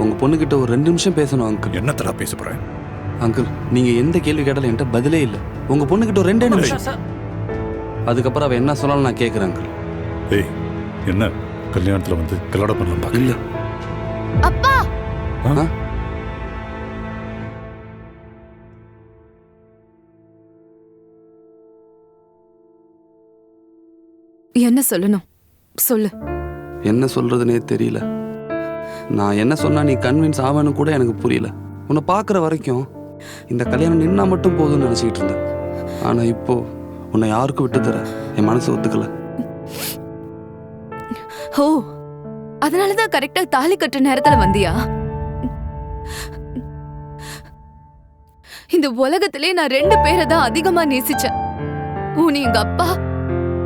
உங்க பொண்ணுகிட்ட ஒரு 2 நிமிஷம் பேசணும் அங்கிள். என்னத்தடா பேச போறேன்? அங்கிள், நீங்க எந்த கேள்வி கேட்டாலும் என்கிட்ட பதிலே இல்லை. உங்க பொண்ணுகிட்ட ஒரு 2 நிமிஷம். அதுக்கப்புறம் அவ என்ன சொன்னாலும் நான் கேட்குறேன் அங்கிள். ஏய், என்ன கல்யாணத்துல வந்து கல்யாணம் பண்ணலாம் பாக்க? இல்ல அப்பா. என்ன சொல்லணும் சொல்லு. என்ன சொல்றதுனே தெரியல. நான் என்ன சொன்னா நீ கன்வின்ஸ் ஆவன்னு கூட எனக்கு புரியல. உன்னை பார்க்குற வரைக்கும் இந்த கல்யாணம் நின்னா மட்டும் போதும்னு நினச்சிக்கிட்டு இருந்தேன். ஆனா இப்போ உன்னை யாருக்கும் விட்டு தர என் மனசு ஒத்துக்கல. ஓ, அதனாலதான் கரெக்டா தாலி கட்டுற நேரத்துல வந்தியா? இந்த உலகத்திலே நான் 2 பேரை தான் அதிகமா நேசிச்சேன். ஒன்னு எங்க அப்பா,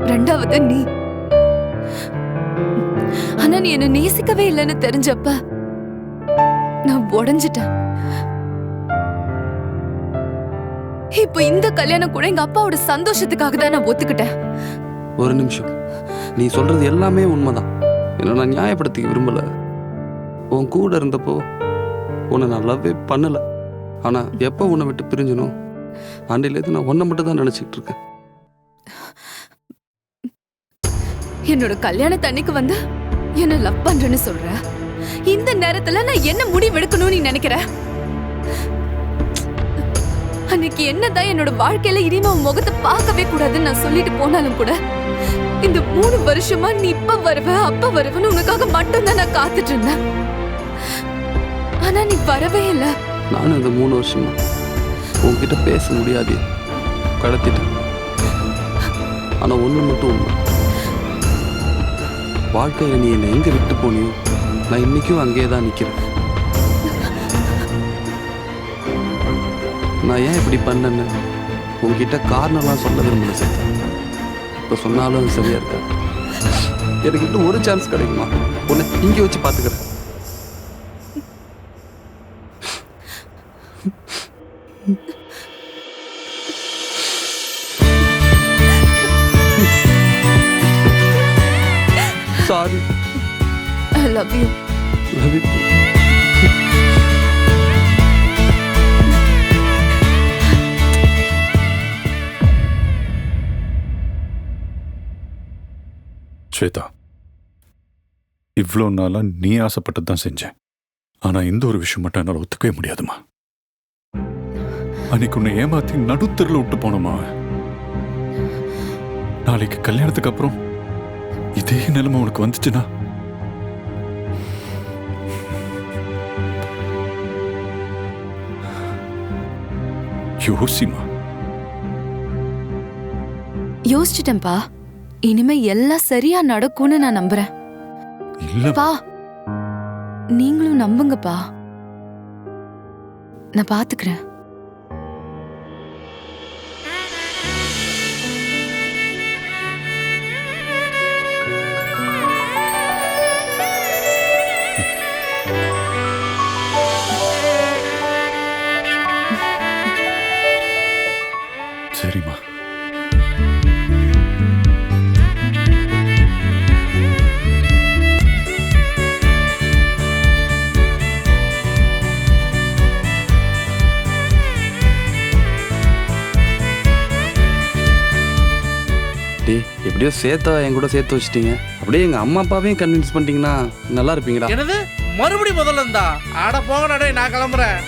2வது நீ. ஆனா நீ என்ன நேசிக்கவே இல்லைன்னு தெரிஞ்சப்ப நான் உடைஞ்சிட்டேன். இப்ப இந்த கல்யாணம் கூட எங்க அப்பாவோட சந்தோஷத்துக்காக தான் நான் ஒத்துக்கிட்டேன். ஒரு நிமிஷம், நீ சொல்றது எல்லாமே உண்மைதான். என்ன நான் நியாயப்படுத்திக்க விரும்பல. உன் கூட இருந்தப்போ உன்னை நான் லவ்வே பண்ணல. ஆனா எப்போ உன்னை விட்டு பிரிஞ்சனோ அன்றையிலேருந்து நான் உன்னை மட்டும் தான் நினைச்சிட்டு இருக்கேன். என்னோட கல்யாணத்தன்னைக்கு வந்து என்ன லவ் பண்றேன்னு சொல்ற. இந்த நேரத்துல நான் என்ன முடிவு எடுக்கணும்னு நீ நினைக்கிற? அன்னைக்கு என்னதான் என்னோட வாழ்க்கையில இனிமே உன் முகத்தை பார்க்கவே கூடாதுன்னு நான் சொல்லிட்டு போனாலும் கூட இந்த 3 வருஷமா நீ இப்ப வருவ அப்ப வருவன்னு உனக்காக மட்டும்தான் நான் காத்துட்டு இருந்தேன். ஆனா நீ வரவே இல்லை. நானும் இந்த 3 வருஷமா உன்கிட்ட பேச முடியாது கடத்திட்டேன். ஆனா ஒண்ணு மட்டும் உண்மை, வாழ்க்கையில நீ என்னை எங்க விட்டு போனியோ நான் இன்னைக்கும் அங்கேயே தான் நிக்கிறேன். நான் ஏன் இப்படி பண்ணேன்னு உங்ககிட்ட காரணம்லாம் சொல்ல விரும்பல சார். இப்போ சொன்னாலும் அது சரியா இருக்கா? எனக்கு இன்னும் ஒரு சான்ஸ் கிடைக்குமா? உன்னை இங்கே வச்சு பார்த்துக்கிறேன். Sorry. I love you. Love you too. Shweta, இவ்வளோ நாளா நீ ஆசைப்பட்டது தான் செஞ்சேன். ஆனா இந்த ஒரு விஷயம் மட்டும் என்னால் ஒத்துக்கவே முடியாதுமா. அன்னைக்கு உன்னை ஏமாத்தி நடுத்தரில் விட்டு போனோமா. நாளைக்கு கல்யாணத்துக்கு அப்புறம் இதே நிலைமை உனக்கு வந்துச்சுன்னா யோசிமா. யோசிச்சிட்டேன்பா. இனிமே எல்லாம் சரியா நடக்கும்னு நான் நம்புறேன். இல்லப்பா, நீங்களும் நம்புங்கப்பா. நான் பாத்துக்கிறேன். சரிம்மா. எப்படியோ சேர்த்தா என் கூட சேர்த்து வச்சிட்டீங்க. அப்படியே எங்க அம்மா அப்பாவையும் கன்வின்ஸ் பண்ணிட்டீங்கன்னா நல்லா இருப்பீங்களா? என்னது மறுபடியும் முதல்ல இருந்தா? ஆட போங்கடா, நான் கிளம்புறேன்.